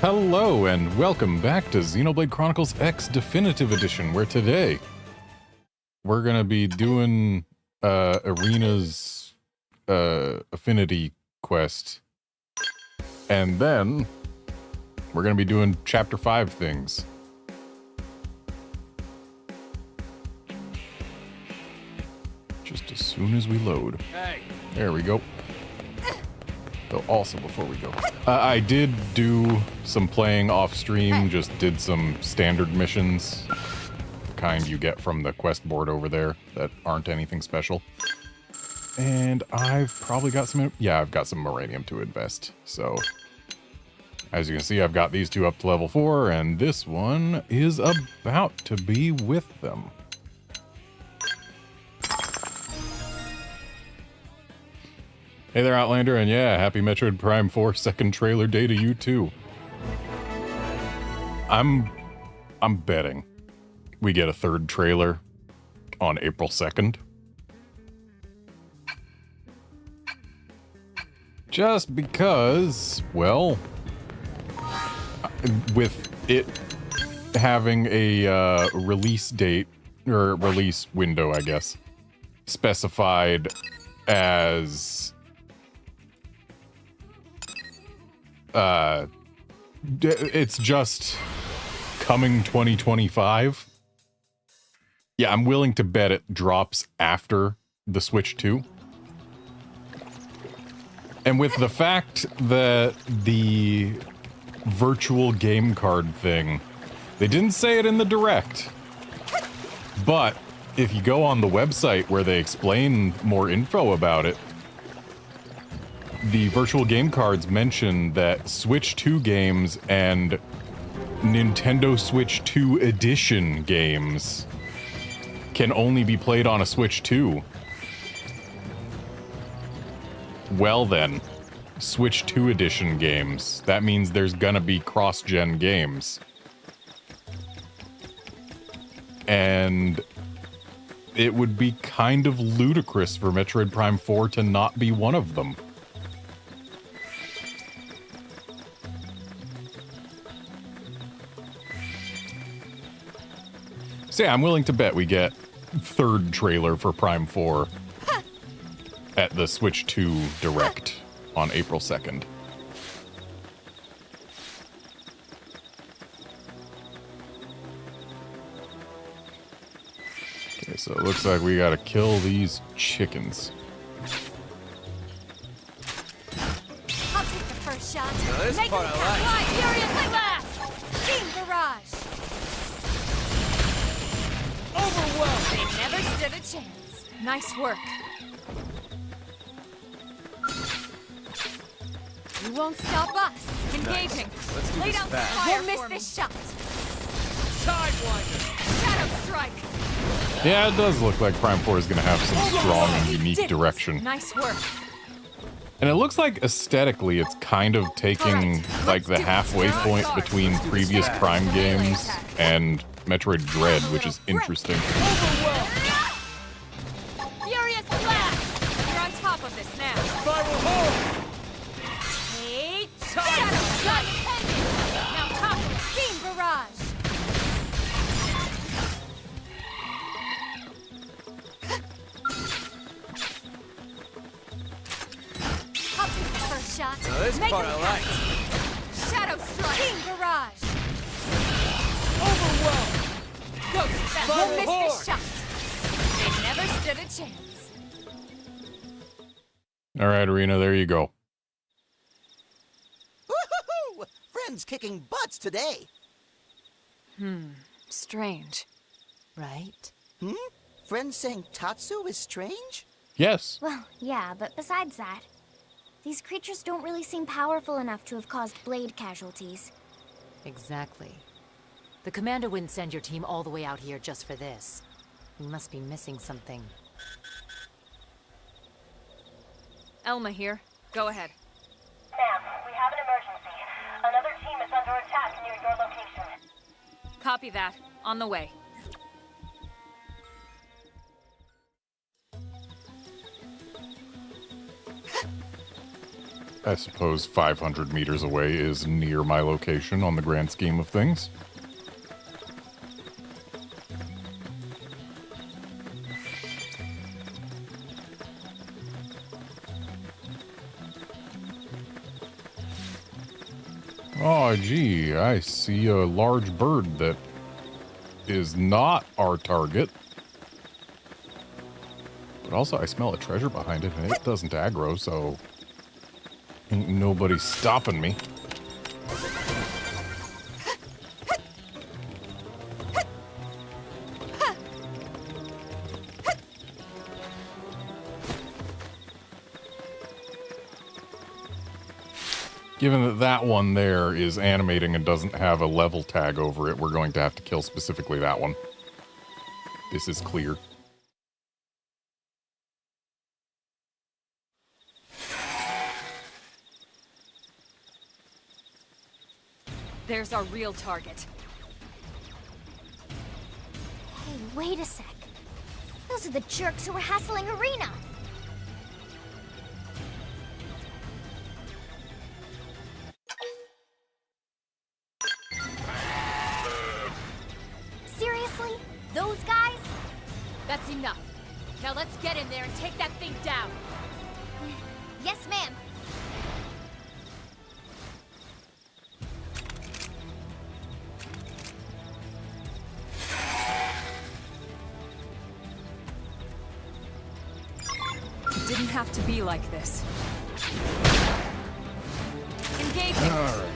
Hello and welcome back to Xenoblade Chronicles X Definitive Edition, where today we're going to be doing Arena's affinity quest, and then we're going to be doing Chapter 5 things. Just as soon as we load. Hey. There we go. So also before we go, I did do some playing off stream, just did some standard missions, the kind you get from the quest board over there that aren't anything special. And I've probably got some, I've got some Moranium to invest. So as you can see, I've got these two up to level 4, and this one is about to be with them. Hey there, Outlander, and yeah, happy Metroid Prime 4 second trailer day to you too. I'm betting we get a third trailer on April 2nd. Just because, well, with it having a release date, or release window, I guess, specified as it's just coming 2025. Yeah, I'm willing to bet it drops after the Switch 2. And with the fact that the virtual game card thing, they didn't say it in the Direct, but if you go on the website where they explain more info about it, the virtual game cards mention that Switch 2 games and Nintendo Switch 2 Edition games can only be played on a Switch 2. Well then, Switch 2 Edition games. That means there's gonna be cross-gen games. And it would be kind of ludicrous for Metroid Prime 4 to not be one of them. So yeah, I'm willing to bet we get third trailer for Prime 4 at the Switch 2 Direct on April 2nd. Okay, so it looks like we gotta kill these chickens. I'll take the first shot. Now this Make part them I like. fly furiously last. Team Barrage. Overwhelmed! They never stood a chance. Nice work. You won't stop us. Engaging. Let's do Lay this down fast. fire. We'll miss this shot. Sidewinder! Shadow Strike. Yeah, it does look like Prime 4 is gonna have some strong and You unique did it. direction. Nice work. And it looks like aesthetically it's kind of taking like the halfway point between previous Prime games and Metroid Dread, which is interesting. Overwhelmed! Furious Blast. You're on top of this now. Spiral home! Take Shadow Strike. Now top of Team Barrage. I'll take the first shot. Now this Make part them I like. Shadow Strike. Team Barrage. Overwhelmed! Ghost Fest. Spiral We'll miss Horde. this shot. They never stood a chance. All right, Arena, there you go. Woohoo! Friends kicking butts today. Strange, right? Friends saying Tatsu is strange? Yes. Well, yeah, but besides that, these creatures don't really seem powerful enough to have caused blade casualties. Exactly. The commander wouldn't send your team all the way out here just for this. You must be missing something. Elma here. Go ahead. Ma'am, we have an emergency. Another team is under attack near your location. Copy that. On the way. I suppose 500 meters away is near my location on the grand scheme of things. Oh, gee, I see a large bird that is not our target. But also, I smell a treasure behind it, and it doesn't aggro, so ain't nobody stopping me. Given that that one there is animating and doesn't have a level tag over it, we're going to have to kill specifically that one. This is clear. There's our real target. Hey, wait a sec. Those are the jerks who were hassling Arena. Seriously? Those guys? That's enough. Now let's get in there and take that thing down. Yes, ma'am. It didn't have to be like this. Engaging.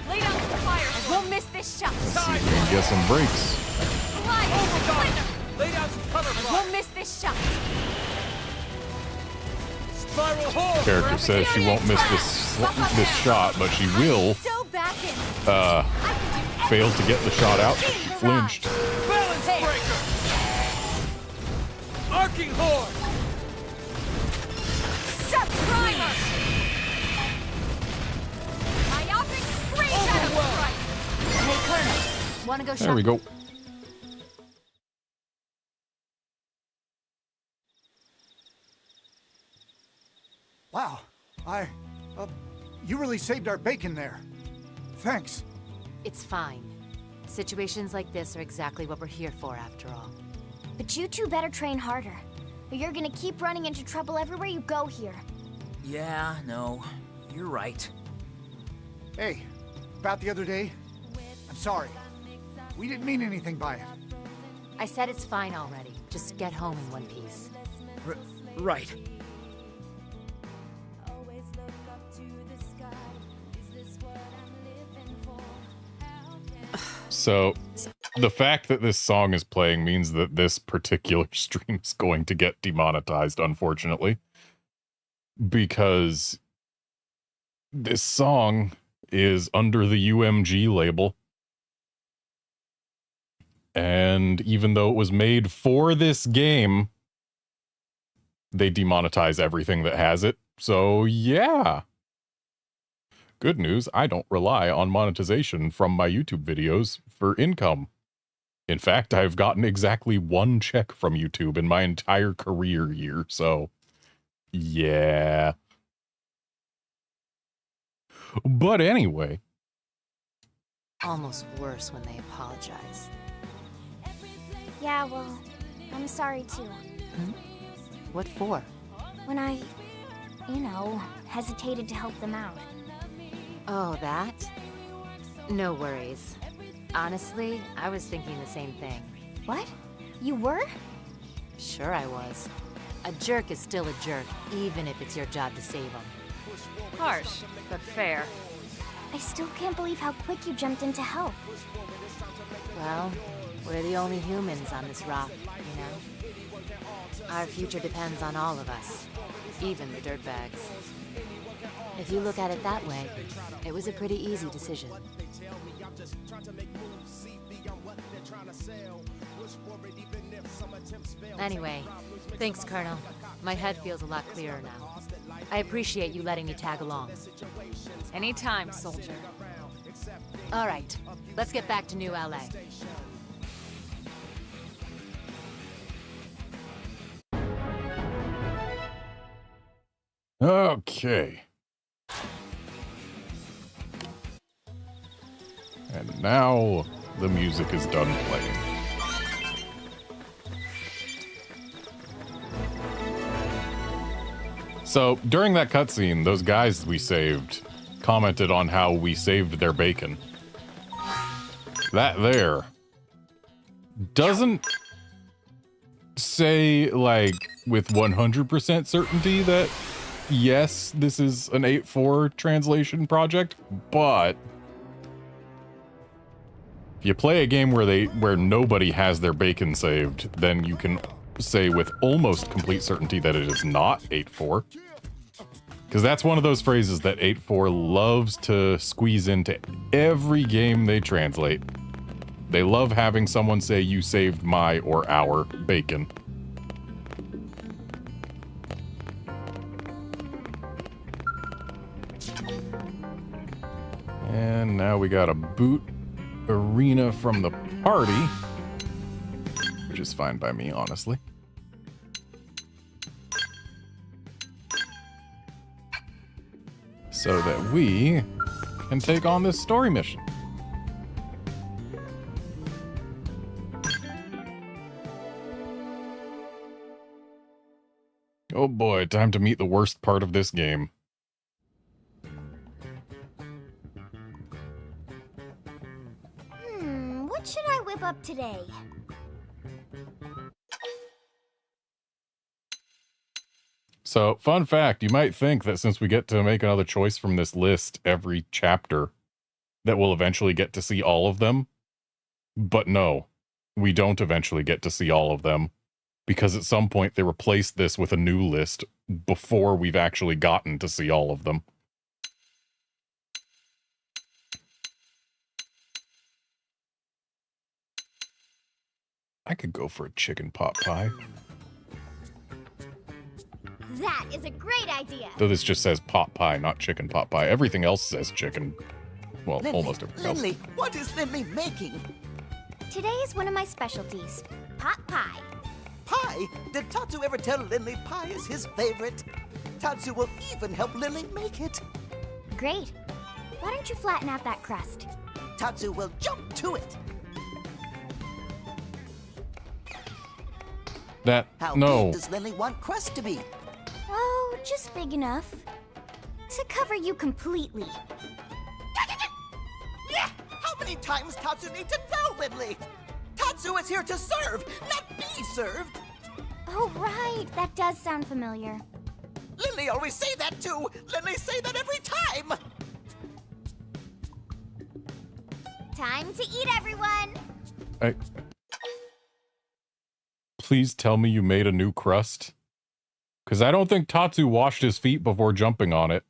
Lay down some fire. I won't miss this shot. See if we can get some breaks. Slide. Overtime! Lay down some cover I fire! won't miss this shot. Spiral hole! Character says she won't miss this shot, but she will So back in. fail to get the shot out. She flinched. Balance breaker! Arcing horde! Sharp primer. Myopic screen shadow strike. Hey, Colonel, wanna go There we shopping? go. Wow, you really saved our bacon there. Thanks. It's fine. Situations like this are exactly what we're here for, after all. But you two better train harder, or you're gonna keep running into trouble everywhere you go here. Yeah, no, you're right. Hey, about the other day, I'm sorry. We didn't mean anything by it. I said it's fine already. Just get home in one piece. Right. So, the fact that this song is playing means that this particular stream is going to get demonetized, unfortunately. Because this song is under the UMG label. And even though it was made for this game, they demonetize everything that has it. So, yeah. Good news, I don't rely on monetization from my YouTube videos for income. In fact, I've gotten exactly one check from YouTube in my entire career year, so yeah. But anyway. Almost worse when they apologize. Yeah, well, I'm sorry too. What for? When I, hesitated to help them out. Oh, that? No worries. Honestly, I was thinking the same thing. What? You were? Sure I was. A jerk is still a jerk, even if it's your job to save him. Harsh, but fair. I still can't believe how quick you jumped in to help. Well, we're the only humans on this rock, you know? Our future depends on all of us, even the dirtbags. If you look at it that way, it was a pretty easy decision. Anyway, thanks, Colonel. My head feels a lot clearer now. I appreciate you letting me tag along. Anytime, soldier. All right, let's get back to New LA. Okay. Now the music is done playing. So, during that cutscene, those guys we saved commented on how we saved their bacon. That there doesn't say, like, with 100% certainty that, yes, this is an 8.4 translation project, but if you play a game where nobody has their bacon saved, then you can say with almost complete certainty that it is not 8.4. Because that's one of those phrases that 8.4 loves to squeeze into every game they translate. They love having someone say, you saved my or our bacon. And now we got a boot arena from the party, which is fine by me, honestly. So that we can take on this story mission. Oh boy, time to meet the worst part of this game. What should I whip up today? So, fun fact, you might think that since we get to make another choice from this list every chapter, that we'll eventually get to see all of them. But no, we don't eventually get to see all of them, because at some point they replaced this with a new list before we've actually gotten to see all of them. I could go for a chicken pot pie. That is a great idea. Though this just says pot pie, not chicken pot pie. Everything else says chicken. Well, Lindley, almost everything else. Lindley, what is Lindley making? Today is one of my specialties, pot pie. Pie? Did Tatsu ever tell Lindley pie is his favorite? Tatsu will even help Lindley make it. Great. Why don't you flatten out that crust? Tatsu will jump to it. How No. big does Lindley want crust to be? Oh, just big enough to cover you completely. Yeah! How many times Tatsu need to tell Lindley? Tatsu is here to serve, not be served. Oh, right. That does sound familiar. Lindley always say that too. Lindley say that every time. Time to eat, everyone. Please tell me you made a new crust. Because I don't think Tatsu washed his feet before jumping on it.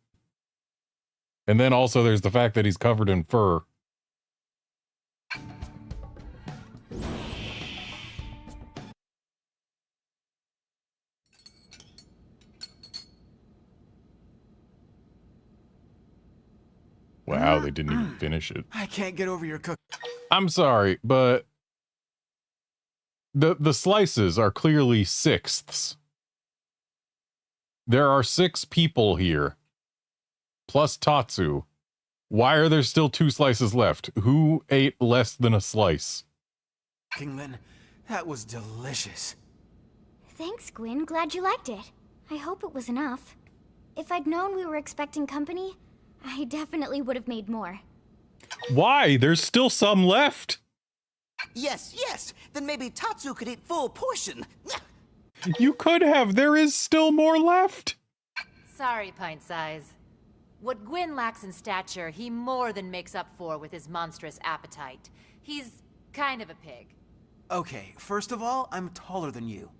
And then also there's the fact that he's covered in fur. Wow, they didn't even finish it. I can't get over your cook. I'm sorry, but the slices are clearly sixths. There are 6 people here, plus Tatsu. Why are there still 2 slices left? Who ate less than a slice? Lin, that was delicious. Thanks, Gwyn. Glad you liked it. I hope it was enough. If I'd known we were expecting company, I definitely would have made more. Why? There's still some left. Yes, yes. Then maybe Tatsu could eat full portion. You could have. There is still more left. Sorry, Pint Size. What Gwyn lacks in stature, he more than makes up for with his monstrous appetite. He's kind of a pig. Okay, first of all, I'm taller than you.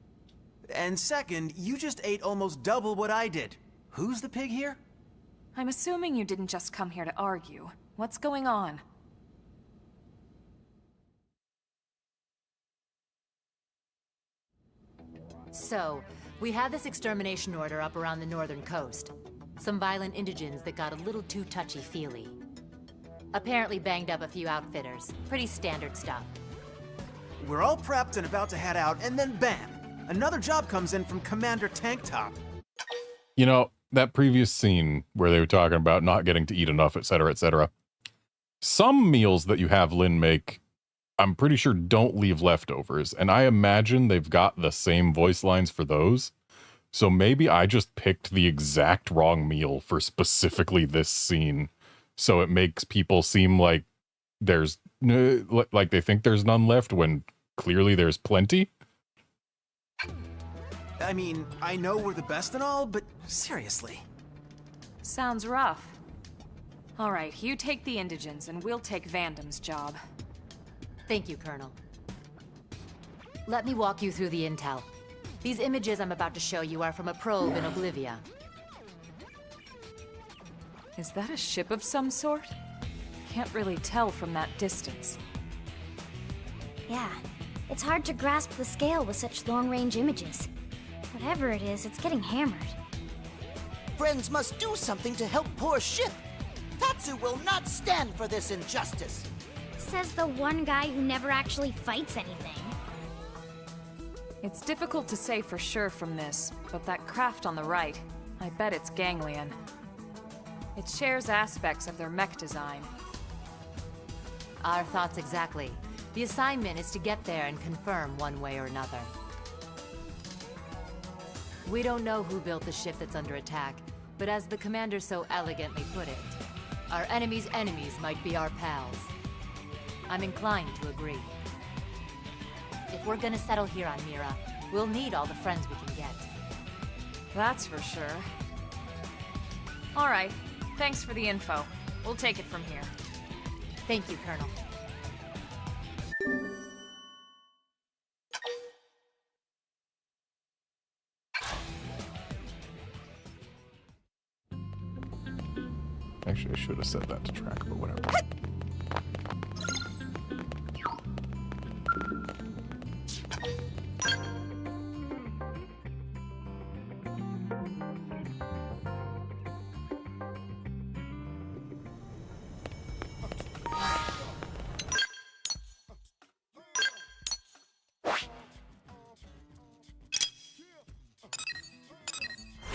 And second, you just ate almost double what I did. Who's the pig here? I'm assuming you didn't just come here to argue. What's going on? So, we had this extermination order up around the northern coast. Some violent indigents that got a little too touchy-feely. Apparently banged up a few outfitters. Pretty standard stuff. We're all prepped and about to head out, and then bam! Another job comes in from Commander Tanktop. You know, that previous scene where they were talking about not getting to eat enough, etc., etc. Some meals that you have Lynn make, I'm pretty sure don't leave leftovers, and I imagine they've got the same voice lines for those. So maybe I just picked the exact wrong meal for specifically this scene, so it makes people seem like there's like they think there's none left when clearly there's plenty. I mean, I know we're the best and all, but seriously. Sounds rough. All right, you take the indigents and we'll take Vandam's job. Thank you, Colonel. Let me walk you through the intel. These images I'm about to show you are from a probe in Oblivia. Is that a ship of some sort? Can't really tell from that distance. Yeah, it's hard to grasp the scale with such long-range images. Whatever it is, it's getting hammered. Friends must do something to help poor ship. Tatsu will not stand for this injustice. Says the one guy who never actually fights anything. It's difficult to say for sure from this, but that craft on the right, I bet it's ganglion. It shares aspects of their mech design. Our thoughts exactly. The assignment is to get there and confirm one way or another. We don't know who built the ship that's under attack, but as the commander so elegantly put it, our enemy's enemies might be our pals. I'm inclined to agree. If we're gonna settle here on Mira, we'll need all the friends we can get. That's for sure. All right, thanks for the info. We'll take it from here. Thank you, Colonel. Actually, I should have set that to track, but whatever.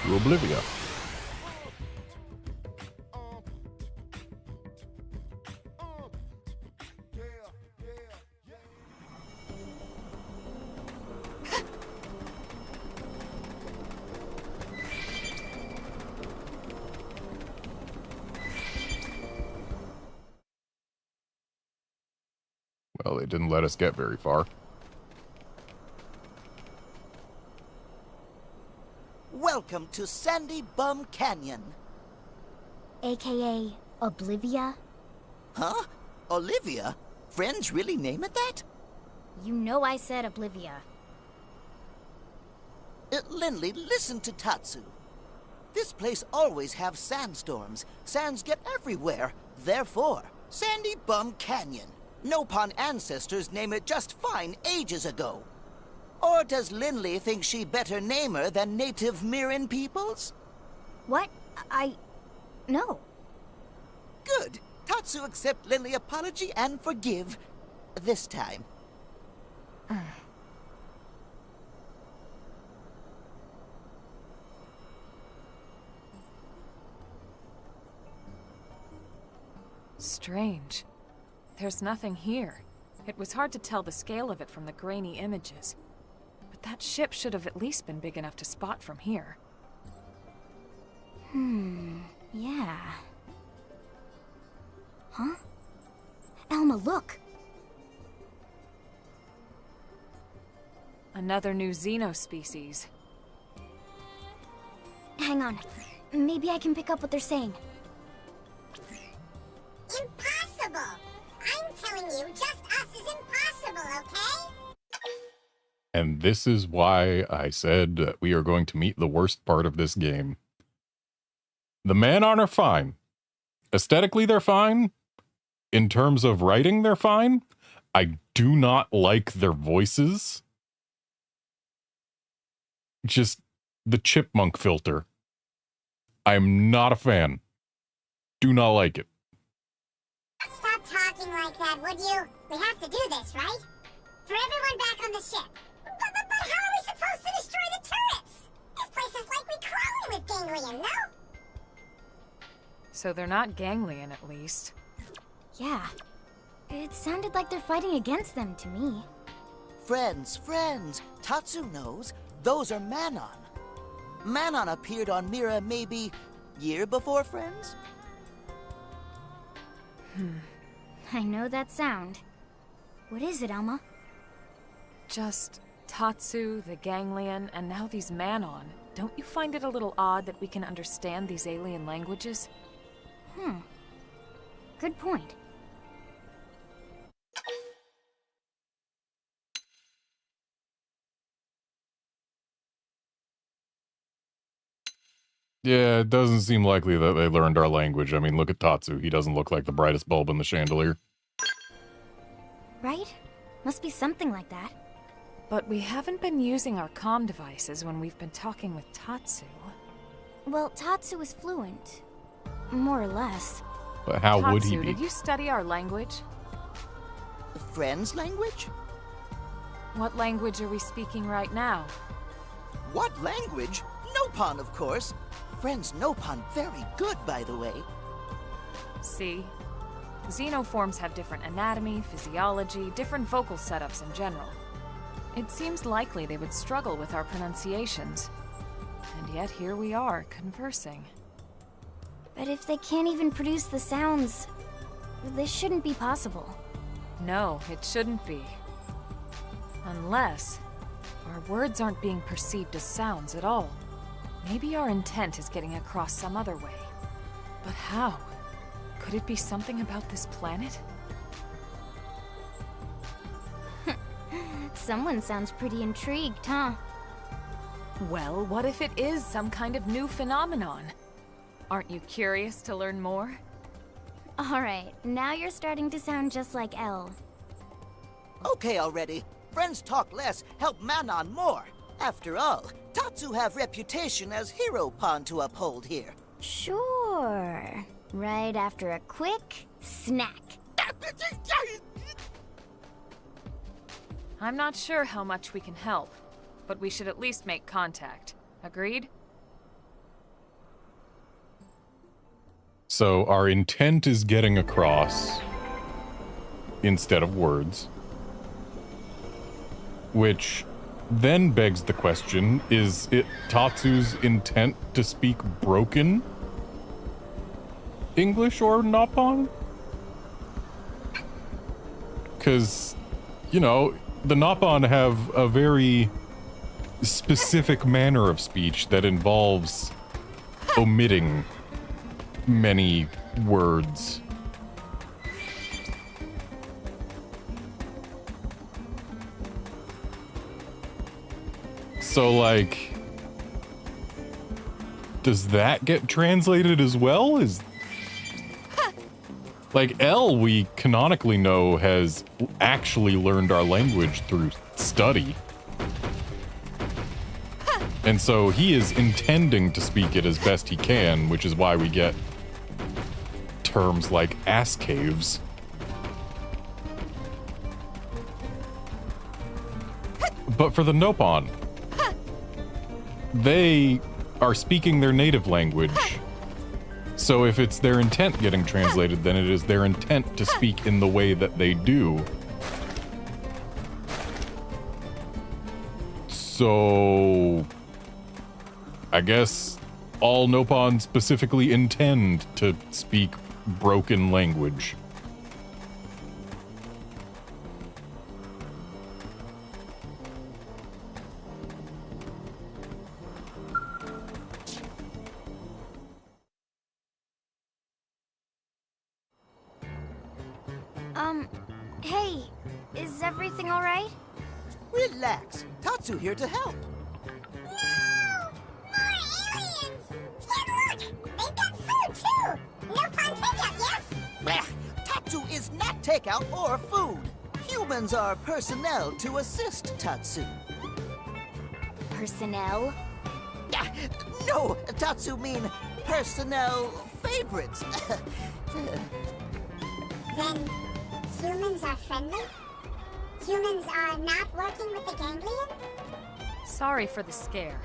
To Oblivia. Well, they didn't let us get very far. Welcome to Sandy Bum Canyon. AKA Oblivia? Huh? Olivia? Friends really name it that? You know I said Oblivia. Lindley, listen to Tatsu. This place always have sandstorms. Sands get everywhere. Therefore, Sandy Bum Canyon. Nopon ancestors name it just fine ages ago. Or does Lindley think she better name her than native Mirin peoples? What? No. Good. Tatsu accept Lindley apology and forgive. This time. Strange. There's nothing here. It was hard to tell the scale of it from the grainy images. But that ship should have at least been big enough to spot from here. Yeah. Huh? Elma, look! Another new Xeno species. Hang on. Maybe I can pick up what they're saying. Impossible! I'm telling you, just us is impossible, okay? And this is why I said that we are going to meet the worst part of this game. The Man-On are fine. Aesthetically, they're fine. In terms of writing, they're fine. I do not like their voices. Just the chipmunk filter. I'm not a fan. Do not like it. Stop talking like that, would you? We have to do this, right? For everyone back on the ship. But how are we supposed to destroy the turrets? This place is likely crawling with ganglion, no? So they're not ganglion, at least. Yeah. It sounded like they're fighting against them to me. Friends, Tatsu knows. Those are Manon. Manon appeared on Mira maybe year before Friends? I know that sound. What is it, Alma? Just Tatsu, the Ganglion, and now these Manon. Don't you find it a little odd that we can understand these alien languages? Good point. Yeah, it doesn't seem likely that they learned our language. I mean, look at Tatsu. He doesn't look like the brightest bulb in the chandelier. Right? Must be something like that. But we haven't been using our comm devices when we've been talking with Tatsu. Well, Tatsu is fluent. More or less. But how would he Tatsu, be? did you study our language? Friends language? What language are we speaking right now? What language? Nopon, of course. Friends Nopon very good, by the way. See? Xenoforms have different anatomy, physiology, different vocal setups in general. It seems likely they would struggle with our pronunciations. And yet here we are, conversing. But if they can't even produce the sounds, this shouldn't be possible. No, it shouldn't be. Unless our words aren't being perceived as sounds at all. Maybe our intent is getting across some other way. But how? Could it be something about this planet? Someone sounds pretty intrigued, huh? Well, what if it is some kind of new phenomenon? Aren't you curious to learn more? Alright, now you're starting to sound just like Elle. Okay already. Friends talk less, help Manon more. After all, Tatsu have reputation as hero pawn to uphold here. Sure. Right after a quick snack. I'm not sure how much we can help, but we should at least make contact. Agreed? So our intent is getting across instead of words. Which then begs the question, is it Tatsu's intent to speak broken English or Nopon? Because, you know, the Nopon have a very specific manner of speech that involves omitting many words. So, like, does that get translated as well? Like, Elle, we canonically know, has actually learned our language through study. And so he is intending to speak it as best he can, which is why we get terms like ass caves. But for the Nopon, they are speaking their native language. So if it's their intent getting translated, then it is their intent to speak in the way that they do. So I guess all Nopon specifically intend to speak broken language. Hey, is everything alright? Relax. Tatsu here to help. No! More aliens! Yeah, look! They've got food, too! No pawn takeout, yes? Blech. Tatsu is not takeout or food. Humans are personnel to assist Tatsu. Personnel? No, Tatsu mean personnel favorites. Then humans are friendly? Humans are not working with the Ganglion? Sorry for the scare.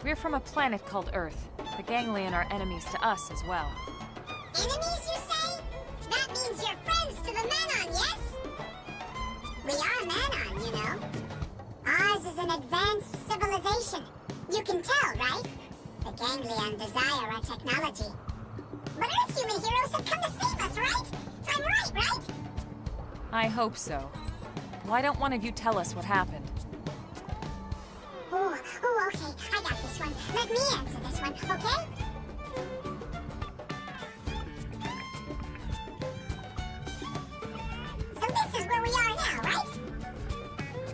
We're from a planet called Earth. The Ganglion are enemies to us as well. Enemies, you say? That means means you're friends to the Manon, yes? We are Manon, you know. Ours is an advanced civilization. You can tell, right? The Ganglion desire our technology. But Earth human heroes have come to save us, right? I'm right? I hope so. Why don't one of you tell us what happened? Oh, okay. I got this one. Let me answer this one, okay? So this is where we are now, right?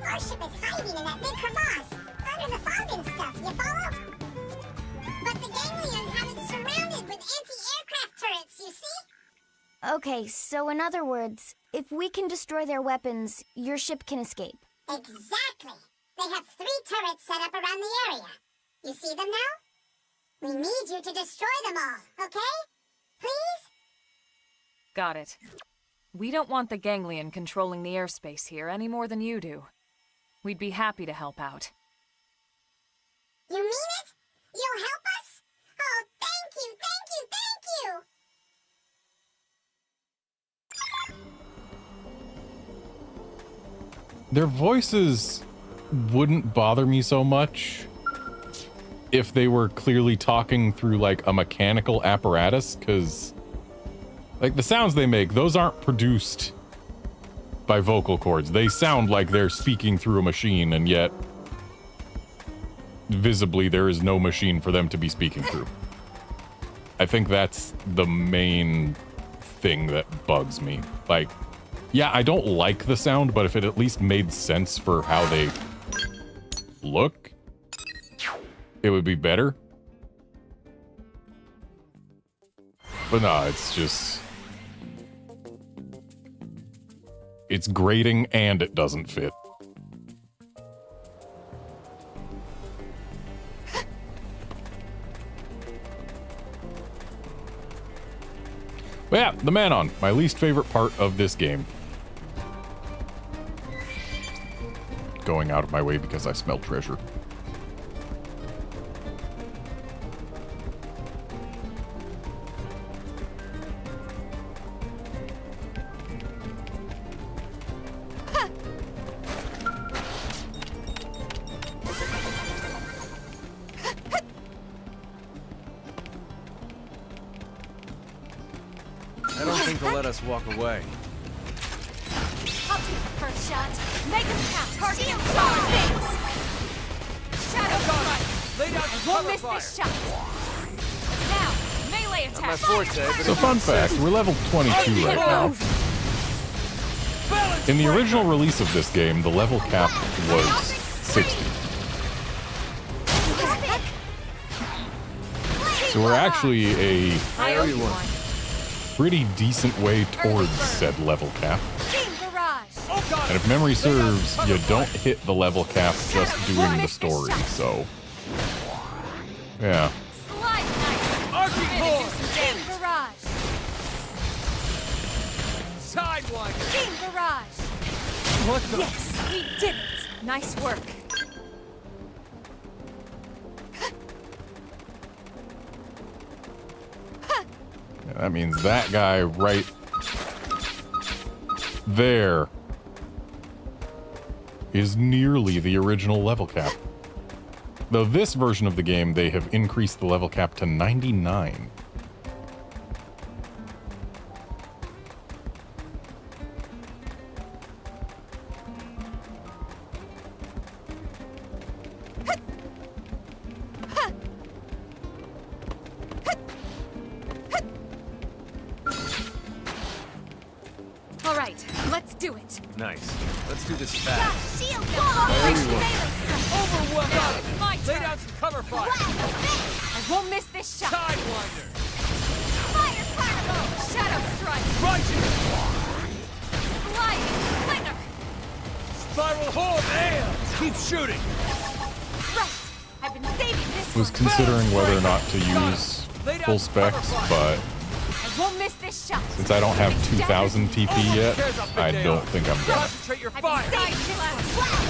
Our ship is hiding in that big crevasse, under the fog and stuff, you follow? But the Ganglion have it surrounded with anti-aircraft turrets, you see? Okay, so in other words, if we can destroy their weapons, your ship can escape. Exactly. They have 3 turrets set up around the area. You see them now? We need you to destroy them all, okay? Please? Got it. We don't want the Ganglion controlling the airspace here any more than you do. We'd be happy to help out. You mean it? You'll help us? Oh, thank you, thank you, thank you! Their voices wouldn't bother me so much if they were clearly talking through like a mechanical apparatus, because like the sounds they make, those aren't produced by vocal cords. They sound like they're speaking through a machine, and yet visibly there is no machine for them to be speaking through. I think that's the main thing that bugs me. Like, yeah, I don't like the sound, but if it at least made sense for how they look, it would be better. But no, it's just... it's grating and it doesn't fit. But yeah, the Manon, my least favorite part of this game. Going out of my way because I smell treasure. I don't think they'll let us walk away. I'll take the first shot. Make him count. Target him. Things. Shadow strike. Lay down I won't miss this shot. Now, melee attack. Not my forte, but So fun fact, we're level 22 right now. In the original release of this game, the level cap was 60. So we're actually a pretty decent way towards said level cap. And if memory serves, you don't hit the level cap just doing the story, so... yeah. Sidewinder! Team Barrage! What the? Yes, we did it! Nice work. Yeah, that means that guy right there is nearly the original level cap. Though this version of the game, they have increased the level cap to 99. All right, let's do it. Nice. Let's do this fast. Shield them! Overwhelm! Now it's my Lay turn. down some cover fire! I won't miss this shot. Sidewinder! Fire Carnival! Shadow Strike! Righteous! Sliding Slinger! Spiral Horde! And keep shooting! Right! I've been saving this Was one. considering whether or not to use full specs, but I won't miss this shot. since I don't have 2000 TP yet, I don't think I'm gonna. Concentrate your I've fire! been saving this one.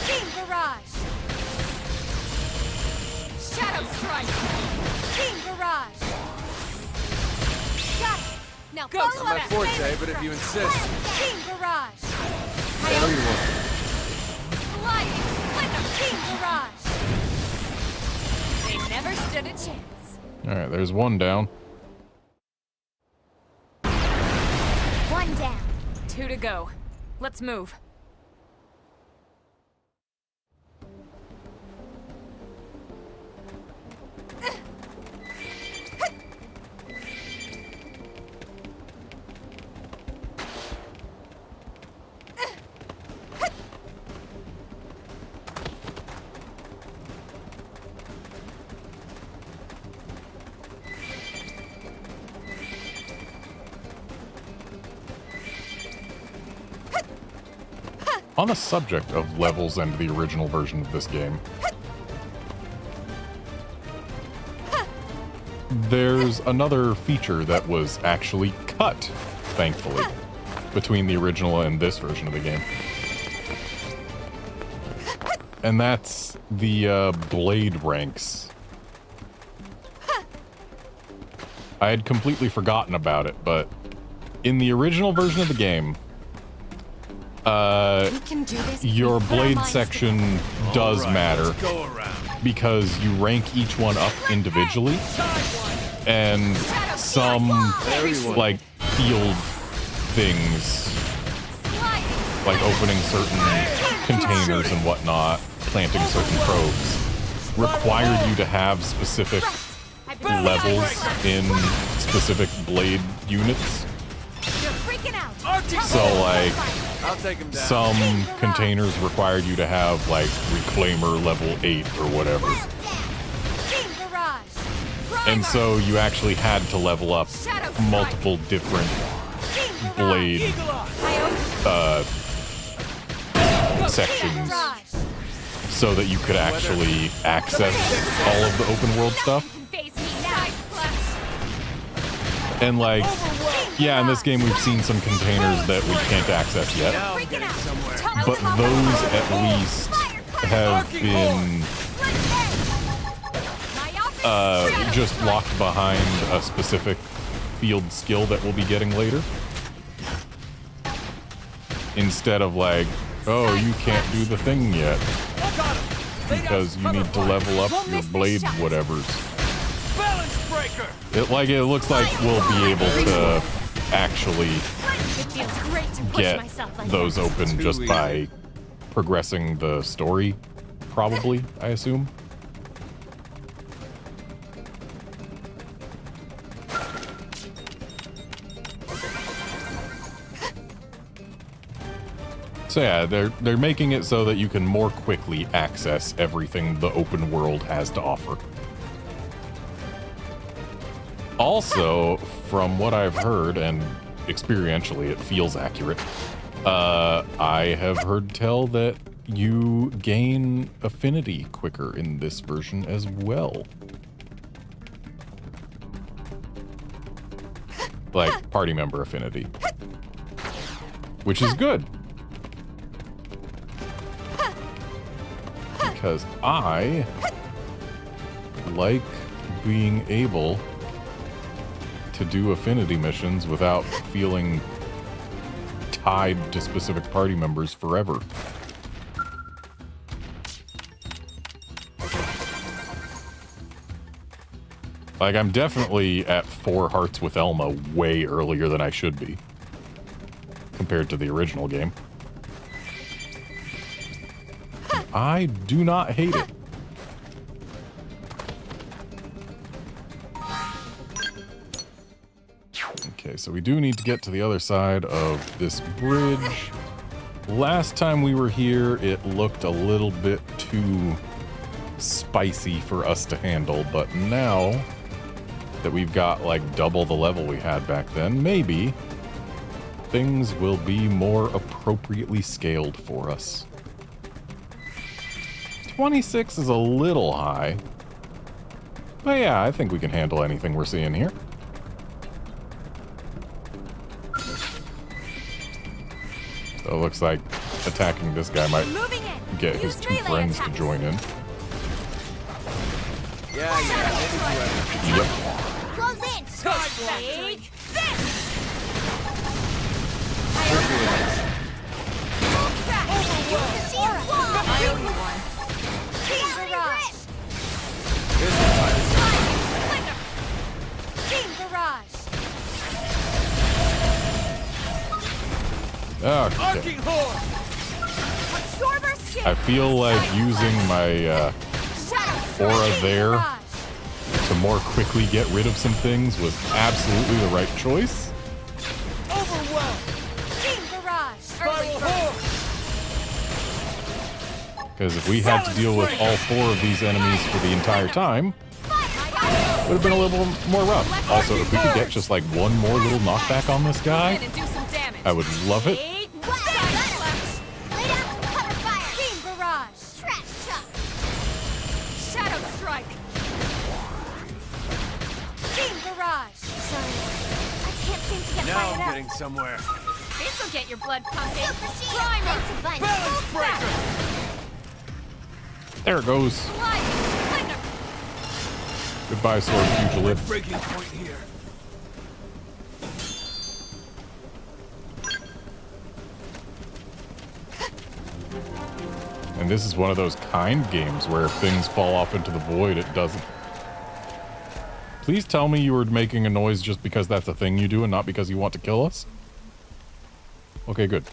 Team Barrage! Shadow Strike! Team Barrage! Now Go, follow My up. forte, but if you insist. Team Barrage. Sliding Splinter. Team Barrage. They never stood a chance. All right, there's one down. One down. 2 to go. Let's move. On the subject of levels and the original version of this game, there's another feature that was actually cut, thankfully, between the original and this version of the game. And that's the blade ranks. I had completely forgotten about it, but in the original version of the game, We can do this. your Put our blade minds section does matter Go around. because you rank each one up individually, and some like field things, like opening certain containers and whatnot, planting certain probes, required you to have specific levels in specific blade units. You're freaking out. So like I'll take him down. some containers required you to have like Reclaimer level 8 or whatever. Team Barrage. And so you actually had to level up multiple different blade sections so that you could actually access all of the open world stuff. And like, yeah, in this game we've seen some containers that we can't access yet, Now I'm getting somewhere. but those at least have been just locked behind a specific field skill that we'll be getting later. Instead of like, oh, you can't do the thing yet because you need to level up your blade whatevers. Balance breaker. It looks like we'll be able to actually It feels great to push get myself like those that. open just by progressing the story, probably, I assume. So yeah, they're making it so that you can more quickly access everything the open world has to offer. Also, from what I've heard, and experientially it feels accurate, I have heard tell that you gain affinity quicker in this version as well. Like, party member affinity. Which is good. Because I like being able to do affinity missions without feeling tied to specific party members forever. Like, I'm definitely at 4 hearts with Elma way earlier than I should be, compared to the original game. I do not hate it. Okay, so we do need to get to the other side of this bridge. Last time we were here, it looked a little bit too spicy for us to handle, but now that we've got like double the level we had back then, maybe things will be more appropriately scaled for us. 26 is a little high, but yeah, I think we can handle anything we're seeing here. So it looks like attacking this guy might get his 2 friends to join in. Yeah. Yep. Close in. Take this. I owe you one. Team Barrage! Team Barrage! Okay. Arcing Horn! Absorber Skin! I feel like using my aura there to more quickly get rid of some things was absolutely the right choice. Overwhelm! Team Barrage! Spiral Horn! Because if we had to deal with all 4 of these enemies for the entire time, it would have been a little more rough. Also, if we could get just like one more little knockback on this guy, And do some damage. I would love it. Lay down some cover fire! Team Barrage! Trash chuck! Shadow Strike. Team Barrage! Sorry, I can't seem to get Now fired I'm up. getting somewhere. This'll get your blood pumping. Super Shield! Primer. Thanks a bunch. Balance breaker! There it goes. Slide. Flinger. Goodbye, sword pugilist. Breaking point here. And this is one of those kind games where if things fall off into the void, it doesn't. Please tell me you were making a noise just because that's a thing you do and not because you want to kill us? Okay, good.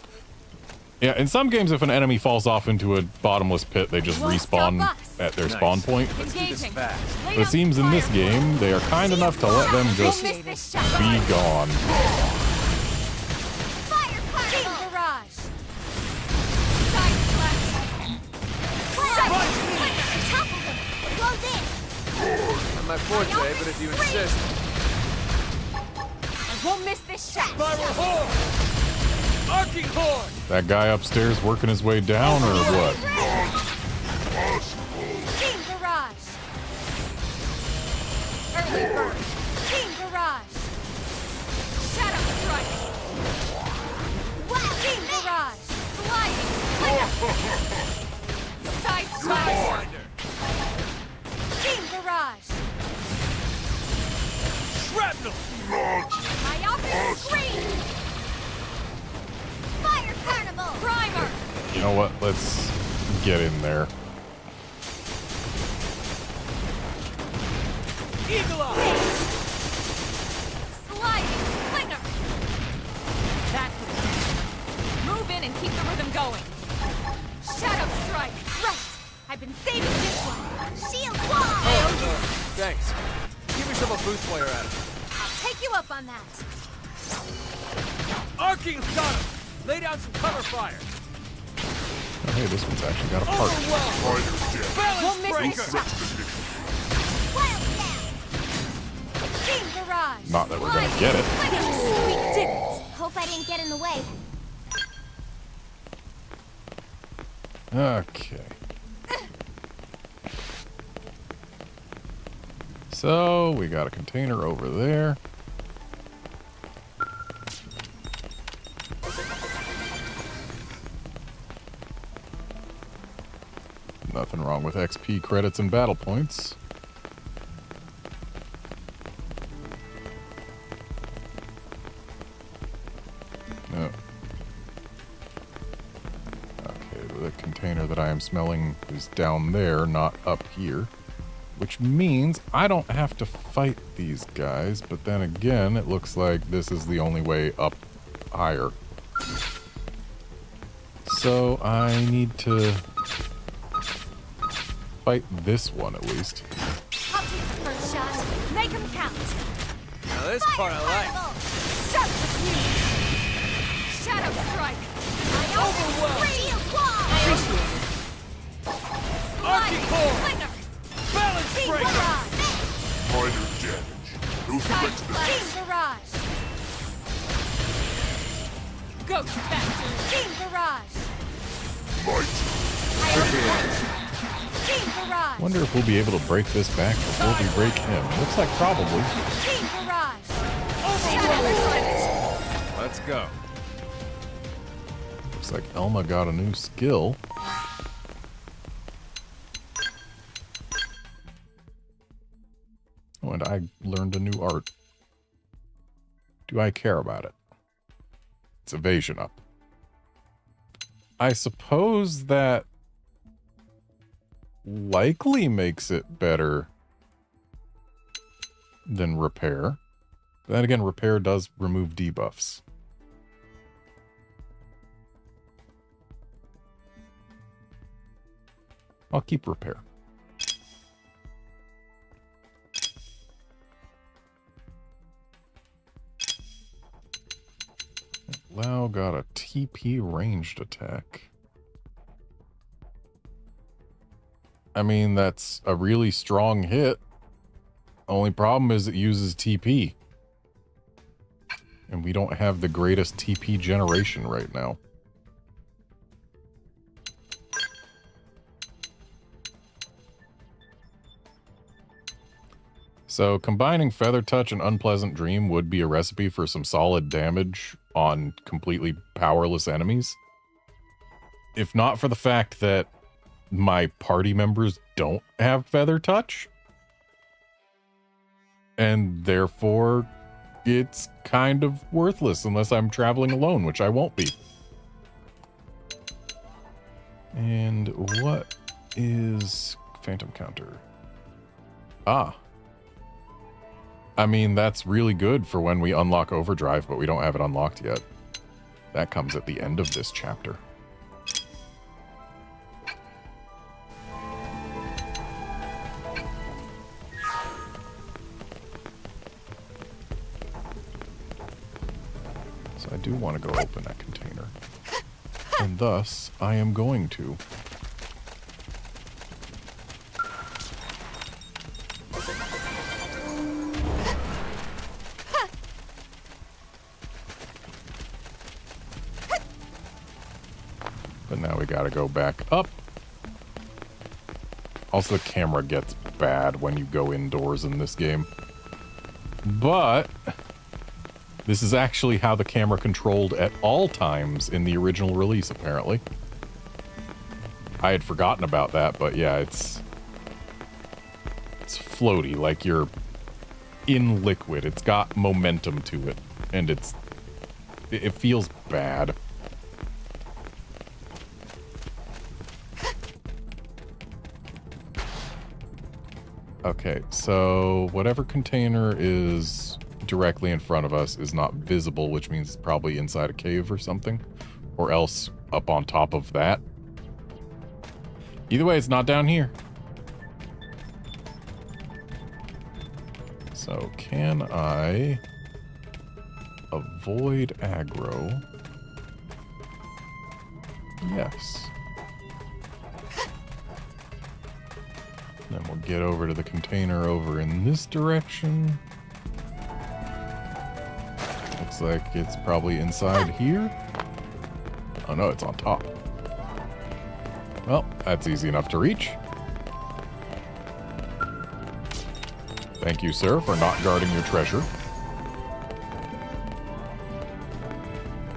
Yeah, in some games, if an enemy falls off into a bottomless pit, they just respawn at their spawn point. Let's do this fast. But it seems in this game, they are kind enough to let them just be gone. Fire Team Barrage! Side slash! Toppled him! Close in! Not my forte, but if you insist. I won't miss this shot. Spiral Horn! Arcing Horn! That guy upstairs working his way down or what? Team Barrage! Early bird! Team Barrage! Shadow Strike. Wow! Team Barrage! Sliding. Side Strike. Team Barrage! Shrapnel! Myopic Screen! Fire Carnival! Primer. You know what? Let's get in there. Eagle Eye! Sliding. Flinger. That could do. Move in and keep the rhythm going. Shadow Strike. Right! I've been saving this one! Shield Wall! Thanks. Give yourself a boost while you're at it. I'll take you up on that! Arcing got him! Lay down some cover fire! Oh, hey, this one's actually got a part. Overwhelm! Balance Won't miss breaker! this shot. Wild down! Team Barrage! Not that we're gonna get it. We did it! Hope I didn't get in the way. Okay. So, we got a container over there. Nothing wrong with XP credits and battle points. No. Okay, the container that I am smelling is down there, not up here. Which means I don't have to fight these guys, but then again, it looks like this is the only way up higher. So I need to fight this one at least. I'll take the first shot. Make him count. Now this part I like. Shut the fuse. Shadow Strike. Overwhelm! Shield Wall! Arcing Horn! Flinger. Balance Team breaker! Barrage! Minor damage. No Side threats. Team Slash. Barrage! Ghost Factor. Team Barrage! Might. Team Barrage! Wonder if we'll be able to break this back before we break him. Looks like probably. Team Barrage! Let's go. Looks like Elma got a new skill. Oh, and I learned a new art. Do I care about it? its evasion up. I suppose that likely makes it better than repair. But then again, repair does remove debuffs. I'll keep repair. Lao got a TP ranged attack. I mean, that's a really strong hit. Only problem is it uses TP. And we don't have the greatest TP generation right now. So combining Feather Touch and Unpleasant Dream would be a recipe for some solid damage on completely powerless enemies. If not for the fact that my party members don't have Feather Touch. And therefore, it's kind of worthless unless I'm traveling alone, which I won't be. And what is Phantom Counter? Ah. I mean, that's really good for when we unlock Overdrive, but we don't have it unlocked yet. That comes at the end of this chapter. So I do want to go open that container. And thus, I am going to. But now we gotta go back up. Also, the camera gets bad when you go indoors in this game. But this is actually how the camera controlled at all times in the original release, apparently. I had forgotten about that, but yeah, it's floaty, like you're in liquid. It's got momentum to it, and it feels bad. Okay, so whatever container is directly in front of us is not visible, which means it's probably inside a cave or something, or else up on top of that. Either way, it's not down here. So can I avoid aggro? Yes. Then we'll get over to the container over in this direction. Looks like it's probably inside here. Oh no, it's on top. Well, that's easy enough to reach. Thank you, sir, for not guarding your treasure.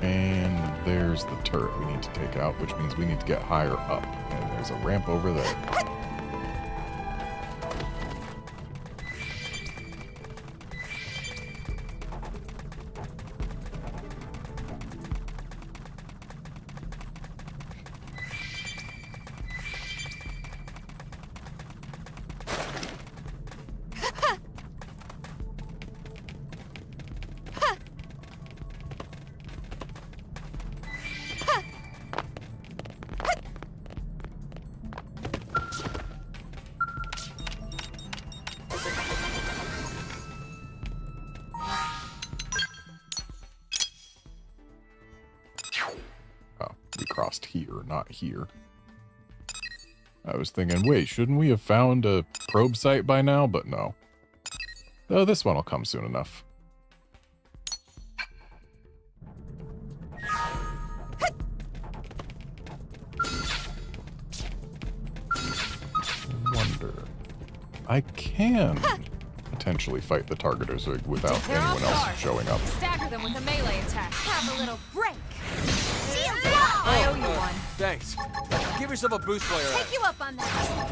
And there's the turret we need to take out, which means we need to get higher up. And there's a ramp over there. Not here. I was thinking, wait, shouldn't we have found a probe site by now? But no. Oh, this one will come soon enough. Wonder. I can potentially fight the targeters without anyone else showing up. Stagger them with a melee attack. Have a little break. I owe you one. Thanks. Give yourself a boost while you're at it. Take you up on that.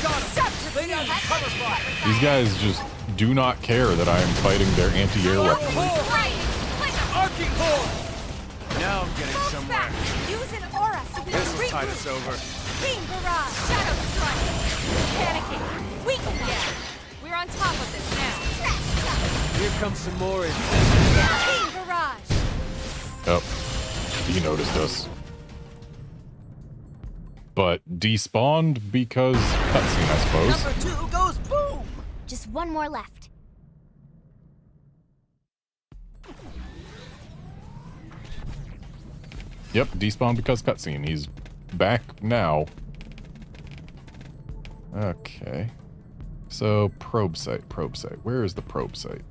Got him. Lay down some cover fire. These guys just do not care that I am fighting their anti-air weapon. Arcing Horde! Now I'm getting somewhere. Use an aura so we This can will tide us over. Beam barrage! Shadow strike! Panicking! Weaken! Yeah! We're on top of this now! Here comes some more in. Beam barrage! Oh, he noticed us. But despawned because cutscene, I suppose. Number 2 goes boom! Just one more left. Yep, despawned because cutscene. He's back now. Okay. So, probe site. Where is the probe site?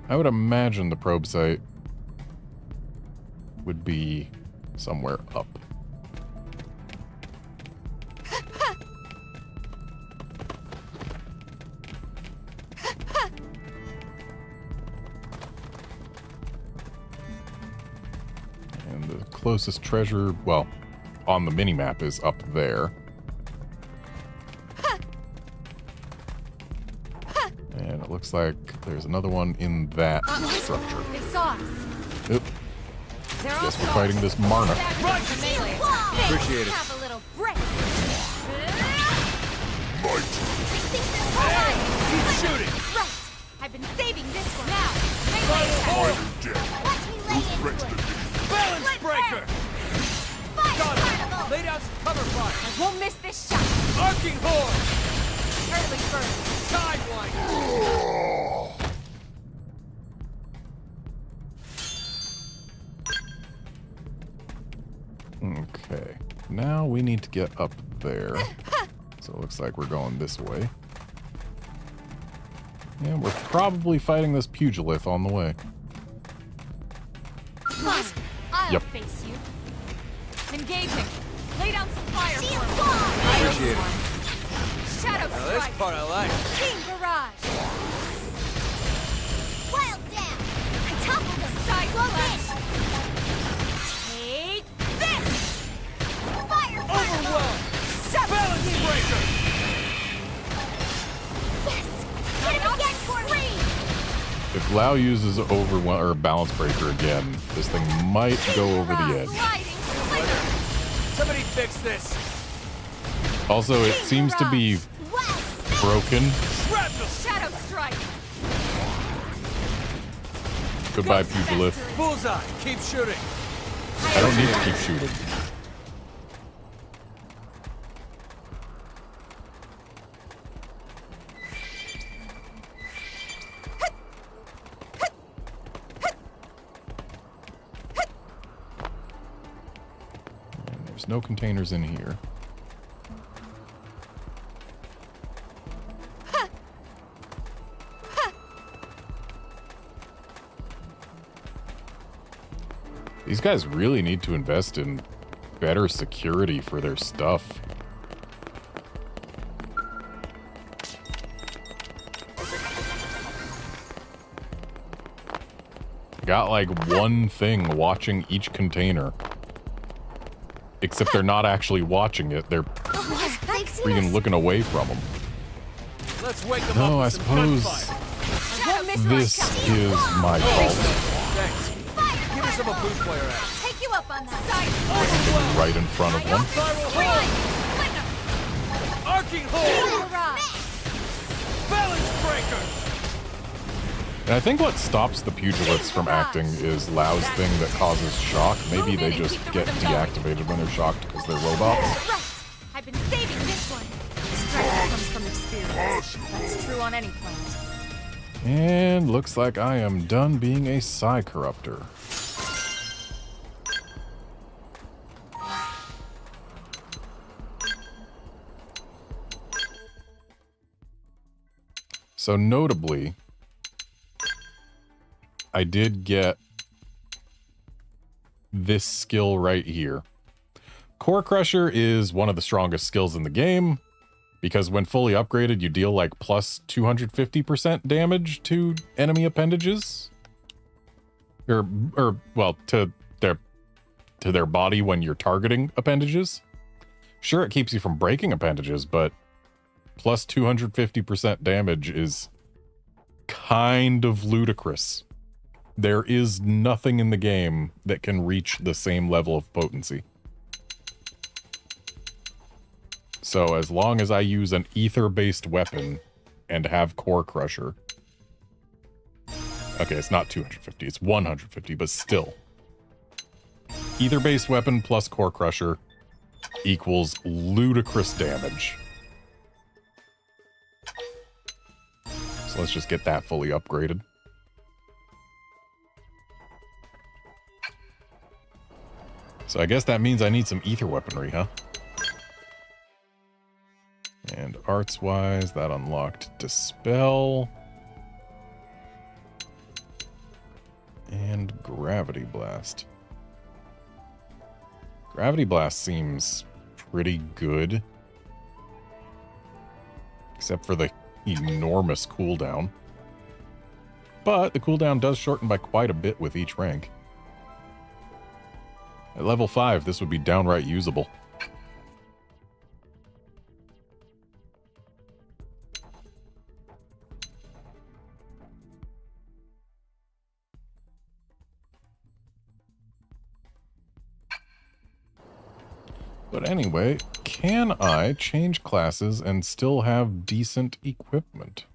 I would imagine the probe site would be somewhere up. And the closest treasure, well, on the minimap is up there. And it looks like there's another one in that structure. They saw us. Oop. Guess we're fighting this Marna. Appreciate it. Have a little break. Keep shooting. Right. I've been saving this one. Now, melee attack. Minor damage. Watch me lay into Threats it. to me. Balance breaker. Got it. Lay down some cover fire. I won't miss this shot. Arcing Horde. Early bird. Sidewinder. Okay. Now we need to get up there. So it looks like we're going this way. And we're probably fighting this pugilith on the way. What? I'll Yep. face you. Engaging. Lay down some fire for me. Appreciate it. Shadow Now this strike. part I like. Beam barrage. Wild down. I toppled the side flash. Take this. Fire. Overwhelm. Balance breaker. Yes. Get him again for me. If Lao uses overwhelm or balance breaker again, this thing might go over the edge. Sliding. Flicker. Somebody fix this. Also, it seems to be broken. Shrapnel. Shadow strike. Goodbye, pugilith. Bullseye. Keep shooting. I don't need to keep shooting. And there's no containers in here. These guys really need to invest in better security for their stuff. Got like one thing watching each container. Except they're not actually watching it, they're freaking looking away from them. Let's wake them No, up I with some suppose gunfire. this is my fault. Thanks. Give me some of Blue's player at. Take you up on that side. Right in front of one. Viral Horde. Arcing Horde. Balance breaker. And I think what stops the pugiliths from acting is Lau's thing that causes shock. Maybe they just get deactivated when they're shocked because they're robots. Right. I've been saving this one. Strength comes from experience. That's true on any planet. And looks like I am done being a psi corruptor. So notably, I did get this skill right here. Core Crusher is one of the strongest skills in the game because when fully upgraded, you deal like plus 250% damage to enemy appendages. Or well, to their body when you're targeting appendages. Sure, it keeps you from breaking appendages, but plus 250% damage is kind of ludicrous. There is nothing in the game that can reach the same level of potency. So as long as I use an ether-based weapon and have Core Crusher... Okay, it's not 250, it's 150, but still. Ether-based weapon plus Core Crusher equals ludicrous damage. So let's just get that fully upgraded. So I guess that means I need some ether weaponry, huh? And arts-wise, that unlocked Dispel. And Gravity Blast. Gravity Blast seems pretty good. Except for the enormous cooldown. But the cooldown does shorten by quite a bit with each rank. At level 5, this would be downright usable. But anyway, can I change classes and still have decent equipment?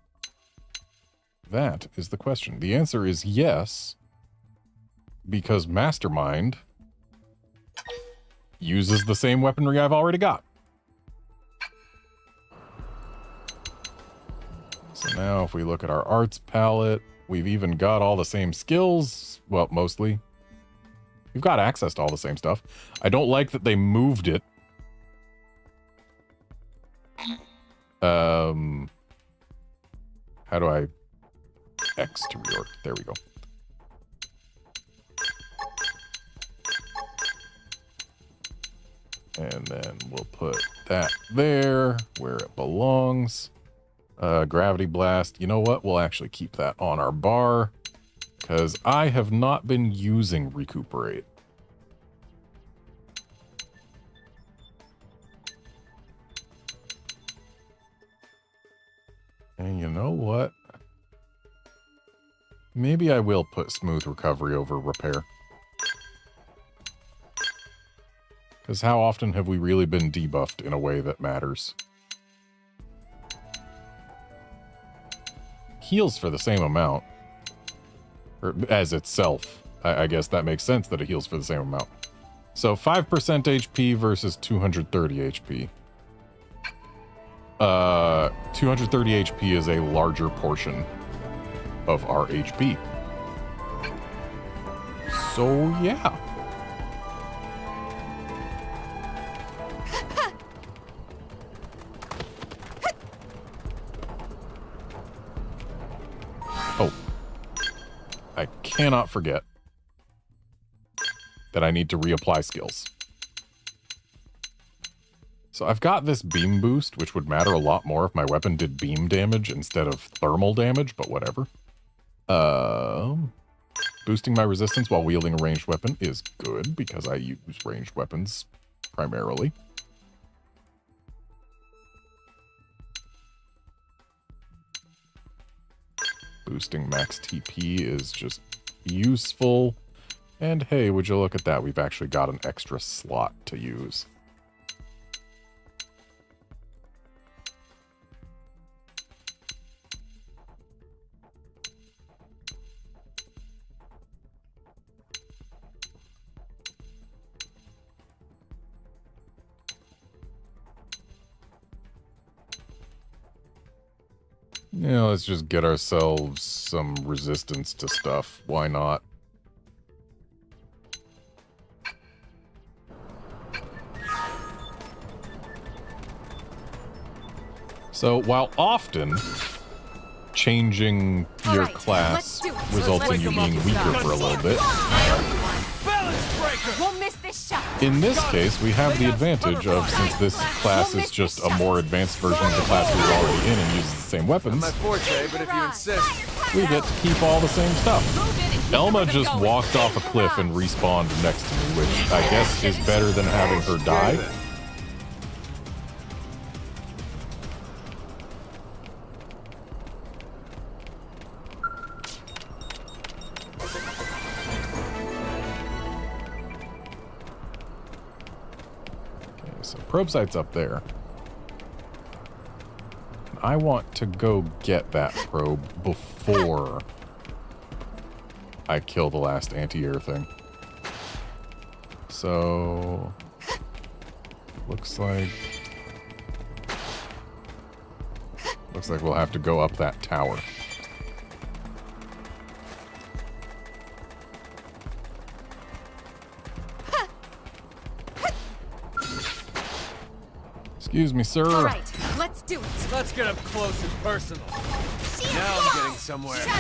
That is the question. The answer is yes, because Mastermind uses the same weaponry I've already got. So now if we look at our arts palette, we've even got all the same skills. Well, mostly. We've got access to all the same stuff. I don't like that they moved it. How do I... X to reorder. There we go. And then we'll put that there where it belongs. Gravity Blast. You know what? We'll actually keep that on our bar because I have not been using Recuperate. And you know what? Maybe I will put Smooth Recovery over Repair. Because how often have we really been debuffed in a way that matters? Heals for the same amount. Or as itself. I guess that makes sense that it heals for the same amount. So 5% HP versus 230 HP. 230 HP is a larger portion of our HP. So yeah. Oh, I cannot forget that I need to reapply skills. So I've got this beam boost, which would matter a lot more if my weapon did beam damage instead of thermal damage, but whatever. Boosting my resistance while wielding a ranged weapon is good because I use ranged weapons primarily. Boosting max TP is just useful. And hey, would you look at that? We've actually got an extra slot to use. Yeah, let's just get ourselves some resistance to stuff. Why not? So, while often changing your class results in you being weaker for a little bit, in this case, we have the advantage of, since this class is just a more advanced version of the class we were already in and uses the same weapons, we get to keep all the same stuff. Elma just walked off a cliff and respawned next to me, which I guess is better than having her die. probe site's up there. I want to go get that probe before I kill the last anti-air thing. So... Looks like we'll have to go up that tower. Excuse me, sir. All right, let's do it. Let's get up close and personal. Now I'm getting somewhere. Now.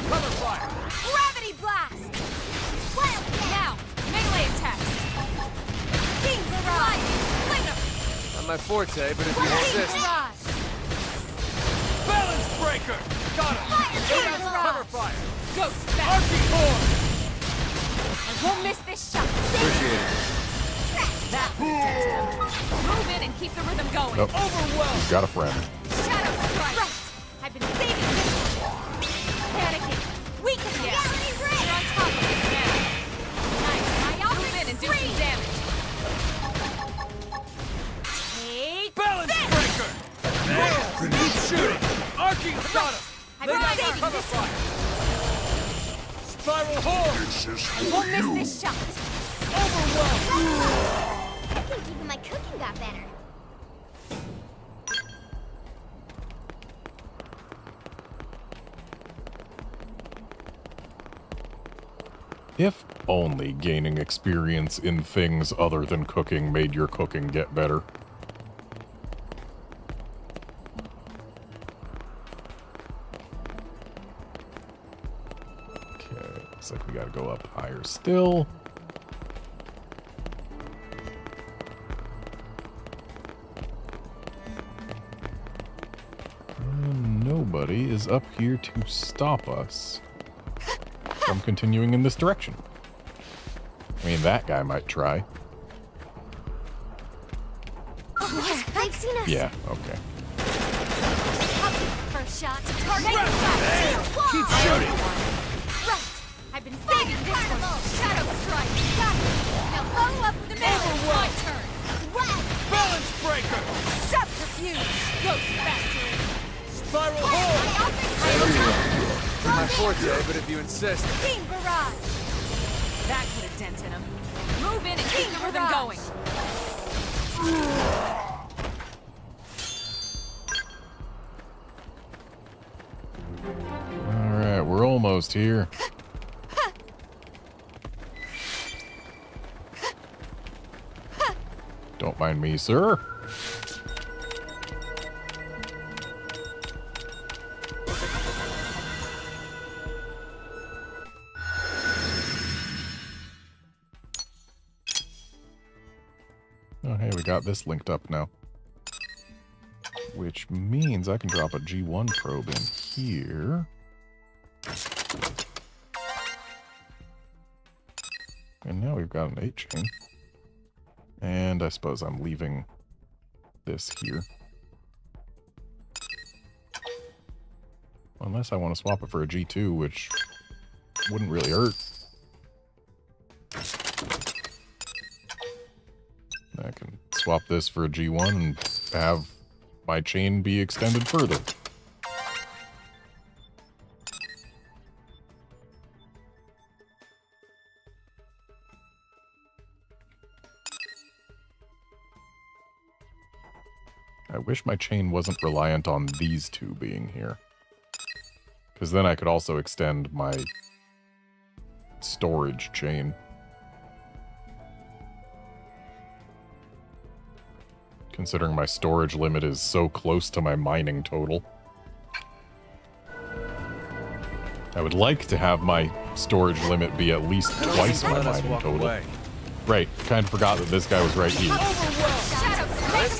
Cover fire. Gravity blast. Wild now. Melee attacks. King barrage. Fling 'em. Not my forte, but if you King insist. barrage. Balance breaker. Got him. King Cover barrage. fire. Ghost back. Archie horn. I won't miss this shot. Appreciate it. That did him. Move in and keep the rhythm going. Nope. Overwhelm. He's got a friend. Shadow strike. Right. I've been saving this one. Panicking. Weaken him. You're on top of this now. Nice. Move in and do some damage. Take Balance this. breaker. Man, keep shooting. Archie got him. I've Lay been down saving cover this fire. Spiral horn. This is I for won't miss you. this shot. Overwhelm. I think even my cooking got better. If only gaining experience in things other than cooking made your cooking get better. Okay, looks like we gotta go up higher still. And nobody is up here to stop us from continuing in this direction. I mean, that guy might try. What? They've seen us. Yeah, okay. First shot. Target. Keep shooting. Right. I've been saving this one. Shadow strike. Got it. Now follow up with the middle. My turn. Balance breaker. Subterfuge. Ghost factory. Spiral horn. My forte, but if you insist. King barrage. That could have dented him. Move in and keep the rhythm going. Alright, we're almost here. Don't mind me, sir. Oh, hey, we got this linked up now. Which means I can drop a G1 probe in here. And now we've got an 8-chain. And I suppose I'm leaving this here. Unless I want to swap it for a G2, which wouldn't really hurt. I can swap this for a G1 and have my chain be extended further. I wish my chain wasn't reliant on these two being here. Because then I could also extend my storage chain. Considering my storage limit is so close to my mining total. I would like to have my storage limit be at least twice my mining total. Away. Right, kind of forgot that this guy was right here. Shadow strike.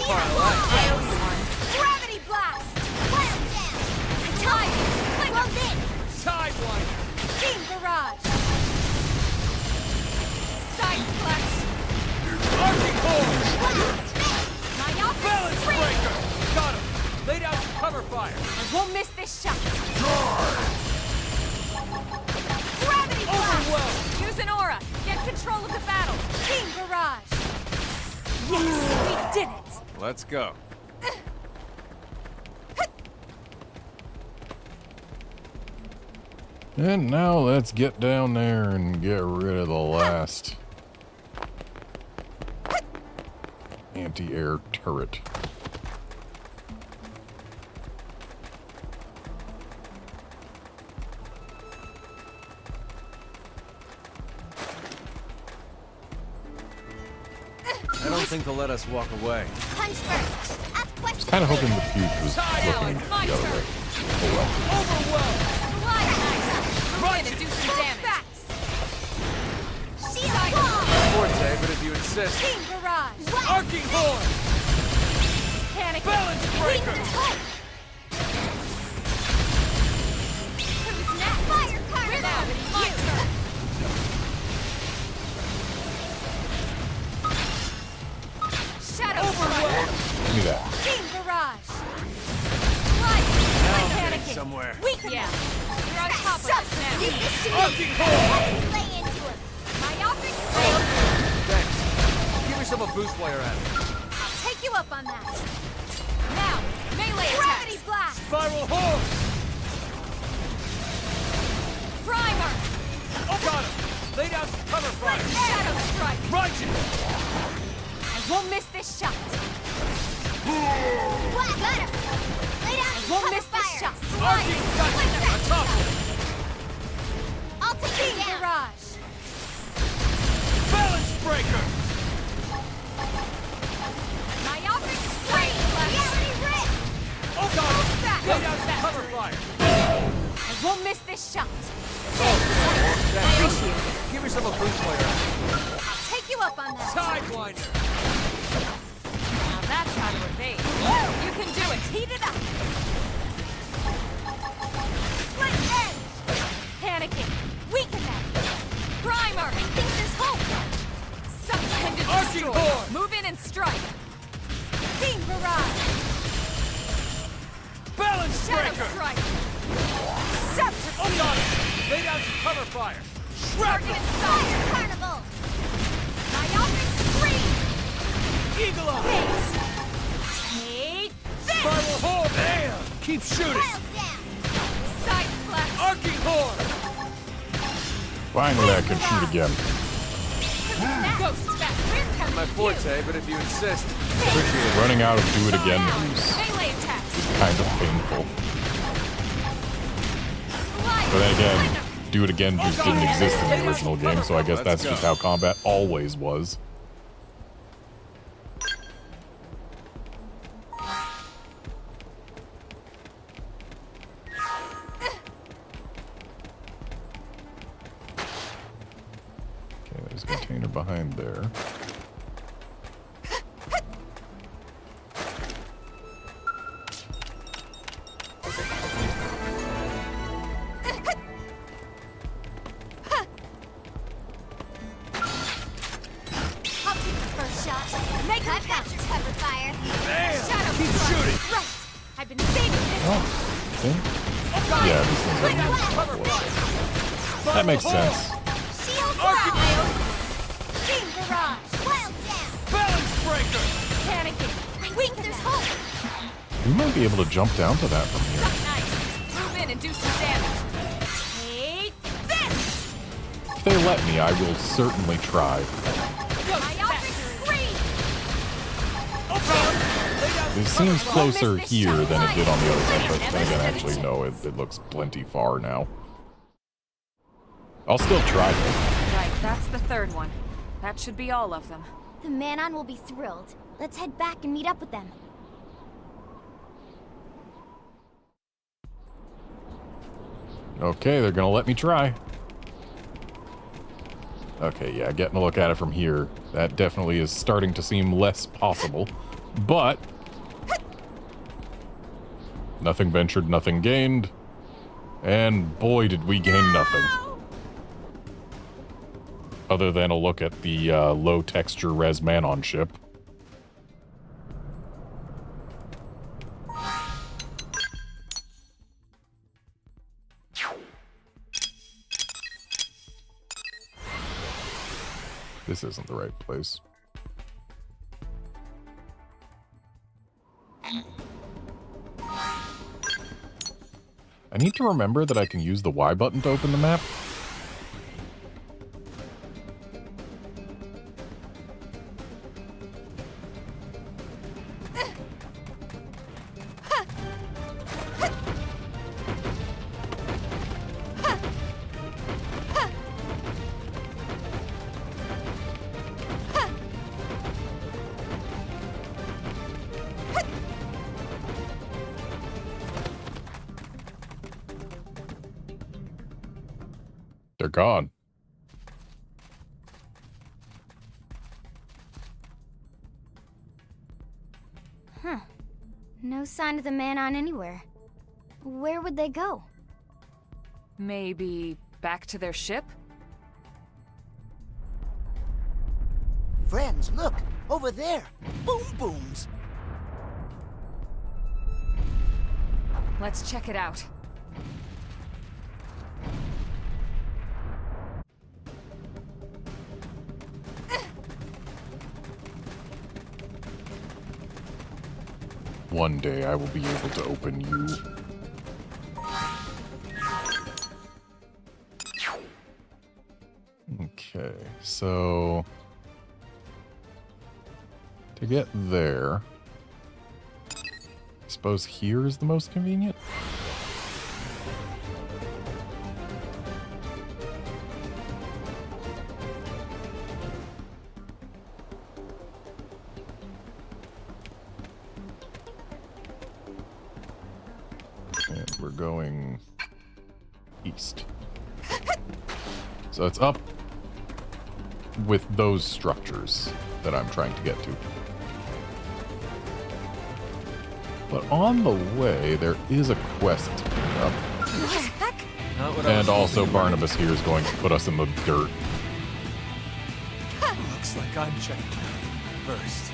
Gravity blast. Wild down. Time. Well then. Tidewinder. King barrage. Side flex. Archie horn. My offense. Balance breaker. Got him. Lay down some cover fire. I won't miss this shot. Gravity blast. Overwhelm. Use an aura. Get control of the battle. King barrage. Yes, we did it! Let's go. And now let's get down there and get rid of the last anti-air turret. I don't think they'll let us walk away. Punch first. Ask questions. Kind of hoping the fuse was looking the other way. Oh well. Overwhelm! Slide nice! Move in and do some damage! Shield wall. Forte, but if you insist. Team barrage! Arcing horn! Panic! Balance breaker! Who's next? Fire carnival. Now it's my turn! Shadow Strike! Give me that. Team barrage! Slide! Now I'm Panicking! getting somewhere. Weaken them! You're on top of us now! Leave this to me. Arcing horn! Lay into him. My offering failed! Thanks. Give yourself a boost while you're at it. I'll take you up on that! Now, melee Gravity attacks! blast. Spiral horn! Primer! Got him! Lay down some cover fire! Shadow Strike! Righteous! I won't miss this shot! Black. Got him. Lay down I some won't cover miss this fire. shot! Arcing thunder! On top of it! I'll take Team you down. barrage! Balance breaker! My offering straight! Reality rip. Got him! Back! Lay down some cover fire! I won't miss this shot! Thanks. Give yourself a boost while you're at it. I'll take you up on that! Sidewinder! Now that's how to evade. You can do it! Heat it up! Split edge! Panicking! Weaken them! Primer! I think there's hope! Something to Arcing destroy! horn! Move in and strike! Team barrage! Balance Shadow breaker! strike! Scepter! Got it! Lay down some cover fire! Target Shrapnel! inside! Carnival. My offering scream! Eagle eye! Thanks! Take this! Spiral horn! Damn! Keep shooting! Wild down. Side slash! Arcing horn! Finally, I can shoot again. Ghost back! We're coming My to you! forte, but if you insist. Running out of do it again is Melee attacks! kind of painful. Slide! But then again, do it again just didn't exist in the original game, so I guess that's just how combat always was. Okay, there's a container behind there. I'll take the first shot. Make I've got your cover fire. Damn! Shadow Keep strike. shooting! Right! I've been saving this! Oh, see? Yeah, these things Lay are down used some cover before. fire! That makes sense. Shield Arcing wall. horn! Team barrage! Wild down. Balance breaker! Panicking! I think there's hope. We might be able to jump down to that from here. Nice! Move in and do some damage! Take this! If they let me, I will certainly try. My offering scream! It seems closer here than it did on the other side, but then again, actually, no, it looks plenty far now. I'll still try though. Right, that's the third one. That should be all of them. The Manon will be thrilled. Let's head back and meet up with them. Okay, they're gonna let me try. Okay, yeah, getting a look at it from here, that definitely is starting to seem less possible. But nothing ventured, nothing gained. And boy, did we gain nothing. Other than a look at the low texture res Manon ship. This isn't the right place. I need to remember that I can use the Y button to open the map. They're gone. Huh. No sign of the man-on anywhere. Where would they go? Maybe back to their ship? Friends, look! Over there! Boom booms! Let's check it out. One day I will be able to open you. Okay, so to get there, I suppose here is the most convenient. And we're going east. So it's up with those structures that I'm trying to get to. But on the way, there is a quest to pick up. And also Barnabas here is going to put us in the dirt. Looks like I'm checking first.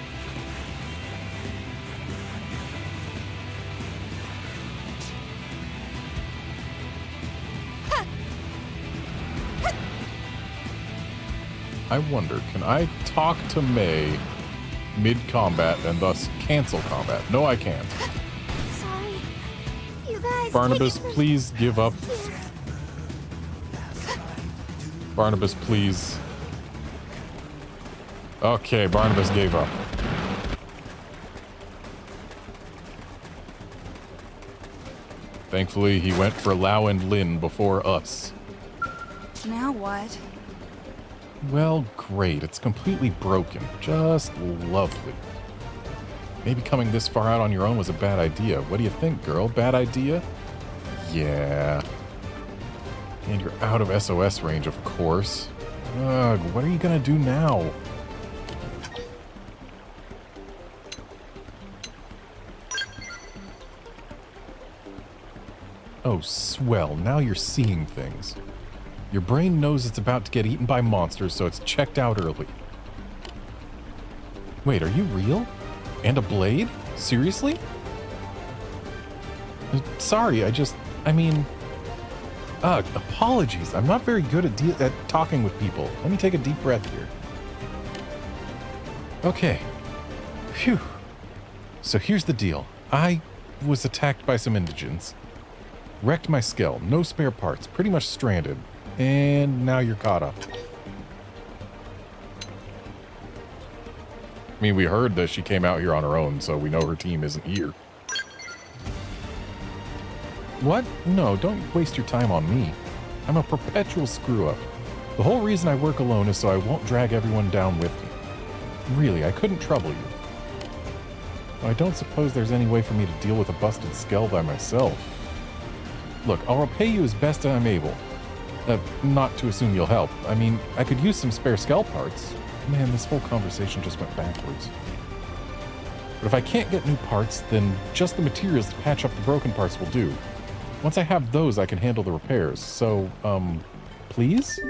I wonder, can I talk to May mid-combat and thus cancel combat? No, I can't. Sorry. You guys. Barnabas, please give up. Barnabas, please. Okay, Barnabas gave up. Thankfully, he went for Lau and Lin before us. Now what? Well, great. It's completely broken. Just lovely. Maybe coming this far out on your own was a bad idea. What do you think, girl? Bad idea? Yeah. And you're out of SOS range, of course. Ugh, what are you gonna do now? Oh, swell. Now you're seeing things. Your brain knows it's about to get eaten by monsters, so it's checked out early. Wait, are you real? And a blade? Seriously? Sorry, I mean... Ugh, apologies. I'm not very good at talking with people. Let me take a deep breath here. Okay. Phew. So here's the deal. I was attacked by some indigents. Wrecked my skull. No spare parts. Pretty much stranded. And now you're caught up. I mean, we heard that she came out here on her own, so we know her team isn't here. What? No, don't waste your time on me. I'm a perpetual screw-up. The whole reason I work alone is so I won't drag everyone down with me. Really, I couldn't trouble you. I don't suppose there's any way for me to deal with a busted skull by myself. Look, I'll repay you as best I'm able. Not to assume you'll help. I mean, I could use some spare skull parts. Man, this whole conversation just went backwards. But if I can't get new parts, then just the materials to patch up the broken parts will do. Once I have those, I can handle the repairs. So, please?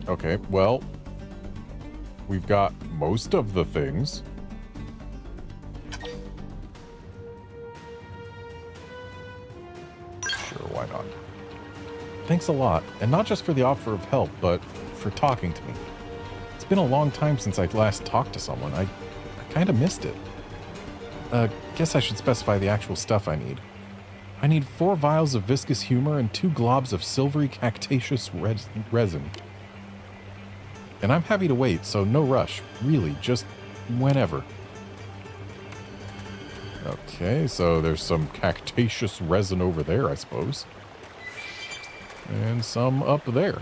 Okay, well, we've got most of the things. Sure, why not? Thanks a lot, and not just for the offer of help, but for talking to me. It's been a long time since I last talked to someone. I kind of missed it. Guess I should specify the actual stuff I need. I need 4 vials of viscous humor and 2 globs of silvery cactaceous resin. And I'm happy to wait, so no rush. Really, just whenever. Okay, so there's some cactaceous resin over there, I suppose. And some up there.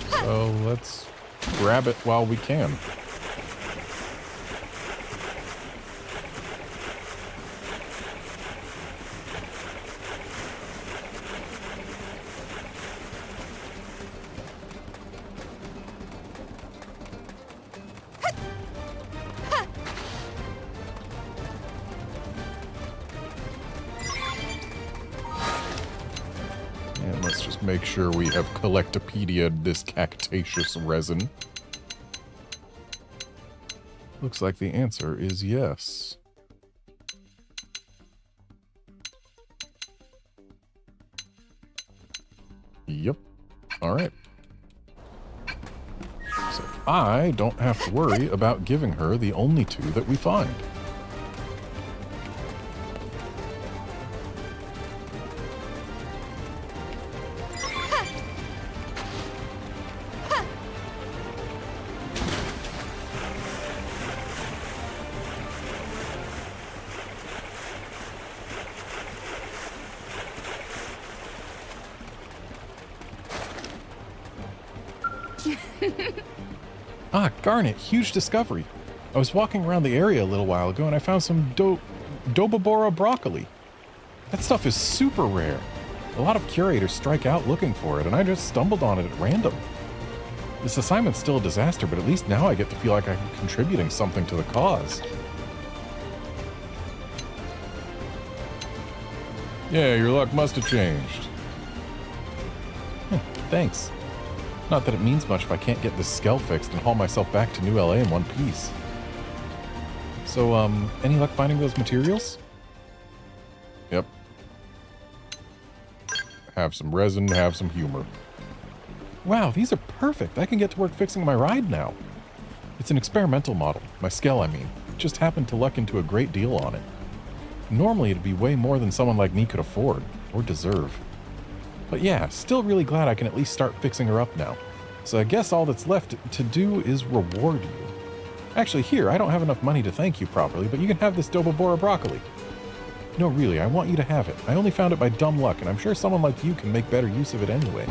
So let's grab it while we can. Make sure we have Collectopedia'd this cactaceous resin. Looks like the answer is yes. Yep. Alright. So I don't have to worry about giving her the only 2 that we find. Ah, darn it, huge discovery. I was walking around the area a little while ago and I found some Dobobora broccoli. That stuff is super rare. A lot of curators strike out looking for it and I just stumbled on it at random. This assignment's still a disaster, but at least now I get to feel like I'm contributing something to the cause. Yeah, your luck must have changed. Thanks. Not that it means much if I can't get this skell fixed and haul myself back to New LA in one piece. So, any luck finding those materials? Yep. Have some resin, have some humor. Wow, these are perfect. I can get to work fixing my ride now. It's an experimental model. My skell, I mean. Just happened to luck into a great deal on it. Normally, it'd be way more than someone like me could afford, or deserve. But yeah, still really glad I can at least start fixing her up now. So I guess all that's left to do is reward you. Actually, here, I don't have enough money to thank you properly, but you can have this Dobobora broccoli. No, really, I want you to have it. I only found it by dumb luck, and I'm sure someone like you can make better use of it anyway.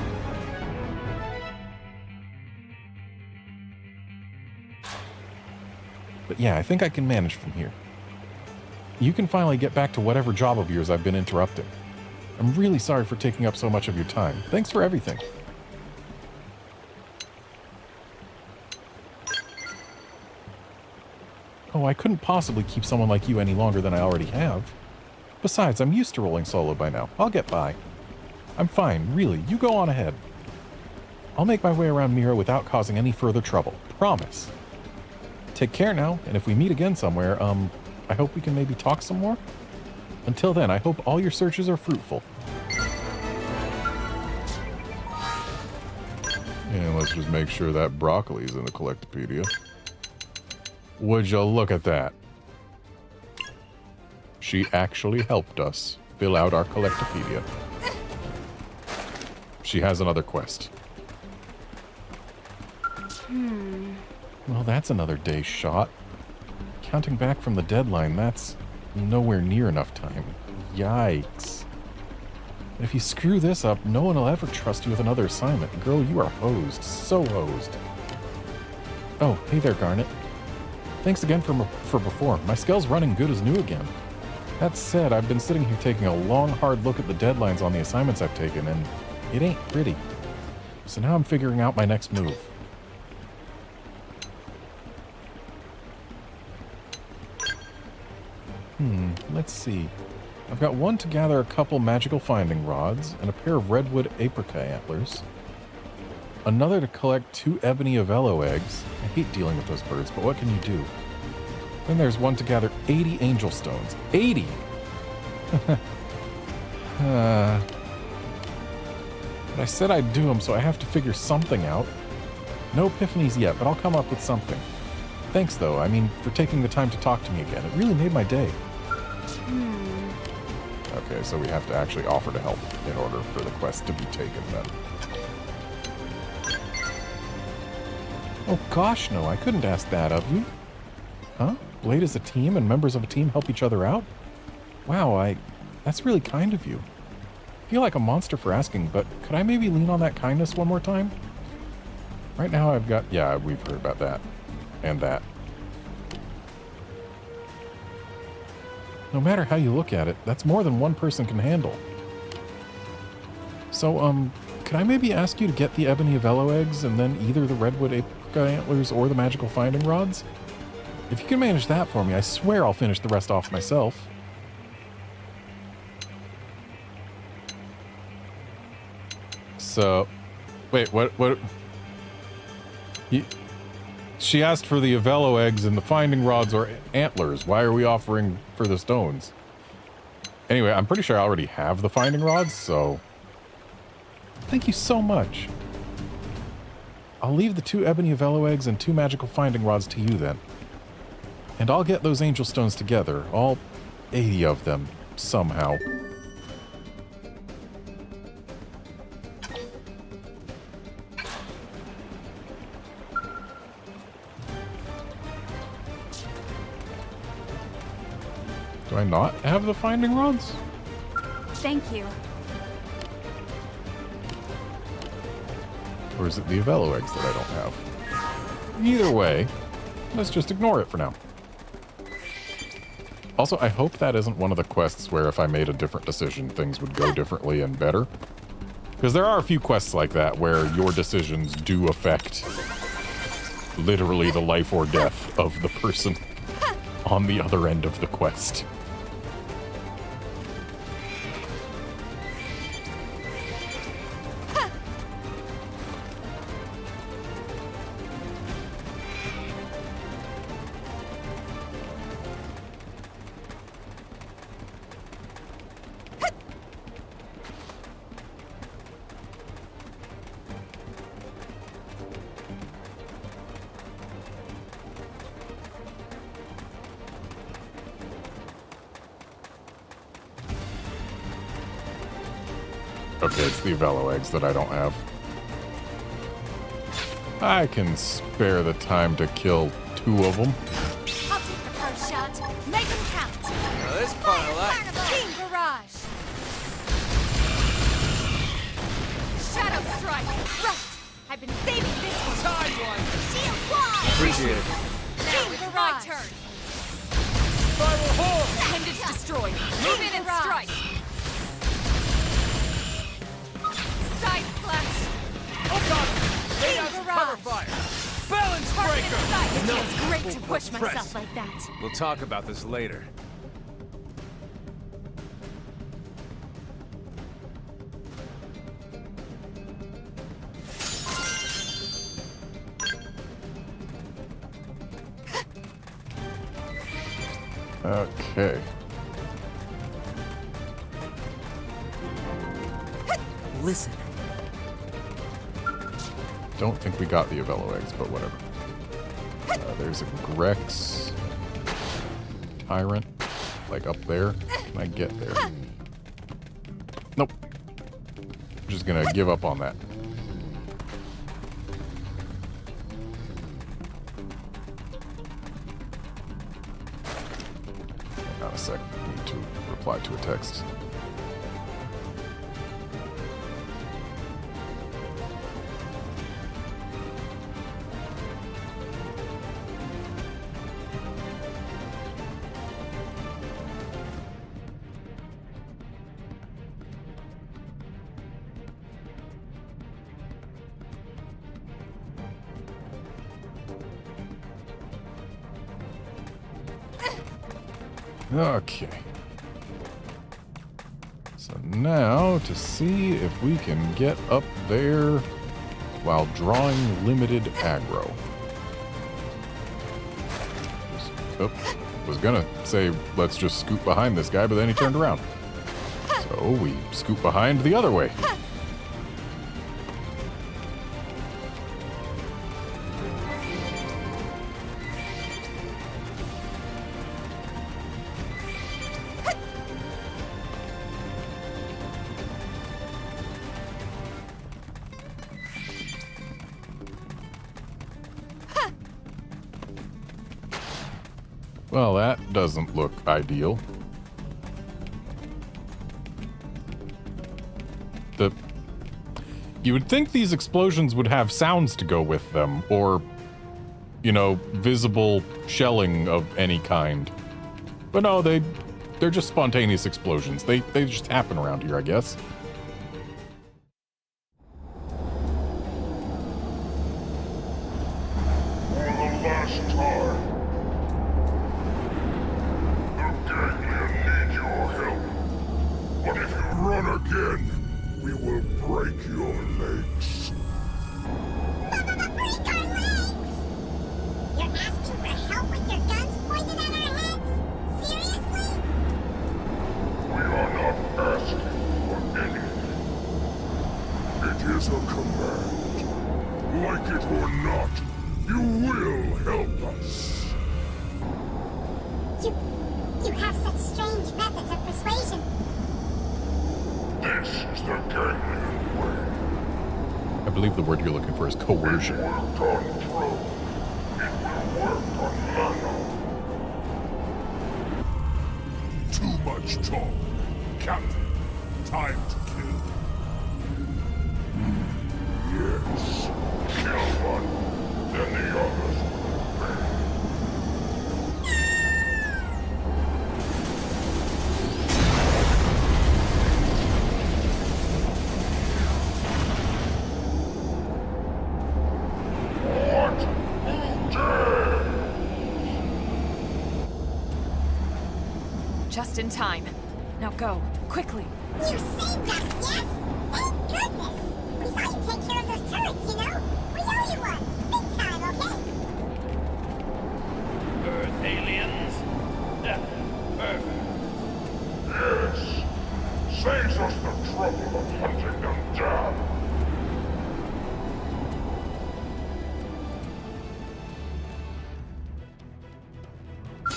But yeah, I think I can manage from here. You can finally get back to whatever job of yours I've been interrupting. I'm really sorry for taking up so much of your time. Thanks for everything. Oh, I couldn't possibly keep someone like you any longer than I already have. Besides, I'm used to rolling solo by now. I'll get by. I'm fine, really. You go on ahead. I'll make my way around Mira without causing any further trouble. Promise. Take care now, and if we meet again somewhere, I hope we can maybe talk some more? Until then, I hope all your searches are fruitful. And let's just make sure that broccoli's in the Collectopedia. Would you look at that? She actually helped us fill out our Collectopedia. She has another quest. Well, that's another day shot. Counting back from the deadline, that's nowhere near enough time. Yikes. If you screw this up, no one will ever trust you with another assignment. Girl, you are hosed. So hosed. Oh, hey there, Garnet. Thanks again for before. My skell's running good as new again. That said, I've been sitting here taking a long, hard look at the deadlines on the assignments I've taken, and it ain't pretty. So now I'm figuring out my next move. Let's see. I've got one to gather a couple magical finding rods and a pair of redwood apricot antlers. Another to collect 2 ebony avello eggs. I hate dealing with those birds, but what can you do? Then there's one to gather 80 angel stones. 80! But I said I'd do them, so I have to figure something out. No epiphanies yet, but I'll come up with something. Thanks, though. I mean, for taking the time to talk to me again. It really made my day. Okay, so we have to actually offer to help in order for the quest to be taken, then. Oh gosh, no, I couldn't ask that of you. Huh? Blade is a team and members of a team help each other out? Wow, that's really kind of you. I feel like a monster for asking, but could I maybe lean on that kindness one more time? Right now I've got... Yeah, we've heard about that. And that. No matter how you look at it, that's more than one person can handle. So, could I maybe ask you to get the ebony Avello eggs and then either the redwood apricot antlers or the magical finding rods? If you can manage that for me, I swear I'll finish the rest off myself. So, wait, what? She asked for the Avello eggs and the finding rods or antlers. Why are we offering for the stones? Anyway, I'm pretty sure I already have the finding rods, so... Thank you so much. I'll leave the 2 ebony Avello eggs and 2 magical finding rods to you then. And I'll get those angel stones together, all 80 of them, somehow. Do I not have the finding rods? Thank you. Or is it the Avello eggs that I don't have? Either way, let's just ignore it for now. Also, I hope that isn't one of the quests where if I made a different decision, things would go differently and better. Because there are a few quests like that where your decisions do affect literally the life or death of the person on the other end of the quest. Okay, it's the Avello eggs that I don't have. I can spare the time to kill 2 of them. I'll take the first shot. Make them count. Now this pile up. Team Barrage. Shadow Strike. Right. I've been saving this one. Time one. Shield Wall. Appreciate it. Now it's my turn. Spiral Hole. Appendage destroyed. Move in and strike. Side slash. Oh god. Lay down some cover fire. Balance breaker. It No. feels great to push Press. myself like that. We'll talk about this later. Okay. Listen. Don't think we got the Avello eggs, but whatever. There's a Grex Tyrant, like up there. Can I get there? Nope. I'm just gonna give up on that. Hang on a sec. I need to reply to a text. Okay. So now to see if we can get up there while drawing limited aggro. Was gonna say let's just scoot behind this guy, but then he turned around. So we scoot behind the other way. Well, that doesn't look ideal. You would think these explosions would have sounds to go with them, or, you know, visible shelling of any kind. But no, they're just spontaneous explosions. They just happen around here, I guess. For the last time. The Ganglion need your help. But if you run again, we will break your legs. Break our legs! You're asking for help with your guns pointed at our heads? Seriously? We are not asking for anything. It is a command. Like it or not, you will help us. You have such strange methods of persuasion. This is the Ganglion way. I believe the word you're looking for is coercion. It worked on Pro. It will work on Mono. Too much talk. Captain, time to kill. Yes. Kill one, then the others will obey. Just in time. Now go, quickly. You saved us, yes? Thank goodness! We saw you take care of those turrets, you know? We owe you one! Big time, okay? Earth aliens? Perfect. Yes. Saves us the trouble of hunting them down.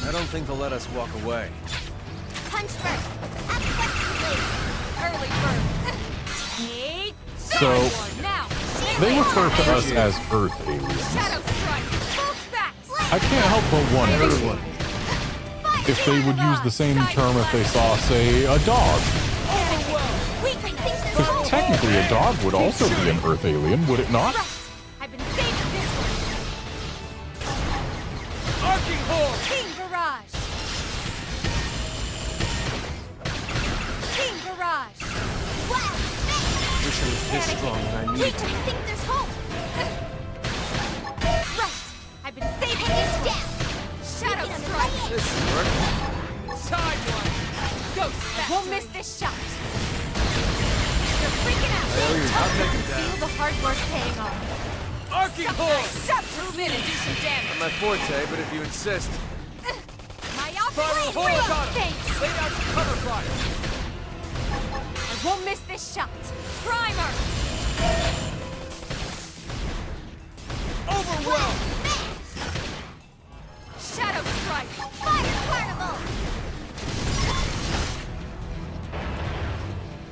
I don't think they'll let us walk away. Punch first. Ask questions later. Early bird. Take So, one now. they refer to us as Earth aliens. Shadow strike. Full back. I can't help but wonder if they would use the same term if they saw, say, a dog. Because technically a dog would also be an Earth alien, would it not? I've been saving this one. Arcing Horde! King Barrage. King Barrage. Wow. Wish I was this strong when I Wait, need I to. think there's hope. Right. I've been saving this down. Shadow strike. This should work. Sideline! Ghost back. Won't miss this shot. They're freaking out. I'll take him down. Feel the hard work paying off. Arcing Horde! Move in and do some damage. Not my forte, but if you insist. My Spiral Horde operation got him! thanks. Lay down some cover fire! I won't miss this shot. Primer. Overwhelm! Shadow strike. Fire carnival.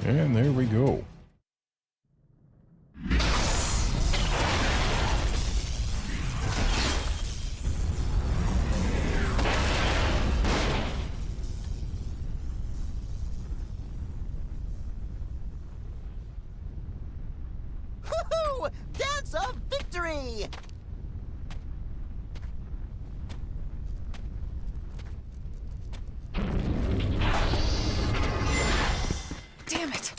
And there we go. Woohoo! Dance of victory! Damn it!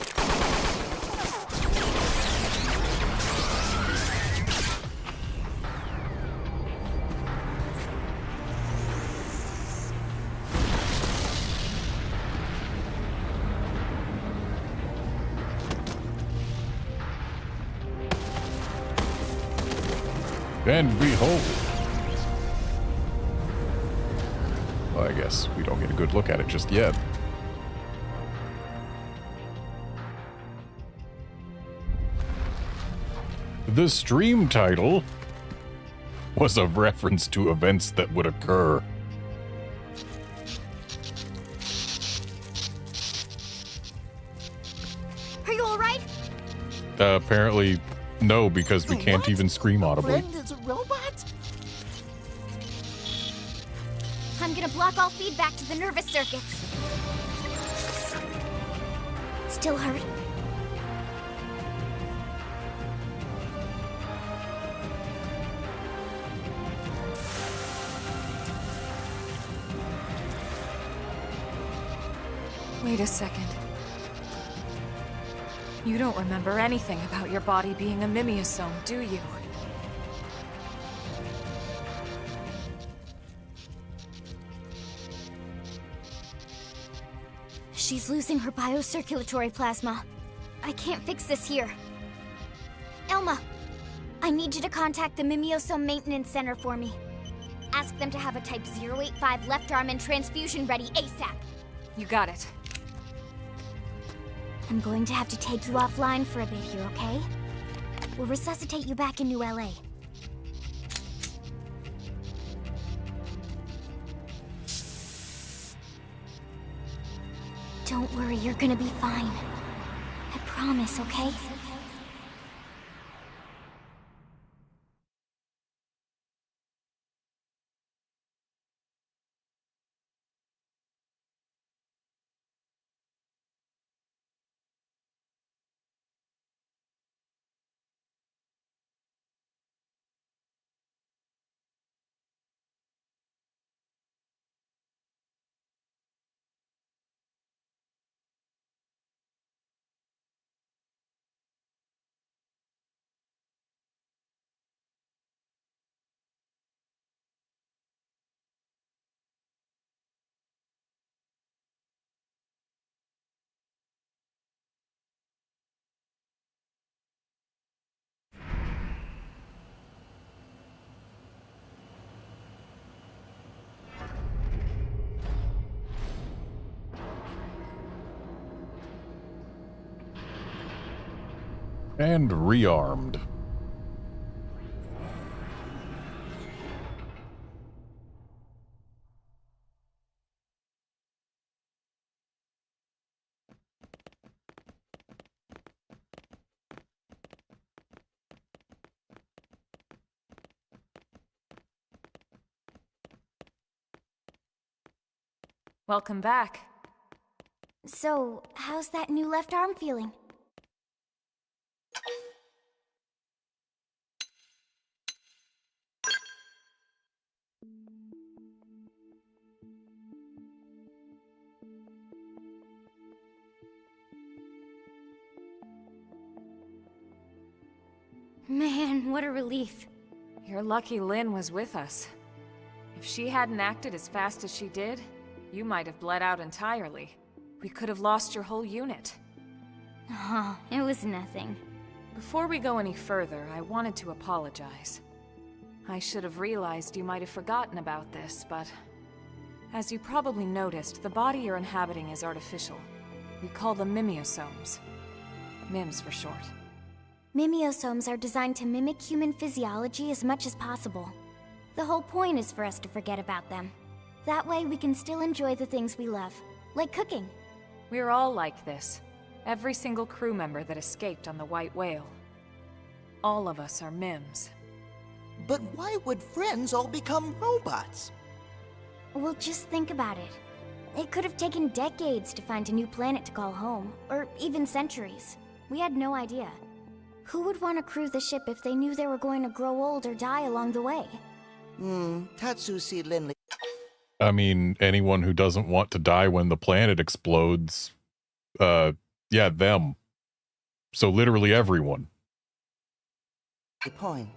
And behold. Well, I guess we don't get a good look at it just yet. The stream title was a reference to events that would occur. Are you alright? Apparently, no, because we can't even scream audibly. Friend is a robot? I'm gonna block all feedback to the nervous circuits. Still hurt? Wait a second. You don't remember anything about your body being a mimeosome, do you? She's losing her biocirculatory plasma. I can't fix this here. Elma, I need you to contact the Mimeosome Maintenance Center for me. Ask them to have a Type 085 left arm and transfusion ready ASAP. You got it. I'm going to have to take you offline for a bit here, okay? We'll resuscitate you back in New LA. Don't worry, you're gonna be fine. I promise, okay? And rearmed. Welcome back. So, how's that new left arm feeling? Man, what a relief. You're lucky Lynn was with us. If she hadn't acted as fast as she did, you might have bled out entirely. We could have lost your whole unit. Oh, it was nothing. Before we go any further, I wanted to apologize. I should have realized you might have forgotten about this, but... as you probably noticed, the body you're inhabiting is artificial. We call them mimeosomes. MIMS for short. Mimeosomes are designed to mimic human physiology as much as possible. The whole point is for us to forget about them. That way we can still enjoy the things we love, like cooking. We're all like this. Every single crew member that escaped on the White Whale. All of us are MIMS. But why would friends all become robots? Well, just think about it. It could have taken decades to find a new planet to call home, or even centuries. We had no idea. Who would want to crew the ship if they knew they were going to grow old or die along the way? Tatsushi Linley. I mean, anyone who doesn't want to die when the planet explodes, yeah, them. So literally everyone. The point.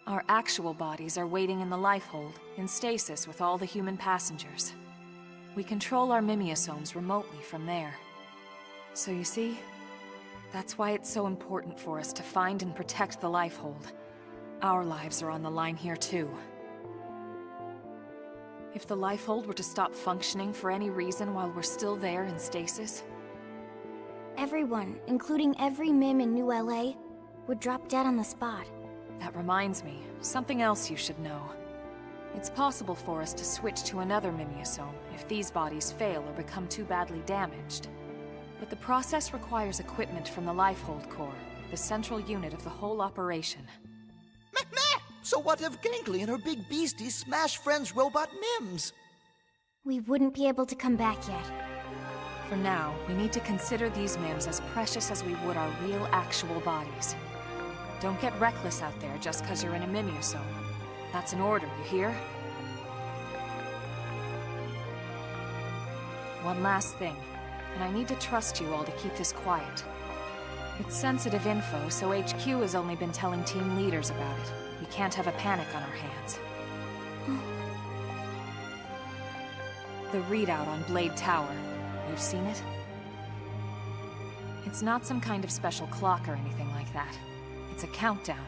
Our actual bodies are waiting in the lifehold, in stasis with all the human passengers. We control our mimeosomes remotely from there. So you see, that's why it's so important for us to find and protect the lifehold. Our lives are on the line here too. If the lifehold were to stop functioning for any reason while we're still there in stasis... everyone, including every MIM in New LA, would drop dead on the spot. That reminds me, something else you should know. It's possible for us to switch to another mimeosome if these bodies fail or become too badly damaged. But the process requires equipment from the Lifehold Core, the central unit of the whole operation. So what if Gankley and her big beasties smash friends' robot MIMs? We wouldn't be able to come back yet. For now, we need to consider these MIMs as precious as we would our real, actual bodies. Don't get reckless out there just because you're in a mimeosome. That's an order, you hear? One last thing, and I need to trust you all to keep this quiet. It's sensitive info, so HQ has only been telling team leaders about it. We can't have a panic on our hands. The readout on Blade Tower. You've seen it? It's not some kind of special clock or anything like that. It's a countdown.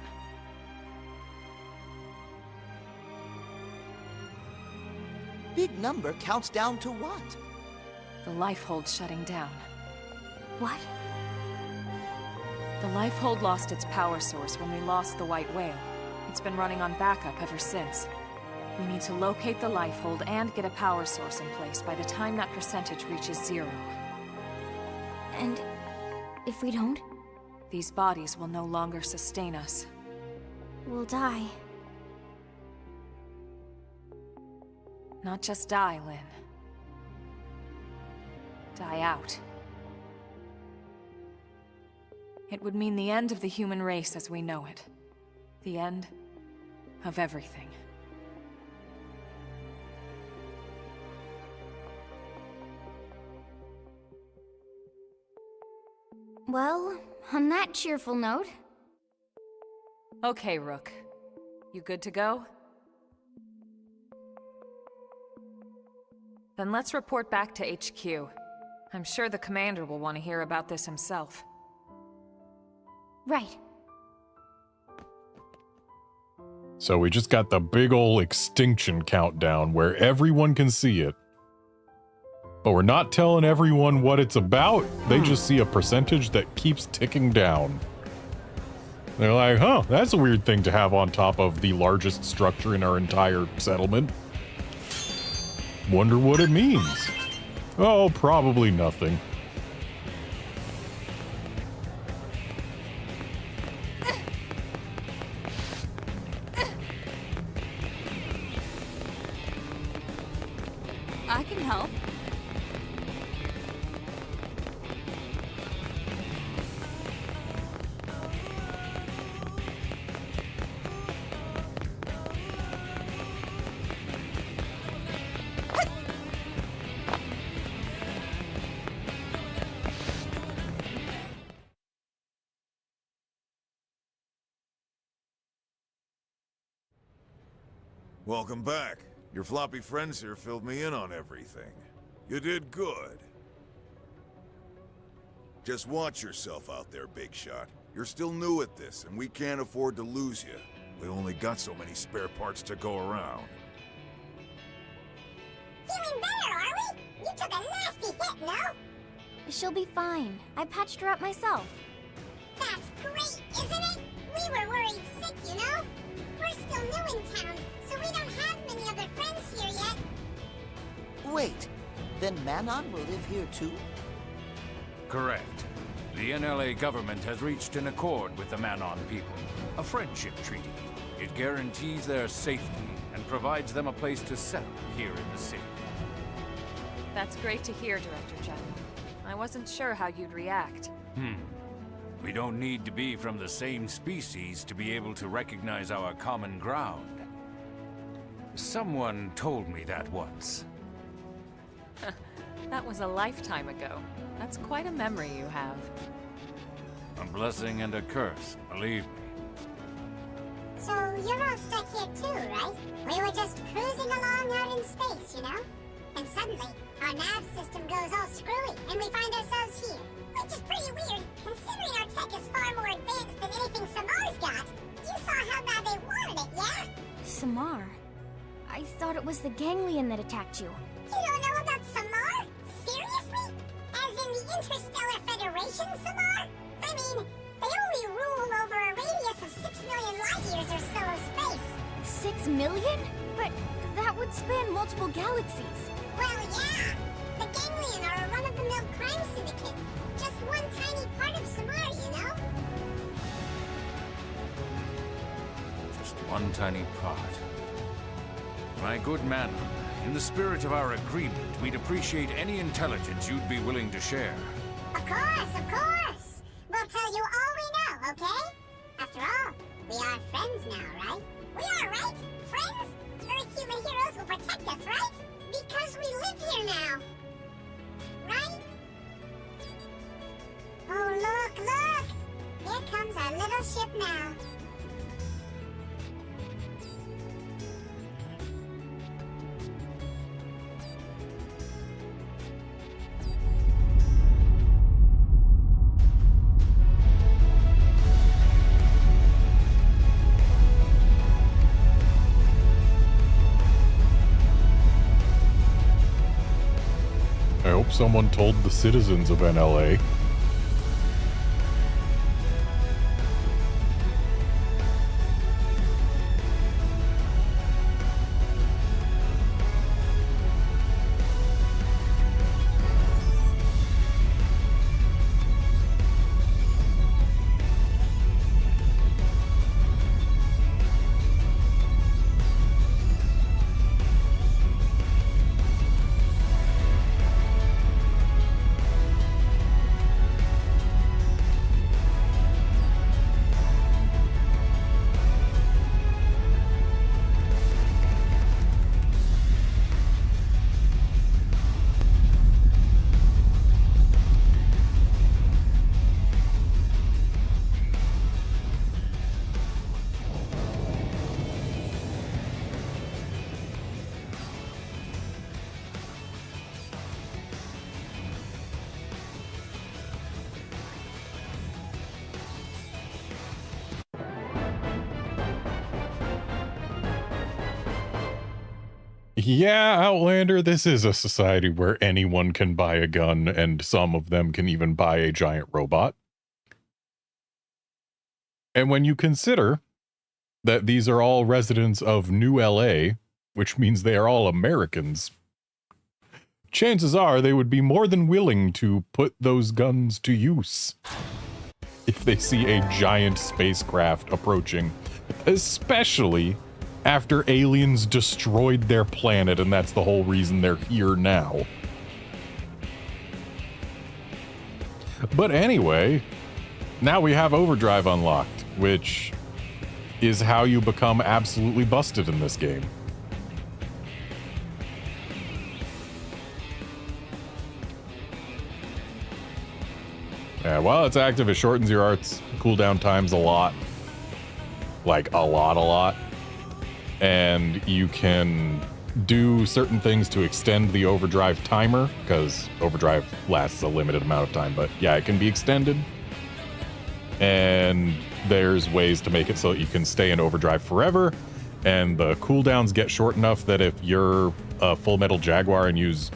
Big number counts down to what? The Lifehold shutting down. What? The Lifehold lost its power source when we lost the White Whale. It's been running on backup ever since. We need to locate the Lifehold and get a power source in place by the time that percentage reaches 0. And if we don't? These bodies will no longer sustain us. We'll die. Not just die, Lynn. Die out. It would mean the end of the human race as we know it. The end of everything. Well, on that cheerful note... Okay, Rook. You good to go? Then let's report back to HQ. I'm sure the commander will want to hear about this himself. Right. So we just got the big ol' extinction countdown where everyone can see it. But we're not telling everyone what it's about. They just see a percentage that keeps ticking down. They're like, huh, that's a weird thing to have on top of the largest structure in our entire settlement. Wonder what it means. Oh, probably nothing. I can help. Welcome back. Your floppy friends here filled me in on everything. You did good. Just watch yourself out there, Big Shot. You're still new at this, and we can't afford to lose you. We only got so many spare parts to go around. Feeling better, are we? You took a nasty hit, no? She'll be fine. I patched her up myself. That's great, isn't it? We were worried sick, you know? We're still new in town, so we don't have many other friends here yet. Wait, then Manon will live here too? Correct. The NLA government has reached an accord with the Manon people. A friendship treaty. It guarantees their safety and provides them a place to settle here in the city. That's great to hear, Director General. I wasn't sure how you'd react. We don't need to be from the same species to be able to recognize our common ground. Someone told me that once. That was a lifetime ago. That's quite a memory you have. A blessing and a curse, believe me. So you're all stuck here too, right? We were just cruising along out in space, you know? And suddenly, our nav system goes all screwy, and we find ourselves here. Which is pretty weird, considering our tech is far more advanced than anything Samar's got. You saw how bad they wanted it, yeah? Samar? I thought it was the ganglion that attacked you. You don't know about Samar? Seriously? As in the Interstellar Federation, Samar? I mean, they only rule over a radius of 6 million light-years or so of space. 6 million? But that would span multiple galaxies. Well, yeah. The ganglion are a run-of-the-mill crime syndicate. Just one tiny part of Samar, you know? Just one tiny part. My good man, In the spirit of our agreement, we'd appreciate any intelligence you'd be willing to share. Of course, of course. We'll tell you all we know, okay? After all, we are friends now, right? We are, right? Friends? Earth human heroes will protect us, right? Because we live here now. Right? Oh, look, look! Here comes our little ship now. I hope someone told the citizens of NLA. Yeah, Outlander, this is a society where anyone can buy a gun, and some of them can even buy a giant robot. And when you consider that these are all residents of New LA, which means they are all Americans, chances are they would be more than willing to put those guns to use if they see a giant spacecraft approaching, especially after aliens destroyed their planet, and that's the whole reason they're here now. But anyway, now we have Overdrive unlocked, which is how you become absolutely busted in this game. Yeah, while it's active, it shortens your art's cooldown times a lot. Like, a lot. And you can do certain things to extend the overdrive timer, because overdrive lasts a limited amount of time, but yeah, it can be extended. And there's ways to make it so that you can stay in overdrive forever, and the cooldowns get short enough that if you're a Full Metal Jaguar and use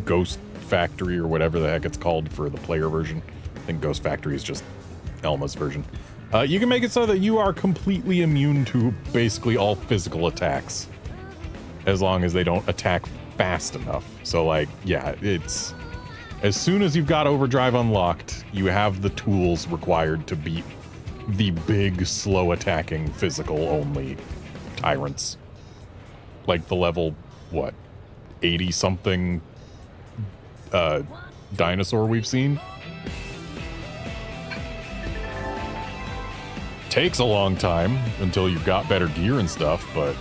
Ghost Factory or whatever the heck it's called for the player version, I think Ghost Factory is just Elma's version. You can make it so that you are completely immune to basically all physical attacks, as long as they don't attack fast enough. So, like, yeah, it's... As soon as you've got Overdrive unlocked, you have the tools required to beat the big, slow-attacking, physical-only tyrants. Like the level, what, 80-something dinosaur we've seen? Takes a long time until you've got better gear and stuff, but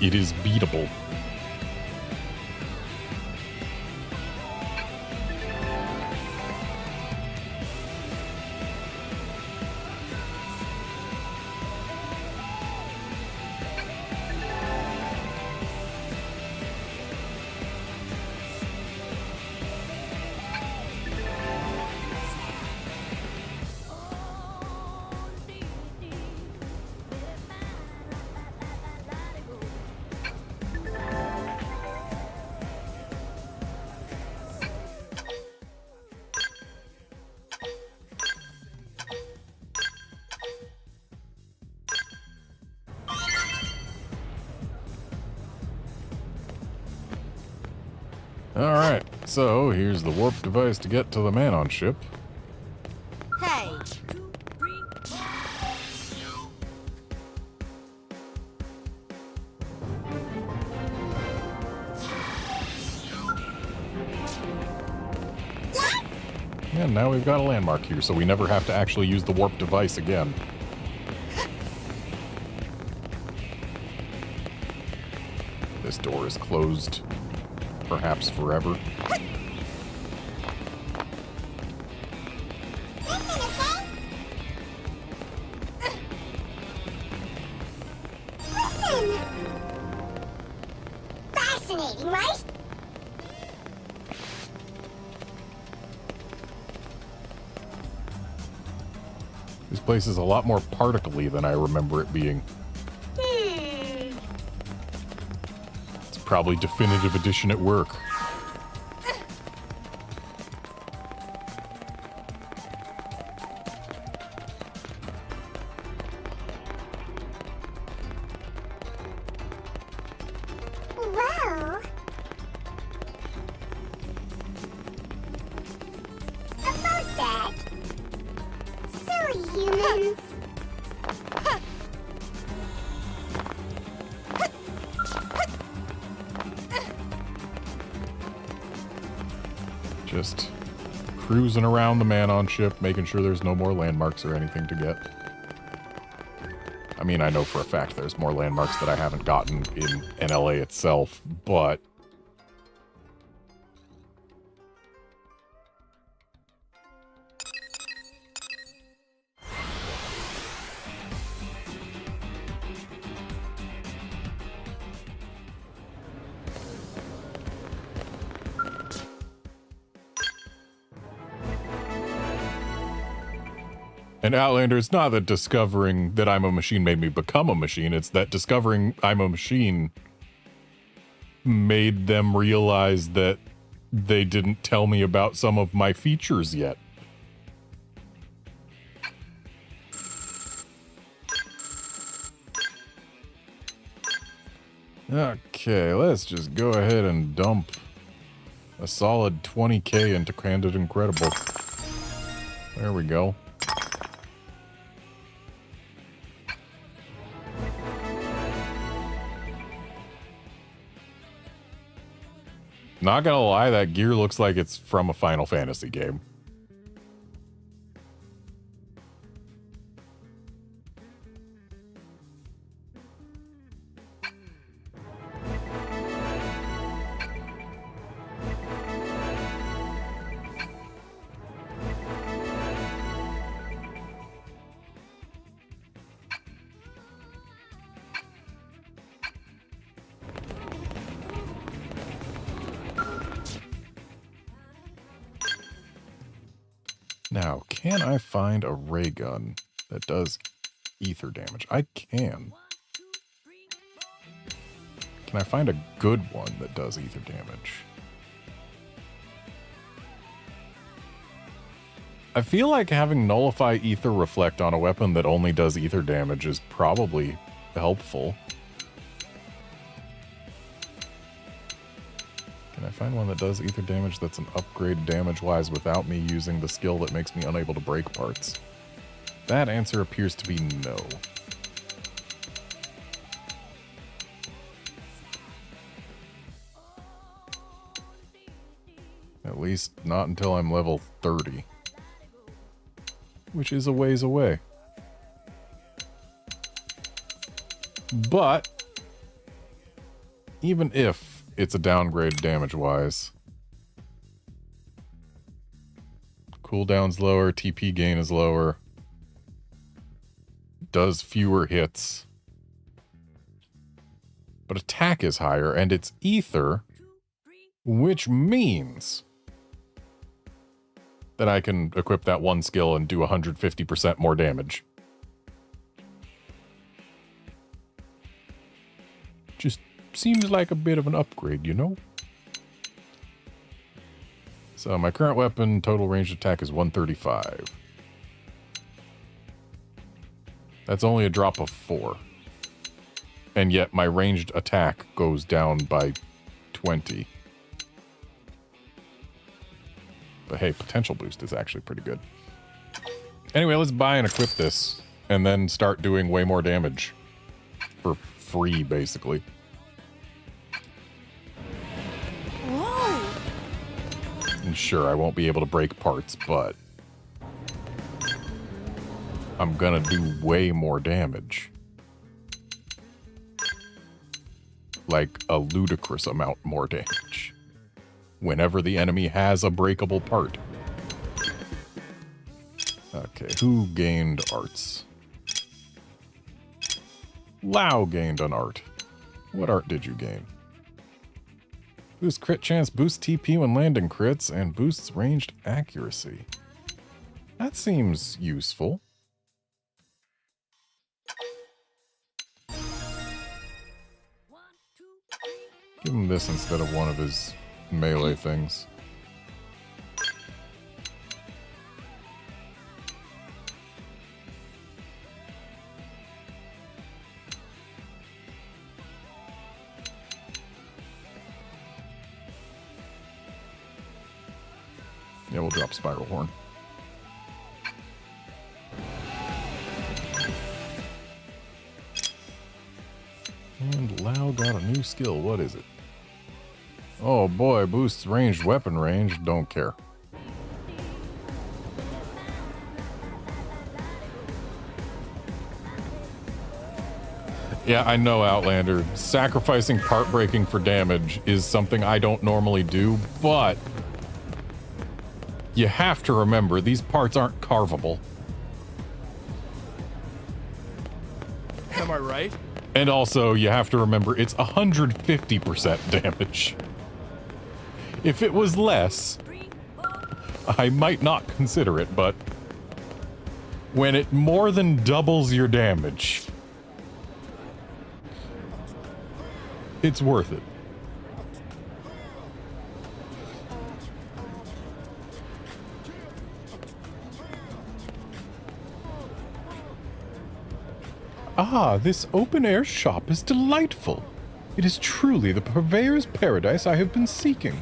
it is beatable. Alright, so here's the warp device to get to the Manon ship. Hey! And now we've got a landmark here, so we never have to actually use the warp device again. This door is closed, perhaps forever. Listen! Fascinating, right? This place is a lot more particle-y than I remember it being. It's probably definitive edition at work. Well... about that... silly humans... Just cruising around the man-on ship, making sure there's no more landmarks or anything to get. I mean, I know for a fact there's more landmarks that I haven't gotten in NLA itself, but... And Outlander, it's not that discovering that I'm a machine made me become a machine, it's that discovering I'm a machine made them realize that they didn't tell me about some of my features yet. Okay, let's just go ahead and dump a solid 20k into Candid Incredible. There we go. Not gonna lie, that gear looks like it's from a Final Fantasy game. Now, can I find a ray gun that does ether damage? I can. Can I find a good one that does ether damage? I feel like having Nullify Ether Reflect on a weapon that only does ether damage is probably helpful. Can I find one that does ether damage that's an upgrade damage-wise without me using the skill that makes me unable to break parts? That answer appears to be no. At least not until I'm level 30. Which is a ways away. But even if it's a downgrade damage-wise, cooldown's lower, TP gain is lower, does fewer hits, but attack is higher, and it's ether, which means that I can equip that one skill and do 150% more damage. Just seems like a bit of an upgrade, you know? So my current weapon total ranged attack is 135. That's only a drop of 4. And yet my ranged attack goes down by 20. But hey, potential boost is actually pretty good. Anyway, let's buy and equip this, and then start doing way more damage. For free, basically. Whoa! And sure, I won't be able to break parts, but I'm gonna do way more damage. Like a ludicrous amount more damage. Whenever the enemy has a breakable part. Okay, who gained arts? Lao gained an art. What art did you gain? Boosts crit chance, boosts TP when landing crits, and boosts ranged accuracy. That seems useful. Give him this instead of one of his melee things. Yeah, we'll drop Spiral Horn. And Lao got a new skill. What is it? Oh boy, boosts ranged weapon range. Don't care. Yeah, I know, Outlander. Sacrificing part breaking for damage is something I don't normally do, but you have to remember, these parts aren't carvable. Am I right? And also, you have to remember, it's 150% damage. If it was less, I might not consider it, but when it more than doubles your damage, it's worth it. Ah, this open-air shop is delightful. It is truly the purveyor's paradise I have been seeking.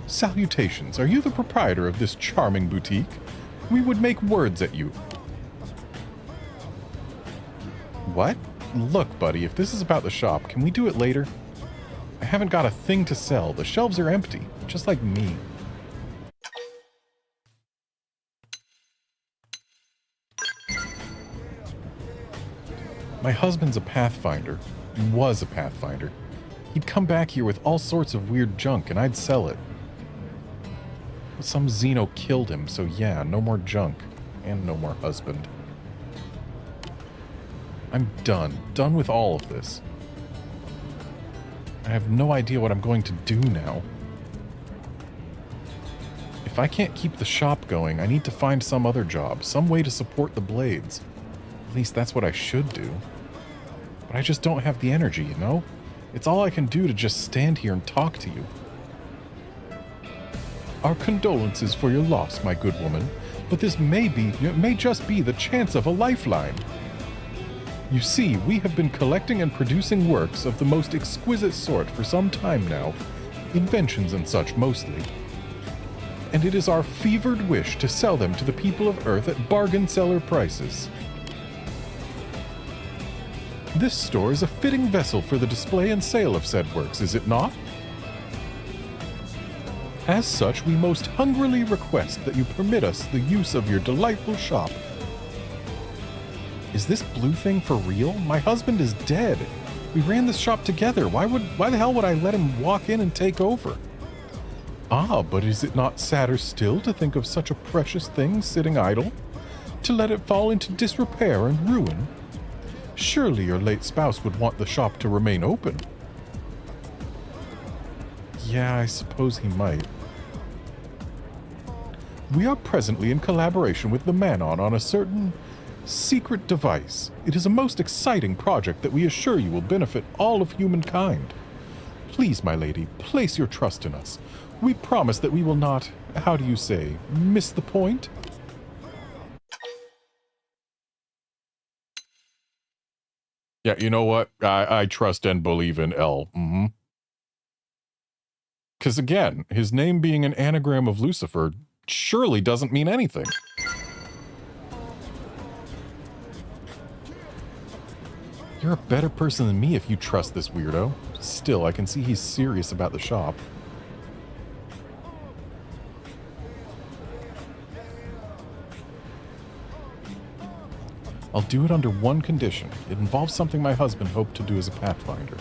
Salutations, are you the proprietor of this charming boutique? We would make words at you. What? Look, buddy, if this is about the shop, can we do it later? I haven't got a thing to sell. The shelves are empty, just like me. My husband's a Pathfinder. He was a Pathfinder. He'd come back here with all sorts of weird junk, and I'd sell it. But some Xeno killed him, so yeah, no more junk. And no more husband. I'm done. Done with all of this. I have no idea what I'm going to do now. If I can't keep the shop going, I need to find some other job, some way to support the blades. At least that's what I should do. But I just don't have the energy, you know? It's all I can do to just stand here and talk to you. Our condolences for your loss, my good woman, but this may just be the chance of a lifeline. You see, we have been collecting and producing works of the most exquisite sort for some time now, inventions and such mostly. And it is our fevered wish to sell them to the people of Earth at bargain seller prices. This store is a fitting vessel for the display and sale of said works, is it not? As such, we most hungrily request that you permit us the use of your delightful shop. Is this blue thing for real? My husband is dead. We ran this shop together. Why the hell would I let him walk in and take over? Ah, but is it not sadder still to think of such a precious thing sitting idle? To let it fall into disrepair and ruin? Surely your late spouse would want the shop to remain open. Yeah, I suppose he might. We are presently in collaboration with the Manon on a certain secret device. It is a most exciting project that we assure you will benefit all of humankind. Please, my lady, place your trust in us. We promise that we will not, how do you say, miss the point? Yeah, you know what? I trust and believe in L. Because again, his name being an anagram of Lucifer surely doesn't mean anything. You're a better person than me if you trust this weirdo. Still, I can see he's serious about the shop. I'll do it under one condition. It involves something my husband hoped to do as a Pathfinder.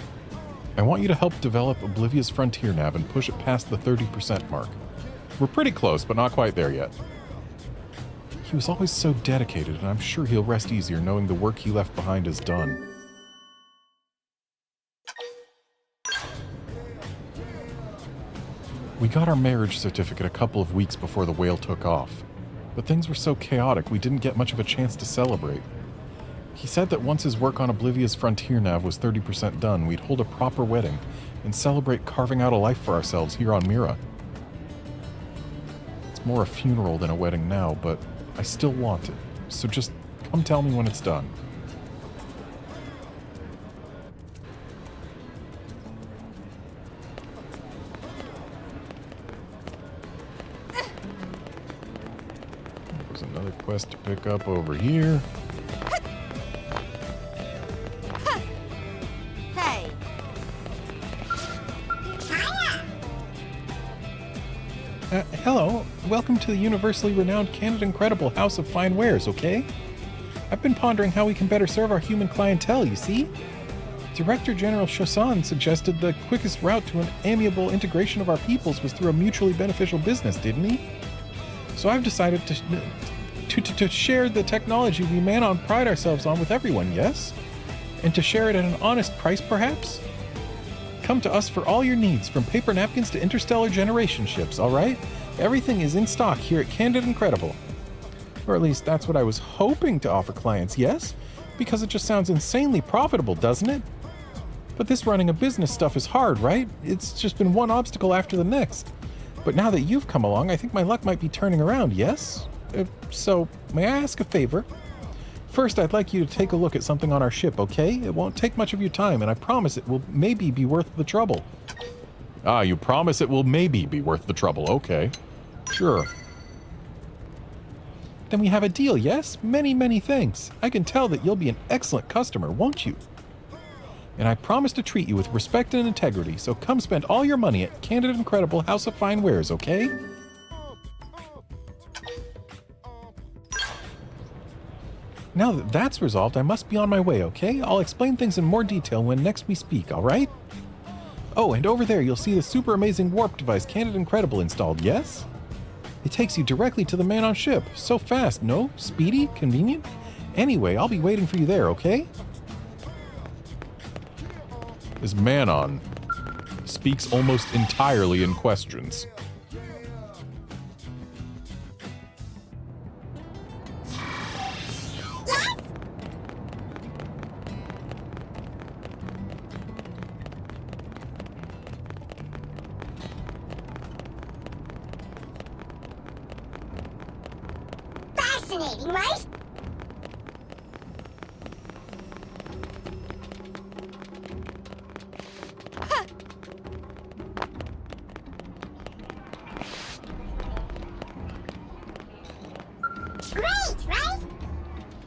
I want you to help develop Oblivia's Frontier Nav and push it past the 30% mark. We're pretty close, but not quite there yet. He was always so dedicated, and I'm sure he'll rest easier knowing the work he left behind is done. We got our marriage certificate a couple of weeks before the whale took off, but things were so chaotic we didn't get much of a chance to celebrate. He said that once his work on Oblivia's Frontier Nav was 30% done, we'd hold a proper wedding and celebrate carving out a life for ourselves here on Mira. It's more a funeral than a wedding now, but I still want it, so just come tell me when it's done. There's another quest to pick up over here. Hey. Hello. Welcome to the universally renowned Canada Incredible House of Fine Wares, okay? I've been pondering how we can better serve our human clientele, you see? Director General Chosan suggested the quickest route to an amiable integration of our peoples was through a mutually beneficial business, didn't he? So I've decided to share the technology we Manon pride ourselves on with everyone, yes? And to share it at an honest price, perhaps? Come to us for all your needs, from paper napkins to interstellar generation ships, alright? Everything is in stock here at Candid Incredible. Or at least that's what I was hoping to offer clients, yes? Because it just sounds insanely profitable, doesn't it? But this running a business stuff is hard, right? It's just been one obstacle after the next. But now that you've come along, I think my luck might be turning around, yes? So, may I ask a favor? First, I'd like you to take a look at something on our ship, okay? It won't take much of your time, and I promise it will maybe be worth the trouble. Ah, you promise it will maybe be worth the trouble, okay. Sure. Then we have a deal, yes? Many, many thanks. I can tell that you'll be an excellent customer, won't you? And I promise to treat you with respect and integrity, so come spend all your money at Candid Incredible House of Fine Wares, okay? Now that that's resolved, I must be on my way, okay? I'll explain things in more detail when next we speak, alright? Oh, and over there you'll see the super amazing warp device Candid Incredible installed, yes? It takes you directly to the Manon ship. So fast, no? Speedy? Convenient? Anyway, I'll be waiting for you there, okay? This Manon speaks almost entirely in questions. Fascinating, right?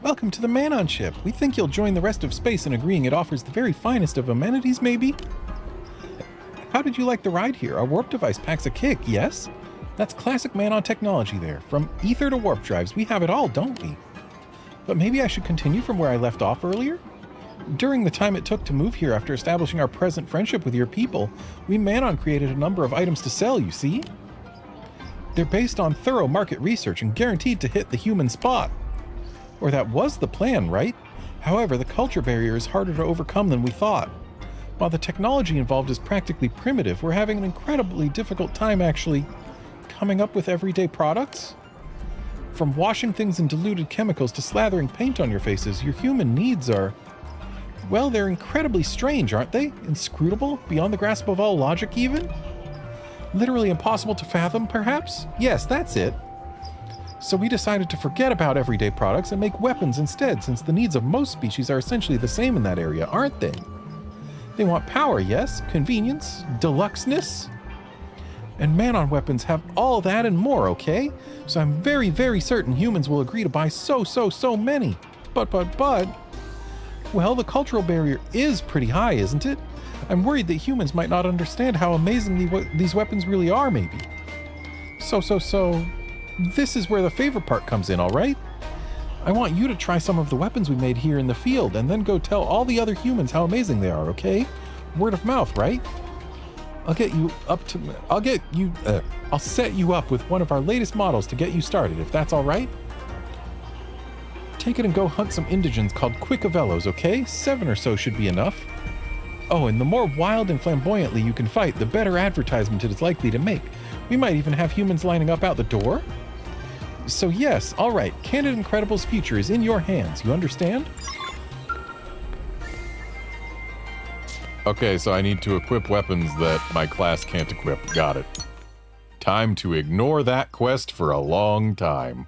Welcome to the Manon ship. We think you'll join the rest of space in agreeing it offers the very finest of amenities, maybe? How did you like the ride here? Our warp device packs a kick, yes? That's classic Manon technology there. From ether to warp drives, we have it all, don't we? But maybe I should continue from where I left off earlier? During the time it took to move here after establishing our present friendship with your people, we Manon created a number of items to sell, you see? They're based on thorough market research and guaranteed to hit the human spot. Or that was the plan, right? However, the culture barrier is harder to overcome than we thought. While the technology involved is practically primitive, we're having an incredibly difficult time actually coming up with everyday products. From washing things in diluted chemicals to slathering paint on your faces, your human needs are... well, they're incredibly strange, aren't they? Inscrutable? Beyond the grasp of all logic, even? Literally impossible to fathom, perhaps? Yes, that's it. So we decided to forget about everyday products and make weapons instead, since the needs of most species are essentially the same in that area, aren't they? They want power, yes, convenience, deluxeness. And Manon weapons have all that and more, okay? So I'm very, very certain humans will agree to buy so many. But, well, the cultural barrier is pretty high, isn't it? I'm worried that humans might not understand how amazing these weapons really are, maybe. So, this is where the favor part comes in, all right? I want you to try some of the weapons we made here in the field and then go tell all the other humans how amazing they are, okay? Word of mouth, right? I'll set you up with one of our latest models to get you started, if that's all right. Take it and go hunt some indigents called Quickavellos, okay? 7 or so should be enough. Oh, and the more wild and flamboyantly you can fight, the better advertisement it is likely to make. We might even have humans lining up out the door. So yes, all right, Candid Incredible's future is in your hands, you understand? Okay, so I need to equip weapons that my class can't equip. Got it. Time to ignore that quest for a long time.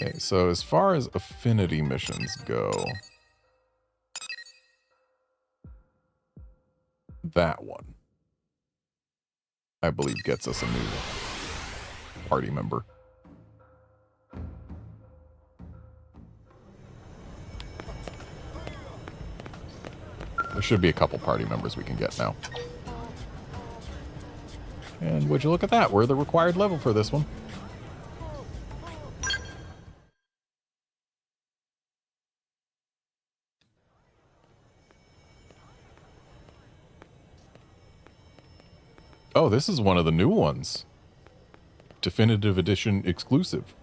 Okay, so as far as affinity missions go, that one, I believe, gets us a new party member. There should be a couple party members we can get now. And would you look at that, we're the required level for this one. Oh, this is one of the new ones. Definitive Edition exclusive.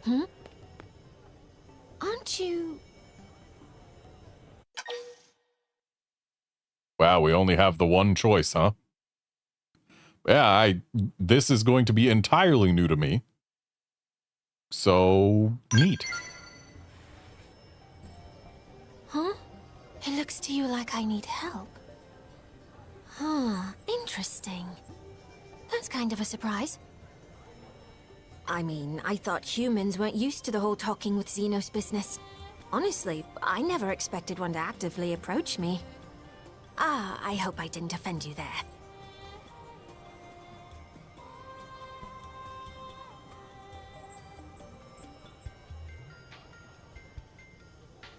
Hmm? Aren't you... Wow, we only have the one choice, huh? Yeah, this is going to be entirely new to me. So, neat. Huh? It looks to you like I need help. Huh, interesting. That's kind of a surprise. I mean, I thought humans weren't used to the whole talking with Xenos business. Honestly, I never expected one to actively approach me. I hope I didn't offend you there.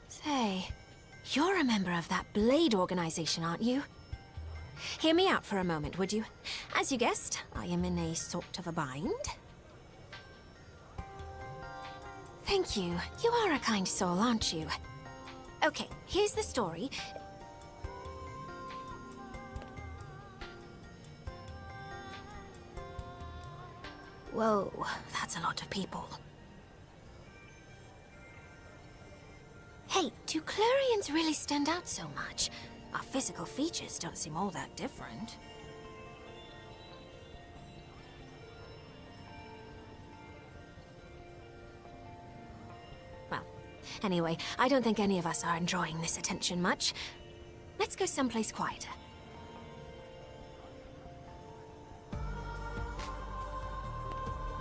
Say, you're a member of that Blade organization, aren't you? Hear me out for a moment, would you? As you guessed, I am in a sort of a bind. Thank you. You are a kind soul, aren't you? Okay, here's the story. Whoa, that's a lot of people. Hey, do Clarions really stand out so much? Our physical features don't seem all that different. Well, anyway, I don't think any of us are enjoying this attention much. Let's go someplace quieter.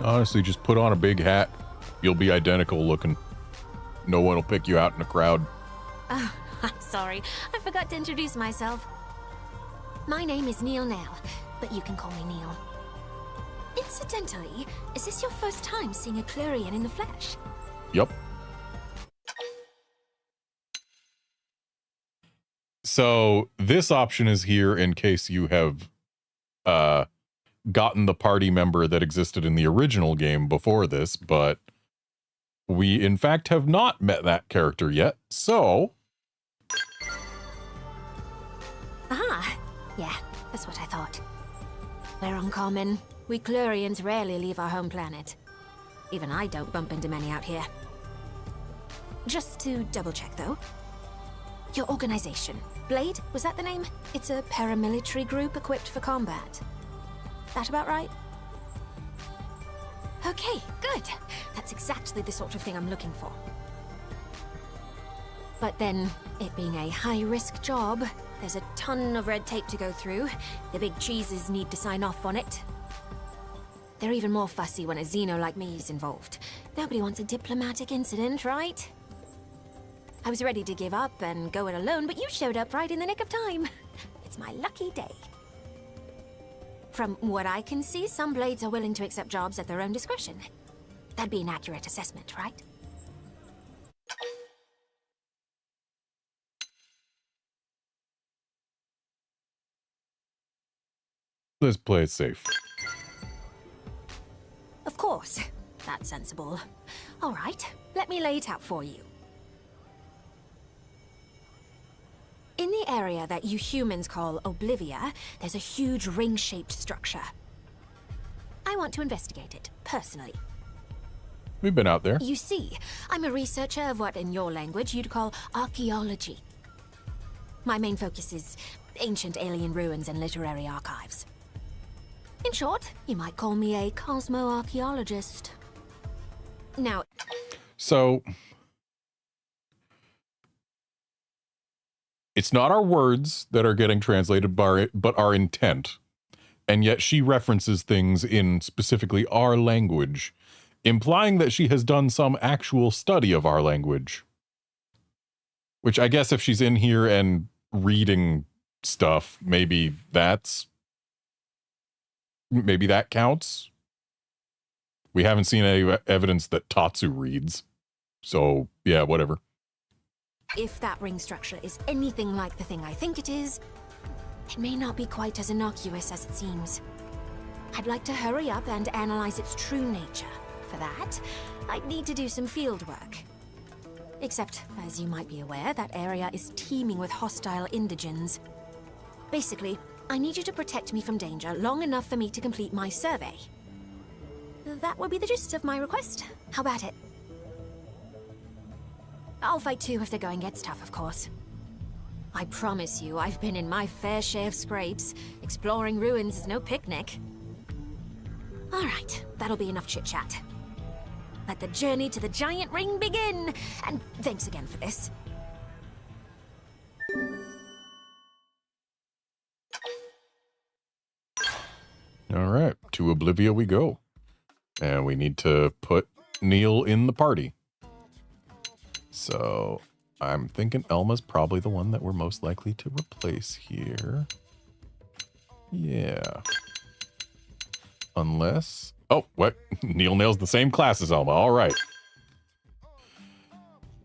Honestly, just put on a big hat. You'll be identical looking. No one will pick you out in a crowd. Oh, I'm sorry. I forgot to introduce myself. My name is Neil Nail, but you can call me Neil. Incidentally, is this your first time seeing a Clarion in the flesh? Yep. So this option is here in case you have gotten the party member that existed in the original game before this, but we in fact have not met that character yet, so... Ah, yeah, that's what I thought. We're uncommon. We Clarions rarely leave our home planet. Even I don't bump into many out here. Just to double check though. Your organization, Blade, was that the name? It's a paramilitary group equipped for combat. That about right? Okay, good. That's exactly the sort of thing I'm looking for. But then, it being a high-risk job, there's a ton of red tape to go through. The big cheeses need to sign off on it. They're even more fussy when a Xeno like me is involved. Nobody wants a diplomatic incident, right? I was ready to give up and go it alone, but you showed up right in the nick of time. It's my lucky day. From what I can see, some blades are willing to accept jobs at their own discretion. That'd be an accurate assessment, right? Let's play it safe. Of course. That's sensible. All right, let me lay it out for you. In the area that you humans call Oblivia, there's a huge ring-shaped structure. I want to investigate it, personally. We've been out there. You see, I'm a researcher of what in your language you'd call archaeology. My main focus is ancient alien ruins and literary archives. In short, you might call me a cosmoarchaeologist. Now... So... It's not our words that are getting translated, but our intent. And yet she references things in specifically our language, implying that she has done some actual study of our language. Which I guess if she's in here and reading stuff, maybe that counts. We haven't seen any evidence that Tatsu reads. So, yeah, whatever. If that ring structure is anything like the thing I think it is, it may not be quite as innocuous as it seems. I'd like to hurry up and analyze its true nature. For that, I'd need to do some field work. Except, as you might be aware, that area is teeming with hostile indigens. Basically, I need you to protect me from danger long enough for me to complete my survey. That would be the gist of my request. How about it? I'll fight too if the going gets tough, of course. I promise you, I've been in my fair share of scrapes. Exploring ruins is no picnic. All right, that'll be enough chit-chat. Let the journey to the giant ring begin! And thanks again for this. All right, to Oblivia we go. And we need to put Neil in the party. So, I'm thinking Elma's probably the one that we're most likely to replace here. Yeah. Unless... Oh, what? Neil nails the same class as Elma. All right.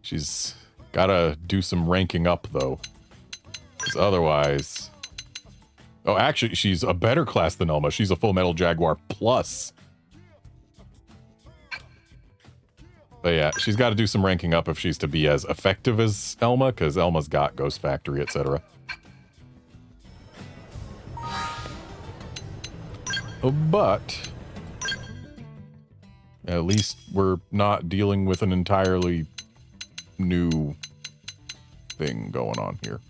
She's gotta do some ranking up, though. Because otherwise... Oh, actually, she's a better class than Elma. She's a Full Metal Jaguar Plus. But yeah, she's got to do some ranking up if she's to be as effective as Elma, because Elma's got Ghost Factory, etc. But at least we're not dealing with an entirely new thing going on here.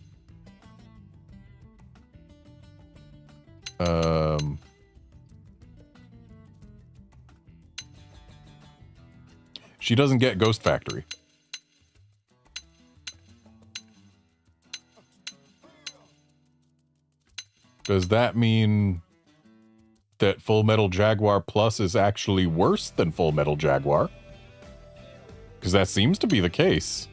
She doesn't get Ghost Factory. Does that mean that Full Metal Jaguar Plus is actually worse than Full Metal Jaguar? Because that seems to be the case.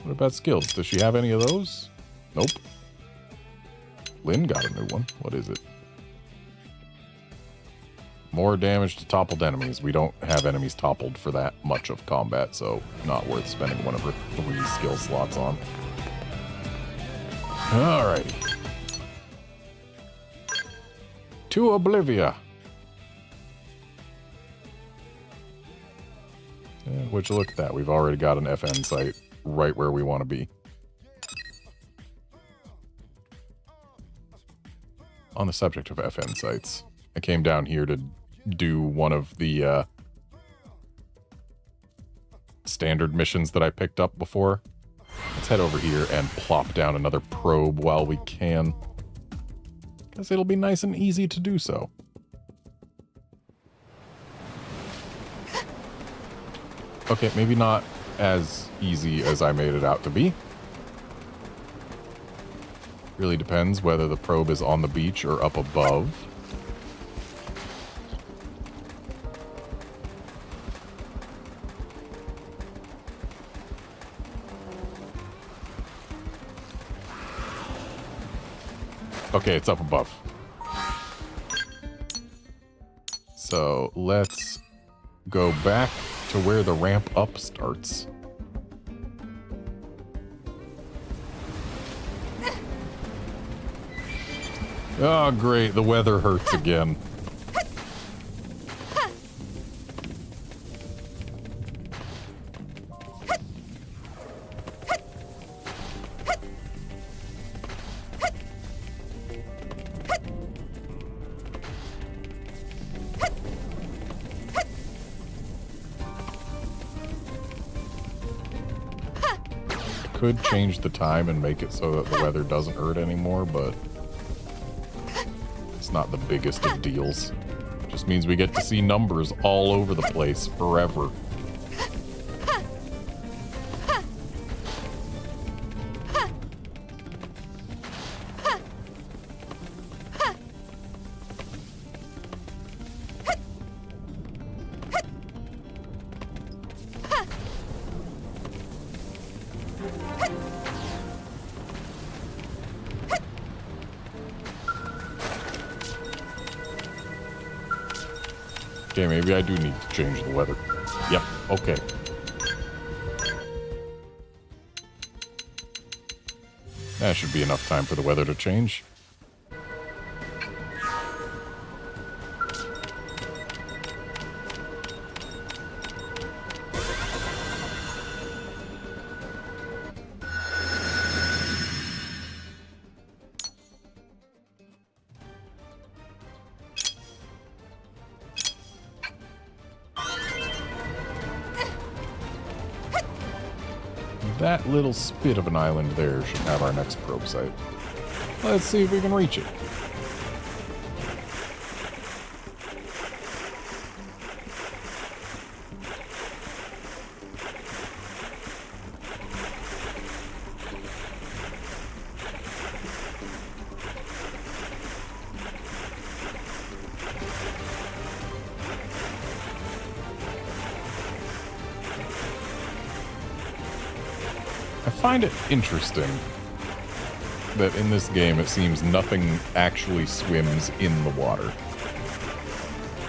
What about skills? Does she have any of those? Nope. Lynn got a new one. What is it? More damage to toppled enemies. We don't have enemies toppled for that much of combat, so not worth spending one of her 3 skill slots on. Alrighty. To Oblivia. Which, look at that. We've already got an FN site right where we want to be. On the subject of FN sites, I came down here to do one of the standard missions that I picked up before. Let's head over here and plop down another probe while we can, because it'll be nice and easy to do so. Okay, maybe not as easy as I made it out to be. Really depends whether the probe is on the beach or up above. Okay, it's up above. So let's go back to where the ramp up starts. Oh, great. The weather hurts again. Could change the time and make it so that the weather doesn't hurt anymore, but it's not the biggest of deals. Just means we get to see numbers all over the place forever. Okay, maybe I do need to change the weather. Yep, okay. That should be enough time for the weather to change. That little spit of an island there should have our next probe site. Let's see if we can reach it. I find it interesting that in this game it seems nothing actually swims in the water.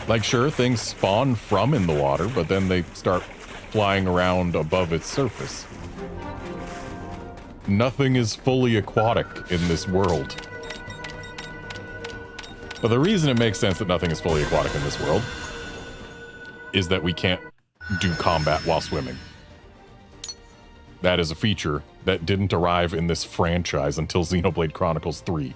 Like, sure, things spawn from in the water, but then they start flying around above its surface. Nothing is fully aquatic in this world. But the reason it makes sense that nothing is fully aquatic in this world is that we can't do combat while swimming. That is a feature that didn't arrive in this franchise until Xenoblade Chronicles 3.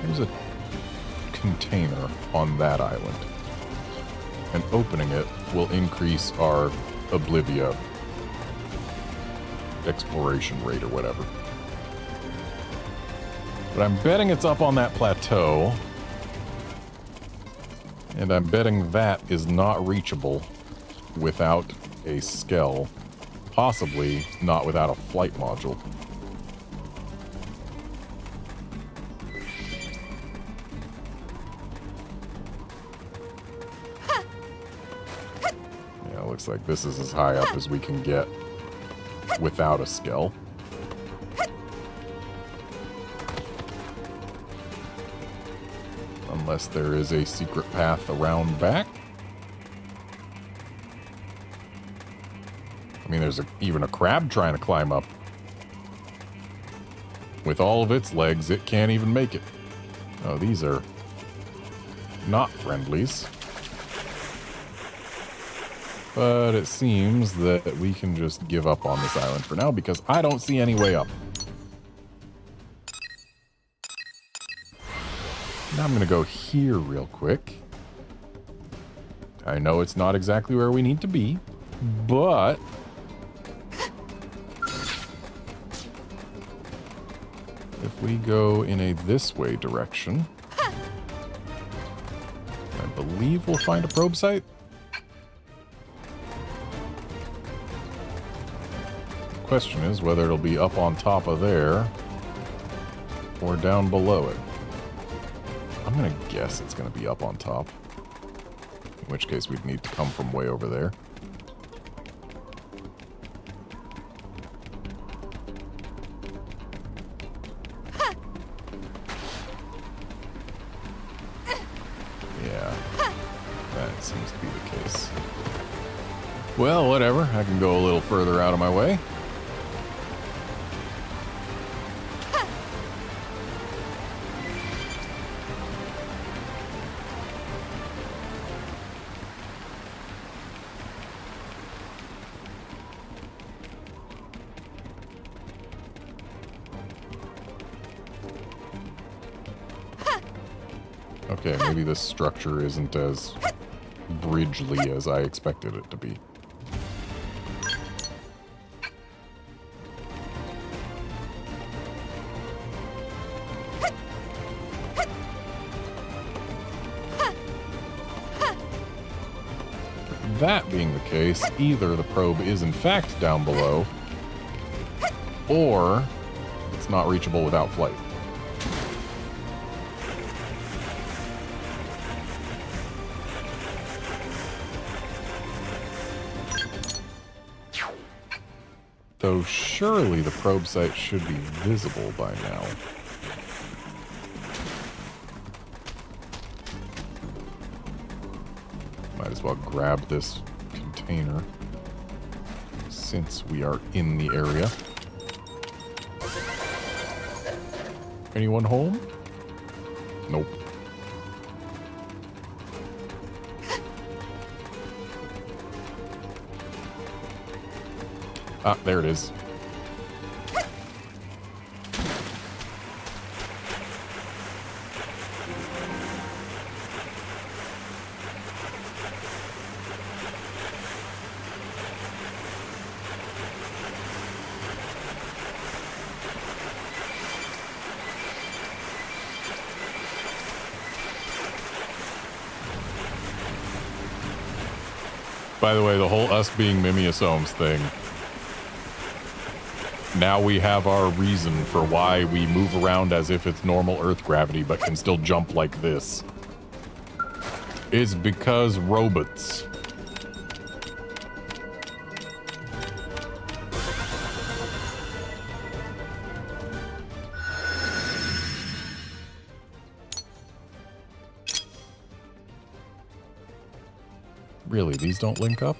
There's a container on that island. And opening it will increase our Oblivia exploration rate or whatever. But I'm betting it's up on that plateau. And I'm betting that is not reachable without a Skell. Possibly not without a flight module. Yeah, it looks like this is as high up as we can get without a Skell. Unless there is a secret path around back. I mean, there's even a crab trying to climb up. With all of its legs, it can't even make it. Oh, these are not friendlies. But it seems that we can just give up on this island for now because I don't see any way up. Now I'm going to go here real quick. I know it's not exactly where we need to be, but if we go in a this way direction, I believe we'll find a probe site. The question is whether it'll be up on top of there or down below it. I'm gonna guess it's gonna be up on top. In which case we'd need to come from way over there. Well, whatever. I can go a little further out of my way. Okay, maybe this structure isn't as bridgely as I expected it to be. That being the case, either the probe is in fact down below, or it's not reachable without flight. Though surely the probe site should be visible by now. Might as well grab this container since we are in the area. Anyone home? Nope. Ah, there it is. By the way, the whole us being Mimiosomes thing. Now we have our reason for why we move around as if it's normal Earth gravity, but can still jump like this. It's because robots. Really, these don't link up?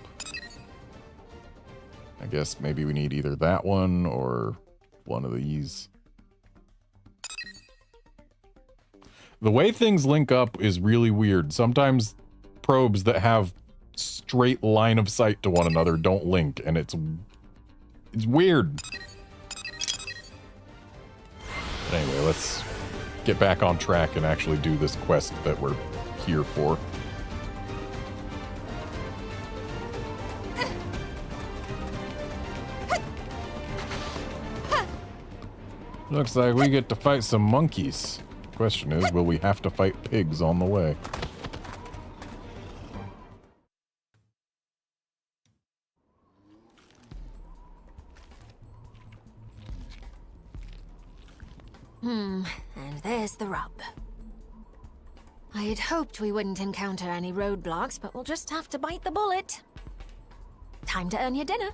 I guess maybe we need either that one or one of these. The way things link up is really weird. Sometimes probes that have straight line of sight to one another don't link, and it's weird. But anyway, let's get back on track and actually do this quest that we're here for. Looks like we get to fight some monkeys. Question is, will we have to fight pigs on the way? And there's the rub. I had hoped we wouldn't encounter any roadblocks, but we'll just have to bite the bullet. Time to earn your dinner.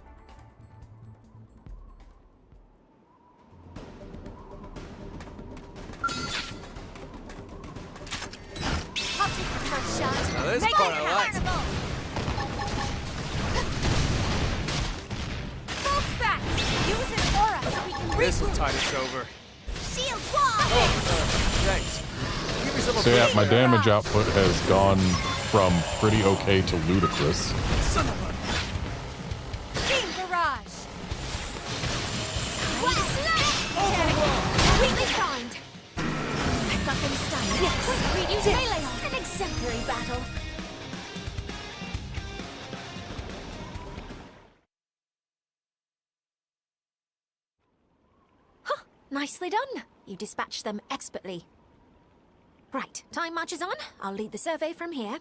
Now this part I like. False back! Use an aura so we can This'll regroup. tide us over. Shield wall! Thanks. Give me some So yeah, my damage output has gone from pretty okay to ludicrous. Son of a... Team barrage! Completely primed! I've got them stunned. Yes! Quick, use melee on an exemplary battle. Nicely done. You dispatched them expertly. Right, time marches on. I'll lead the survey from here.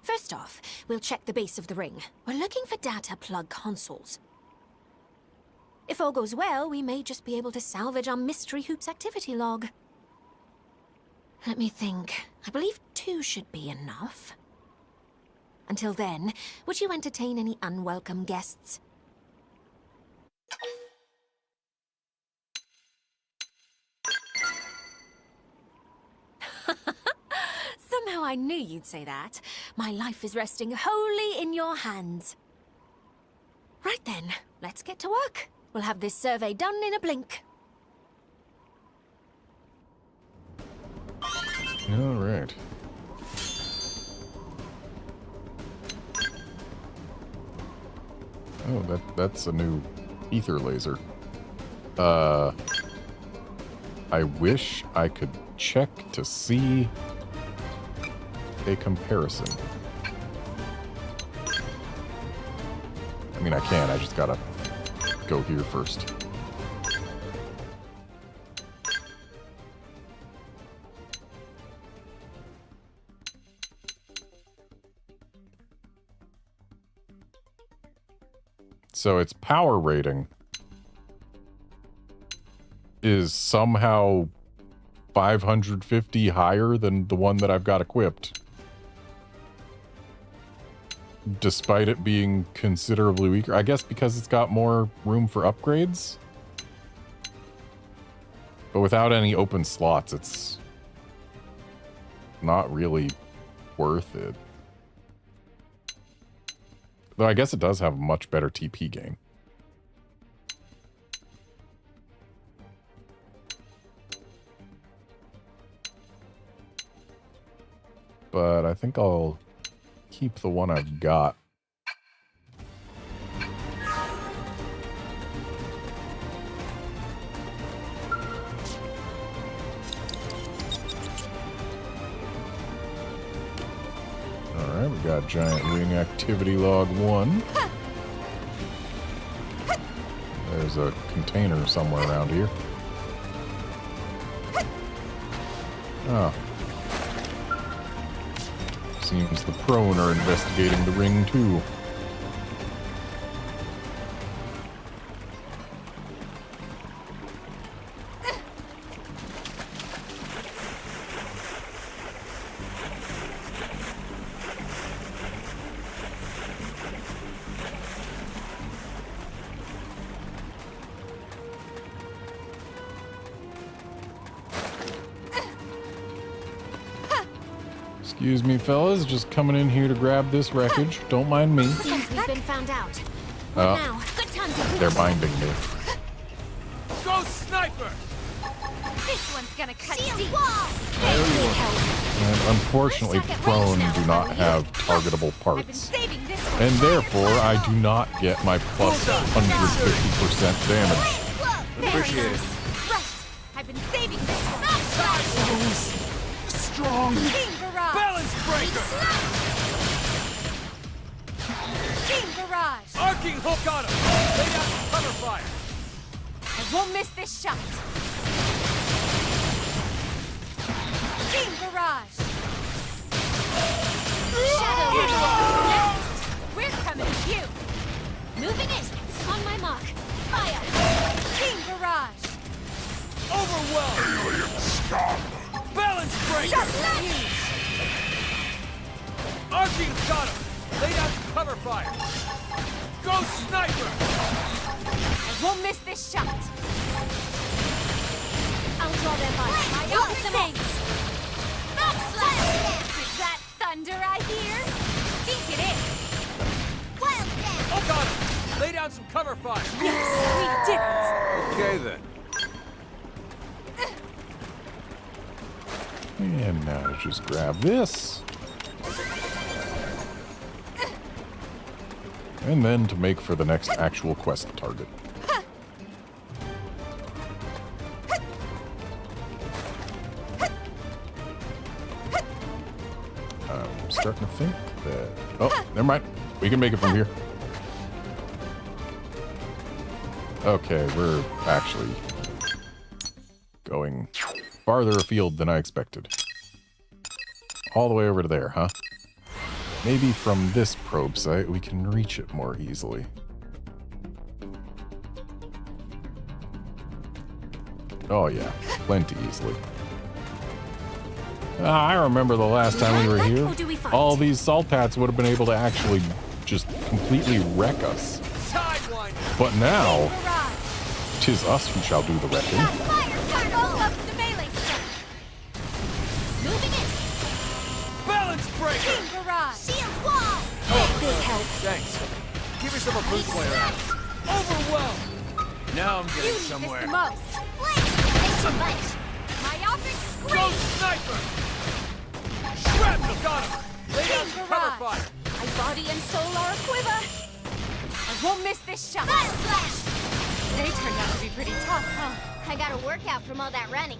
First off, we'll check the base of the ring. We're looking for data plug consoles. If all goes well, we may just be able to salvage our Mystery Hoops activity log. Let me think. I believe 2 should be enough. Until then, would you entertain any unwelcome guests? Somehow Oh, I knew you'd say that. My life is resting wholly in your hands. Right then, let's get to work. We'll have this survey done in a blink. All right. Oh, that's a new ether laser. I wish I could check to see a comparison. I mean, I can. I just gotta go here first. So its power rating is somehow 550 higher than the one that I've got equipped, despite it being considerably weaker. I guess because it's got more room for upgrades. But without any open slots, it's not really worth it. Though I guess it does have a much better TP gain. But I think I'll keep the one I've got. Alright, we got giant ring activity log 1. There's a container somewhere around here. Oh. Seems the prone are investigating the ring too. Excuse me, fellas. Just coming in here to grab this wreckage. Don't mind me. Seems we've been found out. Oh, Now, good time to they're binding me. Go sniper! This one's gonna cut deep. And unfortunately, prone do not have targetable parts. And therefore, I do not get my plus 150% damage. Appreciate it. Right. I've been saving this one. Strong. King Barrage. Balance breaker. King Barrage. Arcing hook on him. Lay down cover fire. I won't miss this shot. King Barrage. Shadow Barrage. We're coming at you. Moving in. On my mark. Fire. King Barrage. Overwhelm. Alien stop! Balance breaker. Arcing got him. Lay down some cover fire. Go sniper. I won't miss this shot. I'll draw their fire. I open them all. Is that thunder I hear? Think it is. Wild down. Oh, got him. Lay down some cover fire. Yes, we did it. Okay, then. And now just grab this. And then to make for the next actual quest target. I'm starting to think that... Oh, never mind. We can make it from here. Okay, we're actually going farther afield than I expected. All the way over to there, huh? Maybe from this probe site we can reach it more easily. Oh yeah, plenty easily. I remember the last time we were here, all these Saltats would have been able to actually just completely wreck us. But now, 'tis us who shall do the wrecking. breaker! Team barrage! Shield wall! Oh, Big help. thanks. Give me some of Blue Slayer ass. Overwhelmed! Now I'm getting somewhere. This the most. Thanks a bunch. Myopic scream! Go sniper! Shrapnel got him! Lay down Team cover barrage! fire! My body and soul are aquiver! I won't miss this shot! Battle slash! They turned out to be pretty tough, huh? I got a workout from all that running.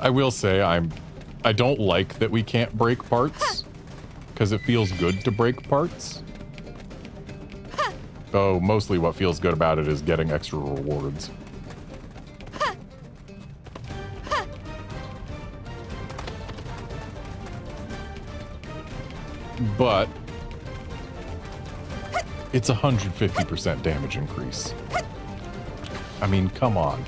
I will say I don't like that we can't break parts because it feels good to break parts. Oh, mostly what feels good about it is getting extra rewards. But it's 150% damage increase. I mean, come on.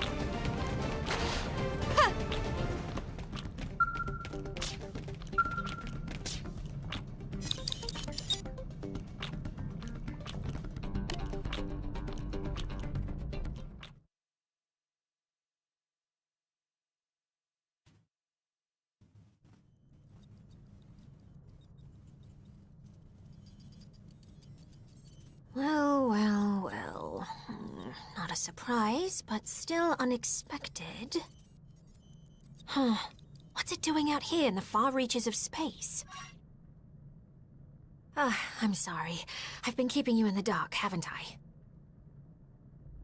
Well, well, well. Not a surprise, but still unexpected. Huh. What's it doing out here in the far reaches of space? I'm sorry. I've been keeping you in the dark, haven't I?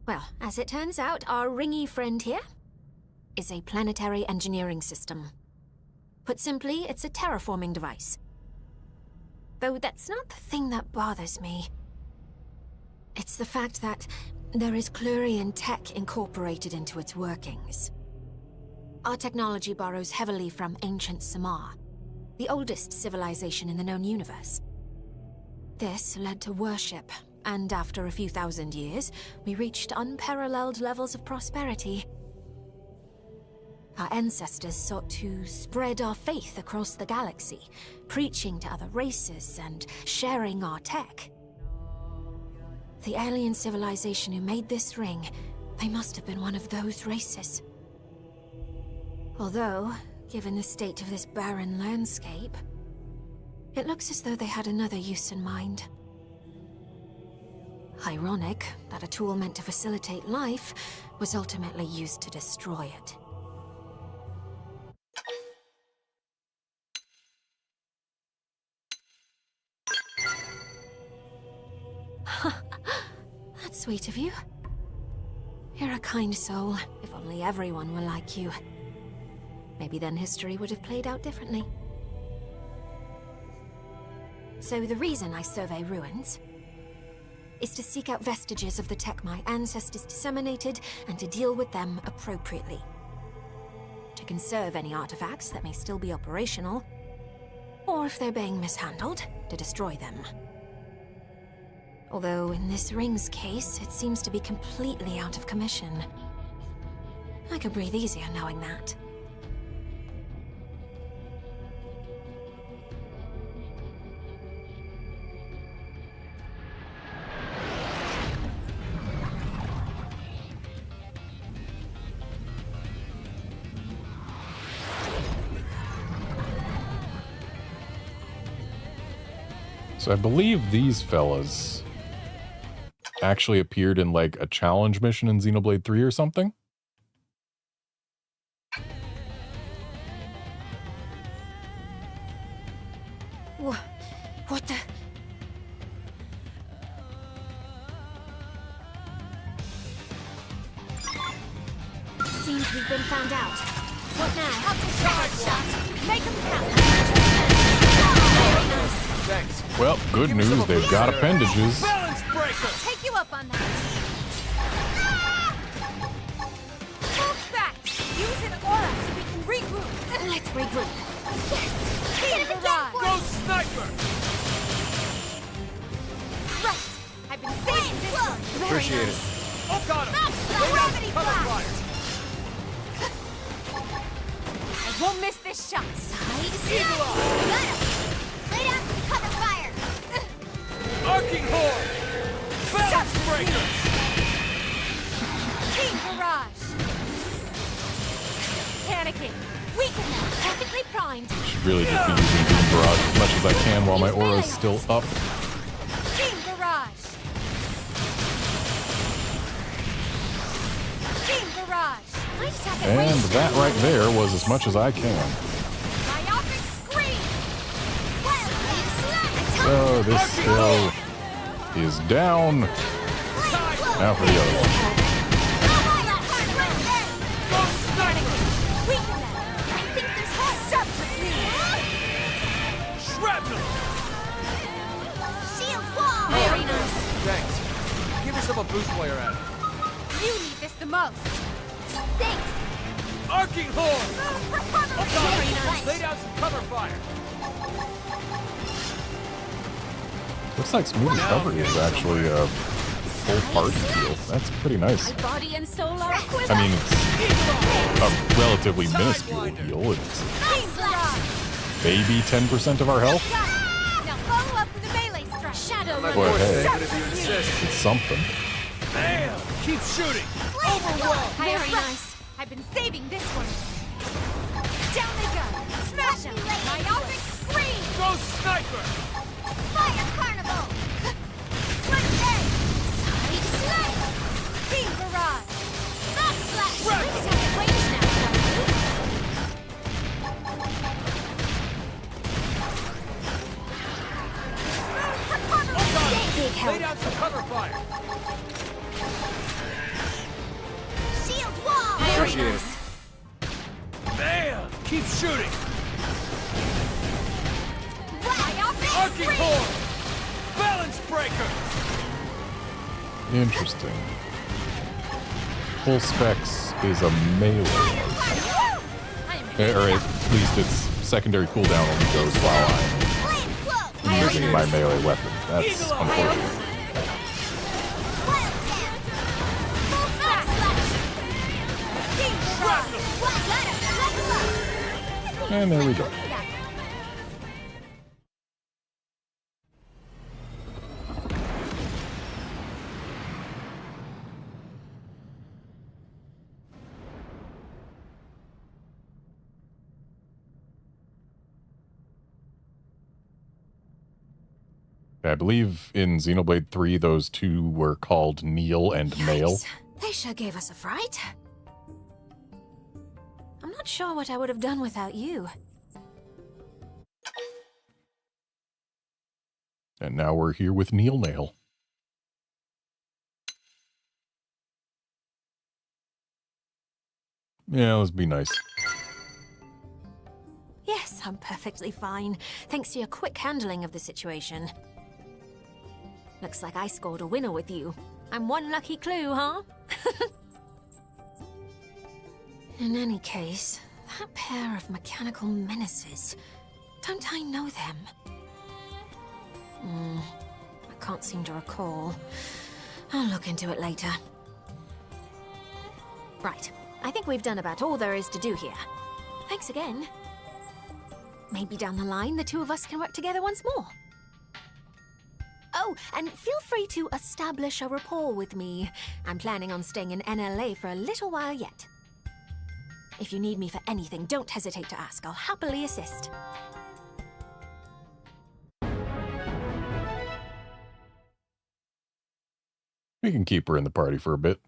Well, as it turns out, our ringy friend here is a planetary engineering system. Put simply, it's a terraforming device. Though that's not the thing that bothers me. It's the fact that there is Clurian tech incorporated into its workings. Our technology borrows heavily from ancient Samar, the oldest civilization in the known universe. This led to worship, and after a few thousand years, we reached unparalleled levels of prosperity. Our ancestors sought to spread our faith across the galaxy, preaching to other races and sharing our tech. The alien civilization who made this ring, they must have been one of those races. Although, given the state of this barren landscape, it looks as though they had another use in mind. Ironic that a tool meant to facilitate life was ultimately used to destroy it. That's sweet of you. You're a kind soul, if only everyone were like you. Maybe then history would have played out differently. So the reason I survey ruins is to seek out vestiges of the tech my ancestors disseminated and to deal with them appropriately. To conserve any artifacts that may still be operational, or if they're being mishandled, to destroy them. Although in this ring's case, it seems to be completely out of commission. I could breathe easier knowing that. So I believe these fellas actually appeared in like a challenge mission in Xenoblade 3 or something. What the? Seems we've been found out. What now? I'll take that shot. Make them count. Very nice. Thanks. Well, good news, they've got appendages. Balance breaker! I'll take you up on that. Move back. Use an aura so we can regroup. Let's regroup. Yes! Hit him again for Go me! sniper! Right. I've been saving this one. Very Appreciate nice. it. Oh, got him! Backslash! Lay down Gravity cover blast! fire! I won't miss this shot. Side Eagle Got eye! him! Lay down some cover fire! Arcing horn! Balance breaker! Team barrage. Panicking. Weaken them. Perfectly primed. Should really just be using Beam Barrage as much as I can while my aura's still up. Beam barrage. Beam barrage. And that right there was as much as I can. Myopic scream. So this skill is down. Now for the other one. Very nice. Thanks. Give yourself a boost while you're at it. You need this the most. Thanks. Arcing horn! Very nice. Lay down some cover fire. Looks like smooth recovery is actually a full party heal. That's pretty nice. My body and soul are I mean, it's a relatively minuscule heal. It's maybe 10% of our health. Now follow up with a melee strike. Shadow Boy, hey, But if you insist. it's something. Bam! Keep shooting. Overwhelm. Very nice. I've been saving this one. Down they go. Smash them. Myopic scream. Go sniper. Fire carnival. Switch edge. Side slice. Beam barrage. Backslash. Right. Let's have it range now. Big help. Lay down some cover fire. Shield wall. Appreciate it. Bam! Keep shooting. Arcing horn. Balance breaker. Interesting. Full specs is a melee. Or at least its secondary cooldown only goes while I'm using my melee weapon. That's unfortunate. And there we go. I believe in Xenoblade 3, those two were called Neil and Male. They sure gave us a fright. I'm not sure what I would have done without you. And now we're here with Neil Nail. Yeah, let's be nice. Yes, I'm perfectly fine, thanks to your quick handling of the situation. Looks like I scored a winner with you. I'm one lucky clue, huh? In any case, that pair of mechanical menaces, don't I know them? I can't seem to recall. I'll look into it later. Right, I think we've done about all there is to do here. Thanks again. Maybe down the line, the two of us can work together once more. Oh, and feel free to establish a rapport with me. I'm planning on staying in NLA for a little while yet. If you need me for anything, don't hesitate to ask. I'll happily assist. We can keep her in the party for a bit.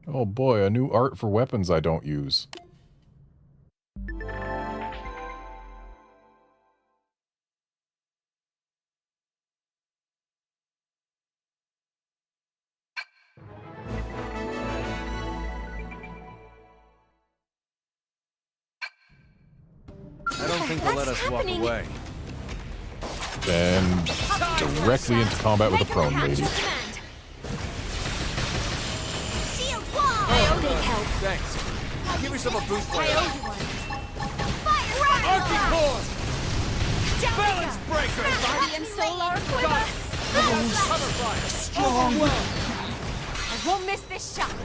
Oh boy, a new art for weapons I don't use. I don't think they'll let us walk away. Then directly into combat with a prone lady. Thanks. Give yourself a boost while you're at it. Arcing horn. Balance breaker. Body and soul are quiver. Cover fire. Overwhelm. I won't miss this shot.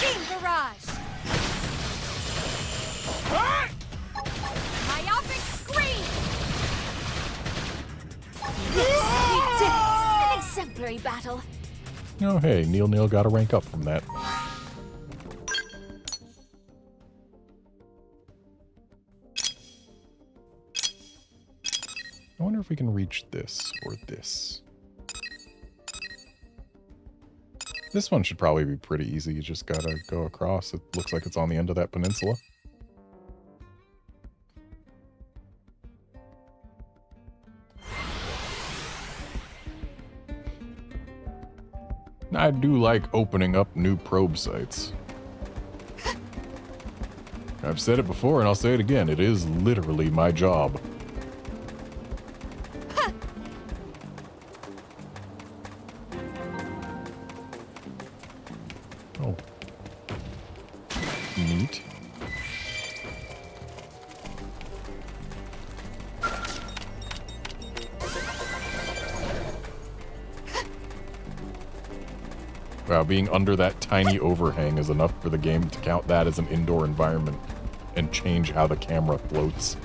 Beam barrage. Myopic scream. We did it! An exemplary unnecessary battle. Oh, hey, Neil got a rank up from that. I wonder if we can reach this or this. This one should probably be pretty easy. You just gotta go across. It looks like it's on the end of that peninsula. I do like opening up new probe sites. I've said it before and I'll say it again. It is literally my job. Oh. Neat. Wow, being under that tiny overhang is enough for the game to count that as an indoor environment and change how the camera floats.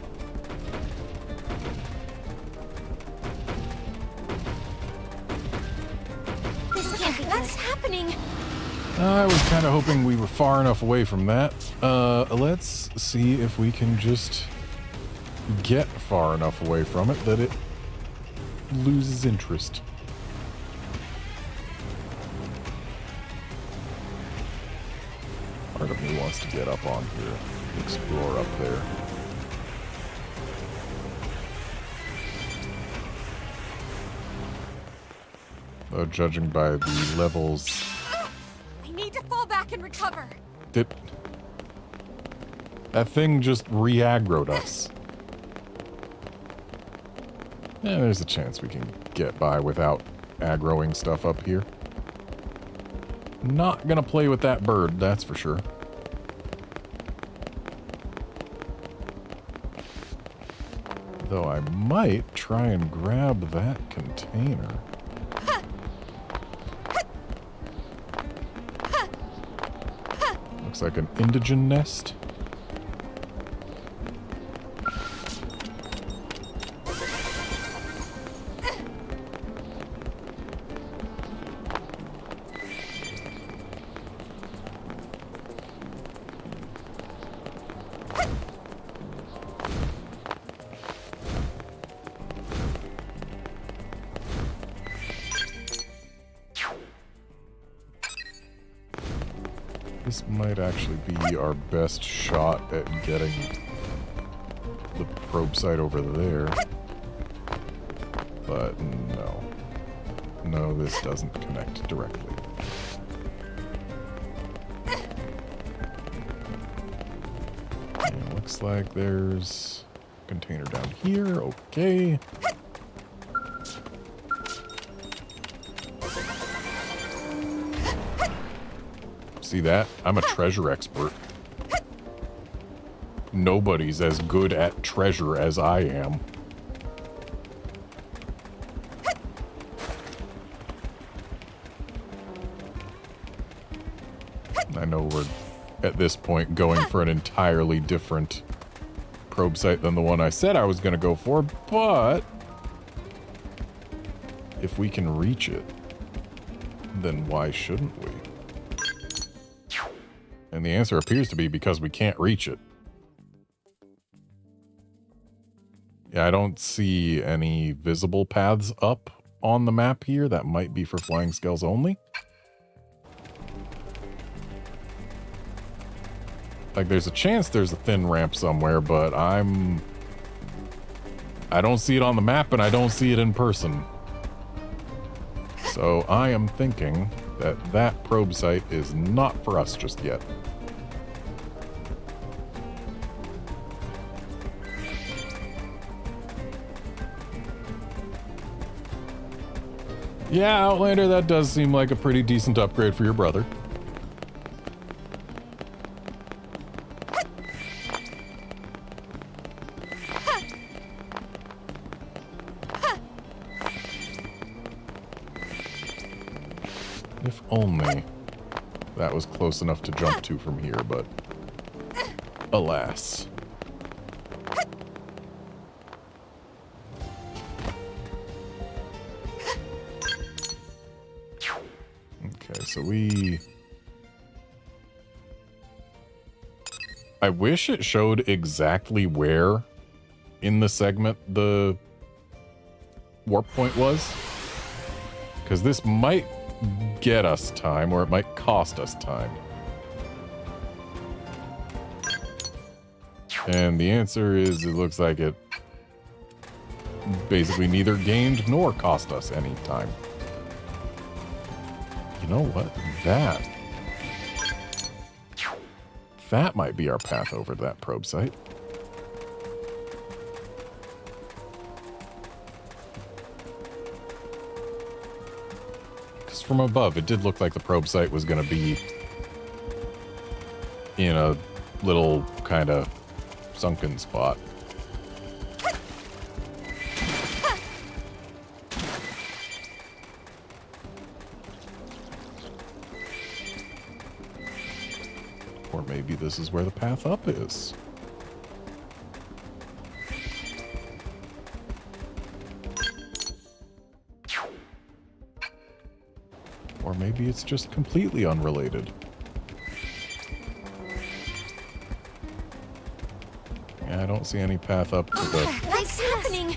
This can't be what's happening. I was kind of hoping we were far enough away from that. Let's see if we can just get far enough away from it that it loses interest. Part of me wants to get up on here, explore up there. Though judging by the levels... I need to fall back and recover. That thing just re-aggroed us. Yeah, there's a chance we can get by without aggroing stuff up here. Not gonna play with that bird, that's for sure. Though I might try and grab that container. Looks like an indigen nest. This might actually be our best shot at getting the probe site over there. But no. No, this doesn't connect directly. And looks like there's a container down here. Okay. See that? I'm a treasure expert. Nobody's as good at treasure as I am. I know we're, at this point, going for an entirely different probe site than the one I said I was going to go for, but if we can reach it, then why shouldn't we? And the answer appears to be because we can't reach it. Yeah, I don't see any visible paths up on the map here. That might be for flying skells only. Like, there's a chance there's a thin ramp somewhere, but I don't see it on the map, and I don't see it in person. So I am thinking that that probe site is not for us just yet. Yeah, Outlander, that does seem like a pretty decent upgrade for your brother. If only that was close enough to jump to from here, but alas. so I wish it showed exactly where in the segment the warp point was. Because this might get us time, or it might cost us time. And the answer is, it looks like it basically neither gained nor cost us any time. You know what? That might be our path over to that probe site. Because from above, it did look like the probe site was going to be in a little kind of sunken spot. Or maybe this is where the path up is. Or maybe it's just completely unrelated. Yeah, I don't see any path up to the What's happening?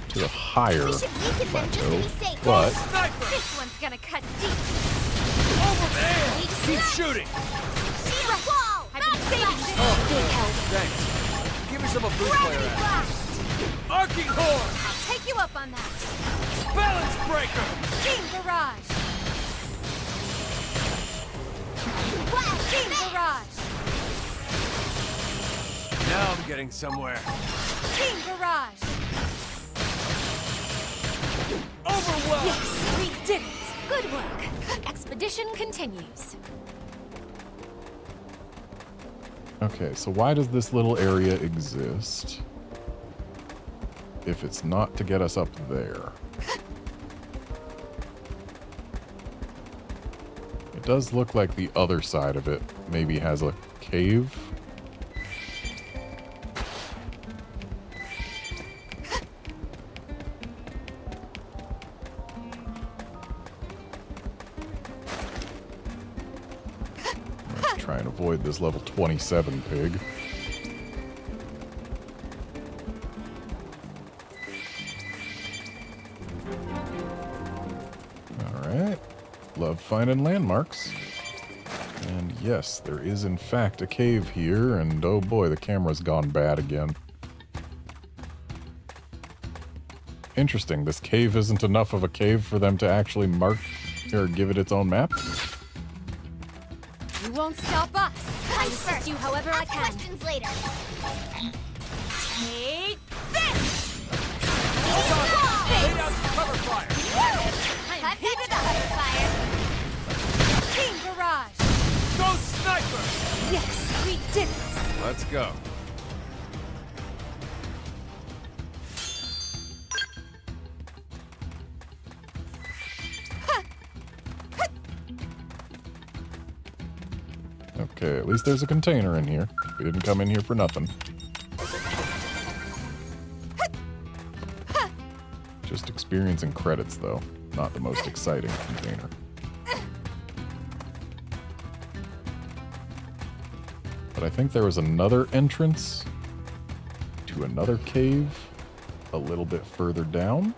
to the higher We should weaken them just to plateau, be safe. but This one's gonna cut deep. Over there! Keep shooting! Zero wall! I've been saving this. Big help. Thanks. Give me some of Blue Player Gravity at. blast! Arcing Horn! I'll take you up on that. Balance Breaker! Team Barrage! Team Barrage! Now I'm getting somewhere. Team Barrage! Overwhelm! Yes, we did it. Good work. Expedition continues. okay, so why does this little area exist if it's not to get us up there? It does look like the other side of it maybe has a cave. Let's try and avoid this level 27 pig. Alright. Love finding landmarks. And yes, there is in fact a cave here, and oh boy, the camera's gone bad again. Interesting, this cave isn't enough of a cave for them to actually mark or give it its own map? You won't stop us. I'll assist you however I Ask can. questions later. Take this! Hold on! Lay down some cover fire! I'm heated up! Fire! Team Barrage! Go Sniper! Yes, we did it. Let's go. Okay, at least there's a container in here. We didn't come in here for nothing. Just experiencing credits, though. Not the most exciting container. But I think there was another entrance to another cave a little bit further down.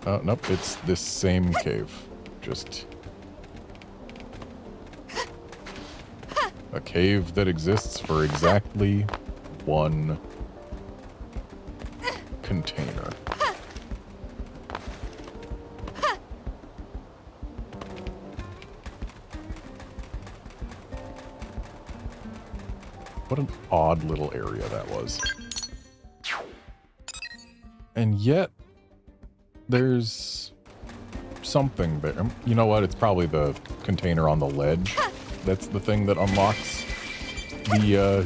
Oh, nope, it's this same cave. Just a cave that exists for exactly one container. What an odd little area that was. And yet, there's something there. You know what? It's probably the container on the ledge. That's the thing that unlocks the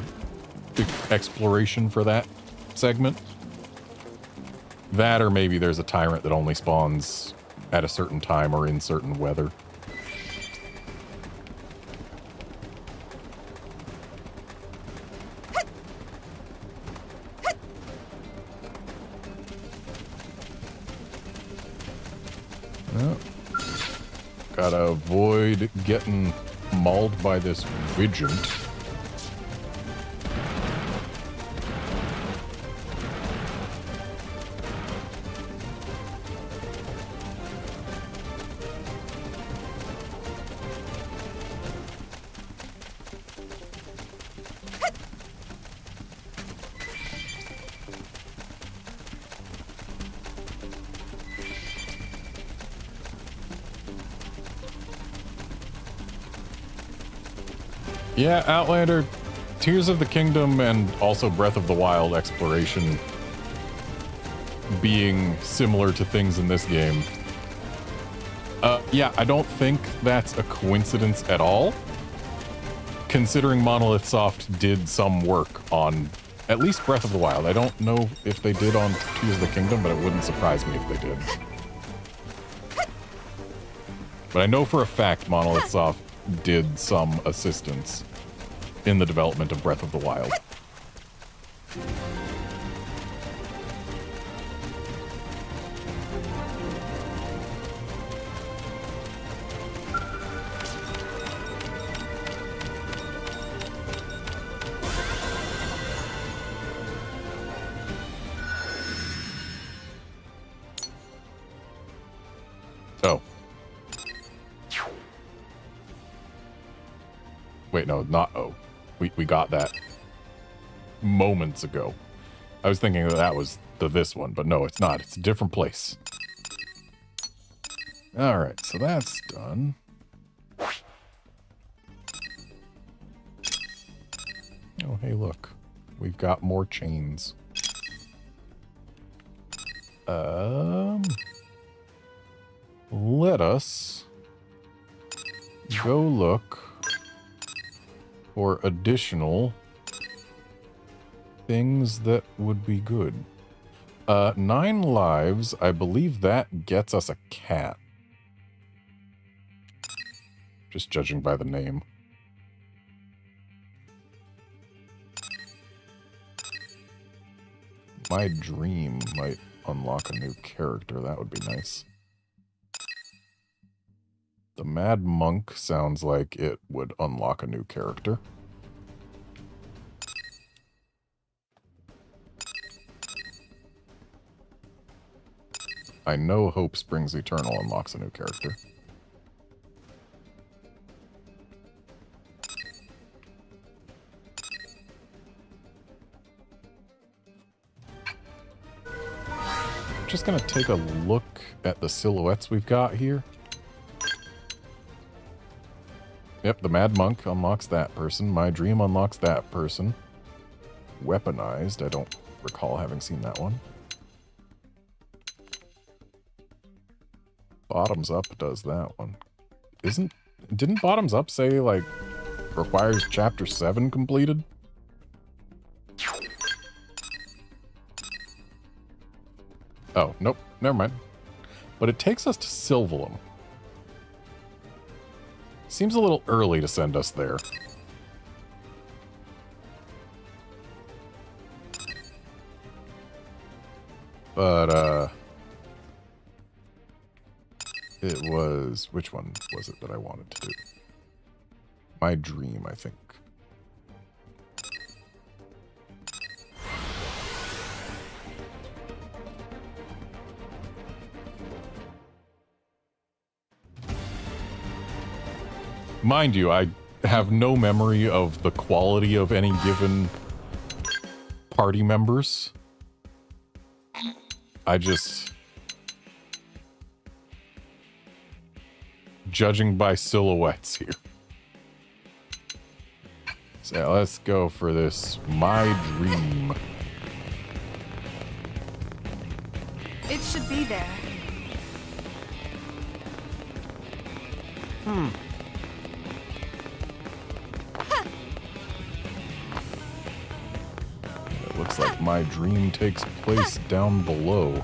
exploration for that segment. That, or maybe there's a tyrant that only spawns at a certain time or in certain weather. Gotta avoid getting mauled by this Vigent. Yeah, Outlander, Tears of the Kingdom, and also Breath of the Wild exploration being similar to things in this game. Yeah, I don't think that's a coincidence at all, considering Monolith Soft did some work on at least Breath of the Wild. I don't know if they did on Tears of the Kingdom, but it wouldn't surprise me if they did. But I know for a fact Monolith Soft did some assistance in the development of Breath of the Wild. Oh. Wait, no, not O. We got that moments ago. I was thinking that was this one, but no, it's not. It's a different place. Alright, so that's done. Oh, hey, look. We've got more chains. Let us go look for additional things that would be good. 9 lives, I believe that gets us a cat. Just judging by the name. My dream might unlock a new character. That would be nice. The Mad Monk sounds like it would unlock a new character. I know Hope Springs Eternal unlocks a new character. Just gonna take a look at the silhouettes we've got here. Yep, the Mad Monk unlocks that person. My Dream unlocks that person. Weaponized, I don't recall having seen that one. Bottoms Up does that one. Didn't Bottoms Up say, like, requires Chapter 7 completed? Oh, nope, never mind. But it takes us to Sylvalum. Seems a little early to send us there. But, it was... Which one was it that I wanted to do? My Dream, I think. Mind you, I have no memory of the quality of any given party members. I just... Judging by silhouettes here. So let's go for this My Dream. It should be there. It looks like My Dream takes place down below.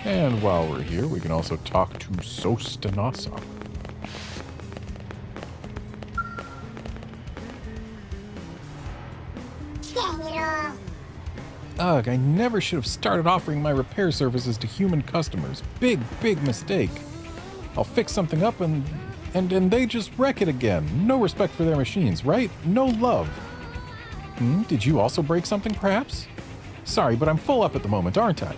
And while we're here, we can also talk to Sostanasa. Ugh, I never should have started offering my repair services to human customers. Big, big mistake. I'll fix something up and they just wreck it again. No respect for their machines, right? No love. Did you also break something, perhaps? Sorry, but I'm full up at the moment, aren't I?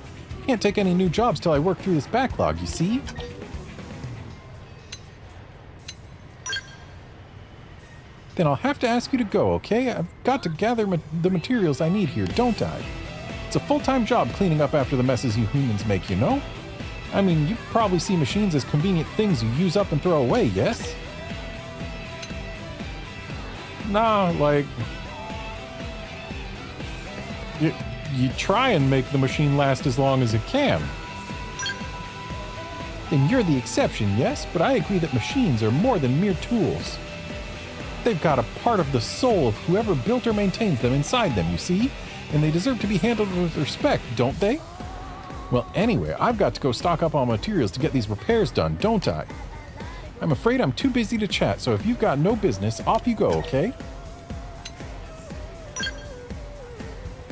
Can't take any new jobs till I work through this backlog, you see? Then I'll have to ask you to go, okay? I've got to gather the materials I need here, don't I? It's a full-time job cleaning up after the messes you humans make, you know? I mean, you probably see machines as convenient things you use up and throw away, yes? Nah, like... You try and make the machine last as long as it can. Then you're the exception, yes? But I agree that machines are more than mere tools. They've got a part of the soul of whoever built or maintains them inside them, you see? And they deserve to be handled with respect, don't they? Well, anyway, I've got to go stock up on materials to get these repairs done, don't I? I'm afraid I'm too busy to chat, so if you've got no business, off you go, okay?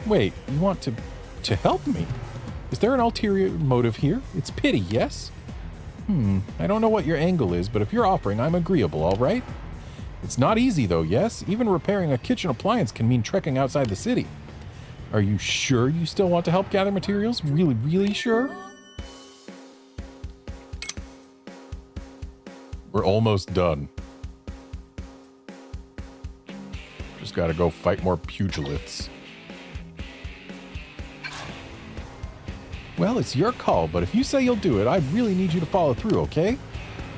Wait, you want to help me? Is there an ulterior motive here? It's pity, yes? I don't know what your angle is, but if you're offering, I'm agreeable, all right? It's not easy, though, yes? Even repairing a kitchen appliance can mean trekking outside the city. Are you sure you still want to help gather materials? Really, really sure? We're almost done. Just gotta go fight more pugilists. Well, it's your call, but if you say you'll do it, I really need you to follow through, okay?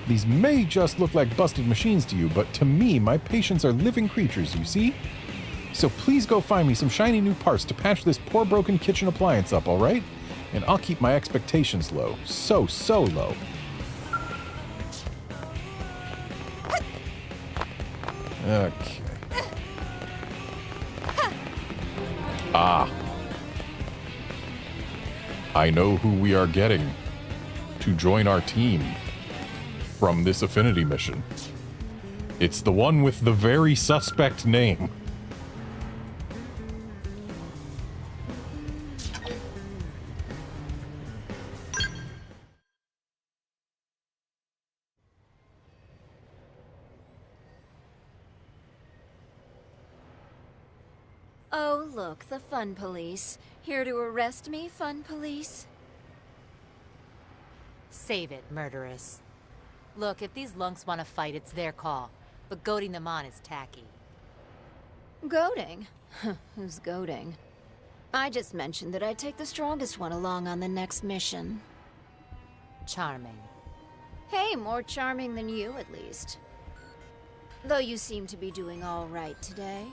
These may just look like busted machines to you, but to me, my patients are living creatures, you see? So please go find me some shiny new parts to patch this poor broken kitchen appliance up, alright? And I'll keep my expectations low. So low. Okay. Ah. I know who we are getting to join our team from this affinity mission. It's the one with the very suspect name. Oh, look, the fun police. Here to arrest me, fun police? Save it, murderess. Look, if these lunks want to fight, it's their call. But goading them on is tacky. Goading? Who's goading? I just mentioned that I'd take the strongest one along on the next mission. Charming. Hey, more charming than you, at least. Though you seem to be doing all right today.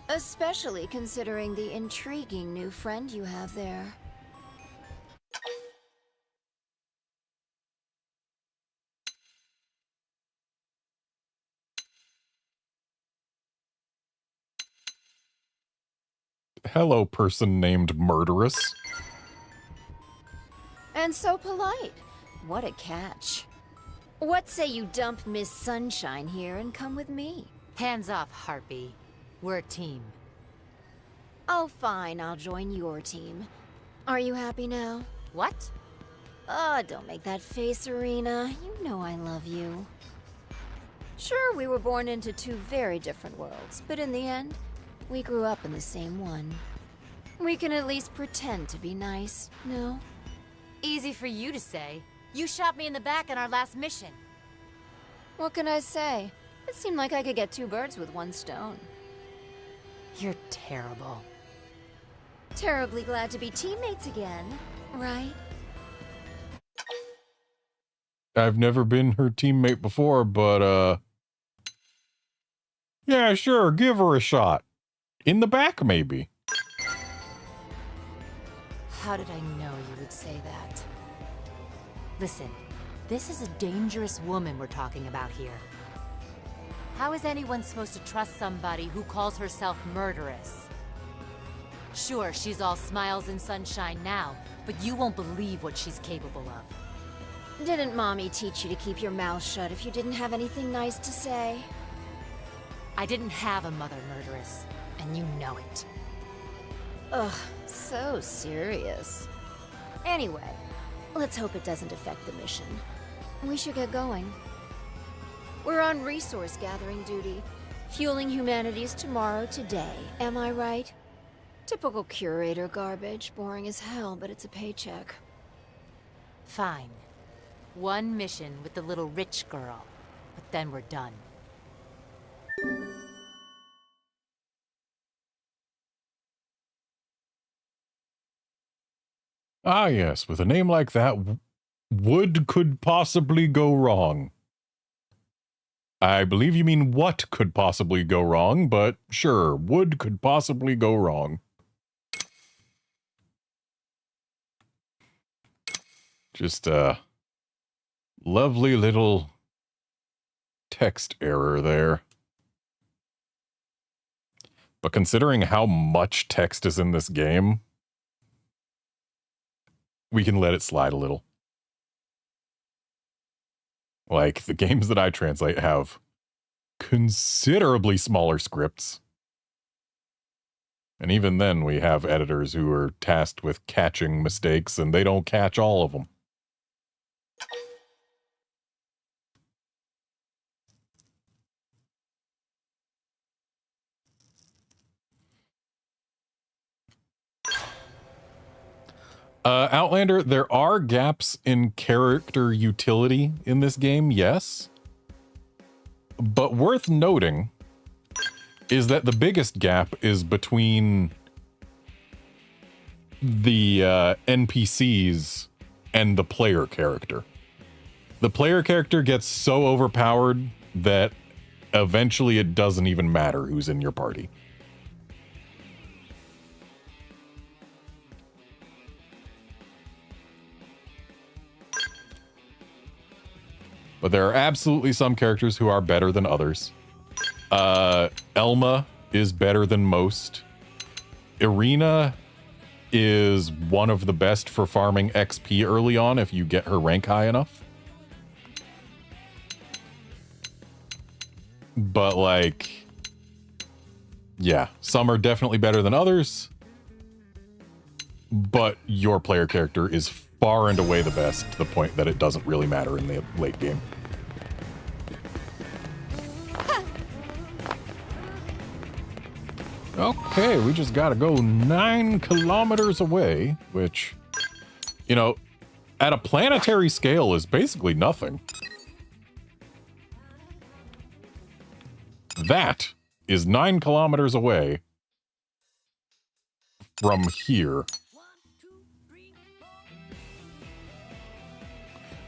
Especially considering the intriguing new friend you have there. Hello, person named Murderous. And so polite. What a catch. What say you dump Miss Sunshine here and come with me? Hands off, Harpy. We're a team. Oh, fine, I'll join your team. Are you happy now? What? Oh, don't make that face, Irina. You know I love you. Sure, we were born into two very different worlds, but in the end, we grew up in the same one. We can at least pretend to be nice, no? Easy for you to say. You shot me in the back on our last mission. What can I say? It seemed like I could get two birds with one stone. You're terrible. Terribly glad to be teammates again, right? I've never been her teammate before, but, yeah, sure, give her a shot. In the back, maybe. How did I know you would say that? Listen, this is a dangerous woman we're talking about here. How is anyone supposed to trust somebody who calls herself murderous? Sure, she's all smiles and sunshine now, but you won't believe what she's capable of. Didn't Mommy teach you to keep your mouth shut if you didn't have anything nice to say? I didn't have a mother murderess, and you know it. Ugh, So serious. Anyway, let's hope it doesn't affect the mission. We should get going. We're on resource gathering duty, fueling humanity's tomorrow today. Am I right? Typical curator garbage, boring as hell, but it's a paycheck. Fine. One mission with the little rich girl, but then we're done. Ah, yes, with a name like that, would could possibly go wrong. I believe you mean what could possibly go wrong, but sure, would could possibly go wrong. Just a lovely little text error there. But considering how much text is in this game, we can let it slide a little. Like, the games that I translate have considerably smaller scripts. And even then, we have editors who are tasked with catching mistakes, and they don't catch all of them. Outlander, there are gaps in character utility in this game, yes. But worth noting is that the biggest gap is between the NPCs and the player character. The player character gets so overpowered that eventually it doesn't even matter who's in your party. But there are absolutely some characters who are better than others. Elma is better than most. Irina is one of the best for farming XP early on if you get her rank high enough. But like, yeah, some are definitely better than others. But your player character is far and away the best, to the point that it doesn't really matter in the late game. Okay, we just gotta go 9 kilometers away, which, you know, at a planetary scale is basically nothing. That is 9 kilometers away from here.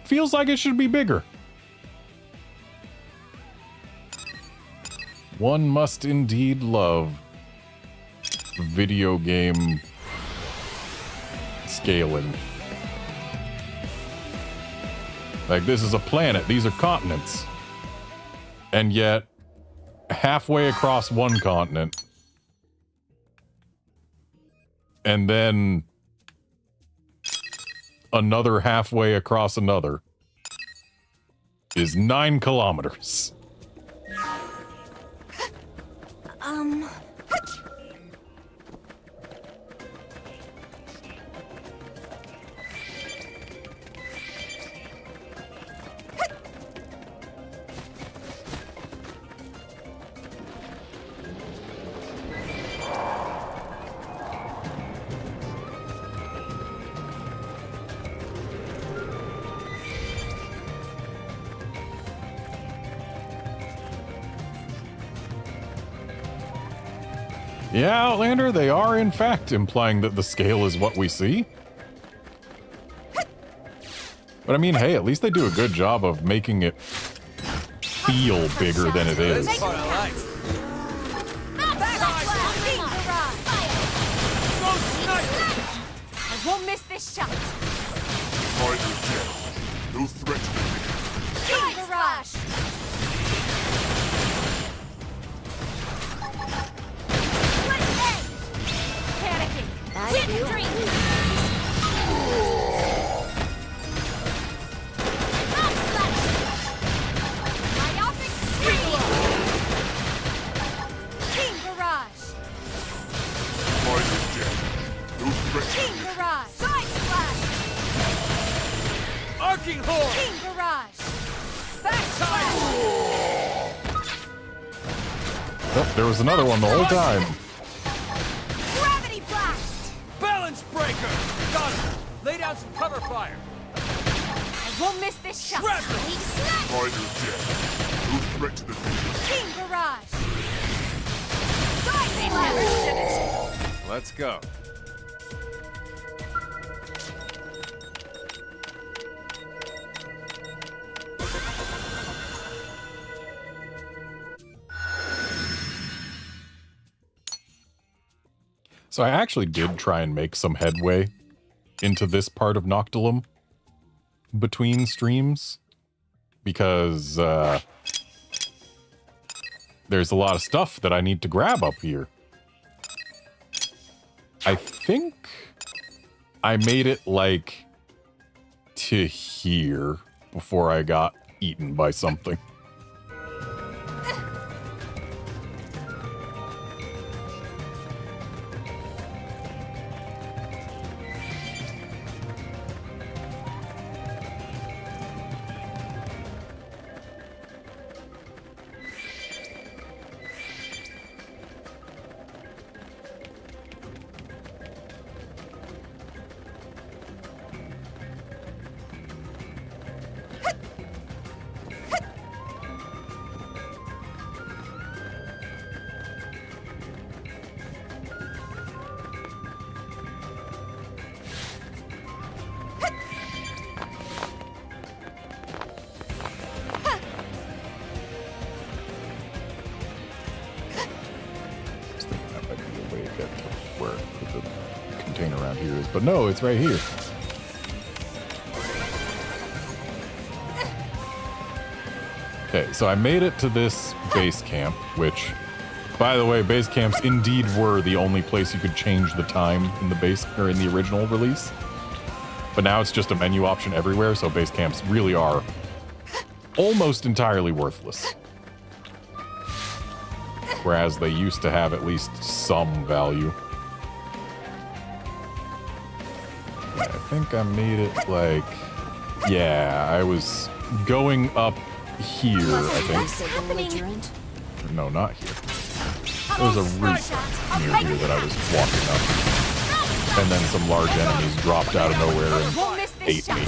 Feels like it should be bigger. One must indeed love video game scaling. Like, this is a planet, these are continents. And yet, halfway across one continent, and then another halfway across another, is 9 kilometers. Yeah, Outlander, they are in fact implying that the scale is what we see. But I mean, hey, at least they do a good job of making it feel bigger than it is. I won't miss this shot. No threat. Barrage. Panicking. Mine is dead. No horn! King Barrage! Backside! Oh, there was another one the whole time. Gravity Blast! Balance breaker! Got him! Lay down some cover fire! I won't miss this shot! Shrapnel! Fighter jet. No threat to the field. King Barrage! Side Splash! Let's go. So I actually did try and make some headway into this part of Noctilum between streams because there's a lot of stuff that I need to grab up here. I think I made it like to here before I got eaten by something. But no, it's right here. Okay, so I made it to this base camp, which, by the way, base camps indeed were the only place you could change the time in the base or in the original release. But now it's just a menu option everywhere, so base camps really are almost entirely worthless. Whereas they used to have at least some value. I think I made it like, yeah, I was going up here, I think. No, not here. There was a route near here that I was walking up. And then some large enemies dropped out of nowhere and ate me.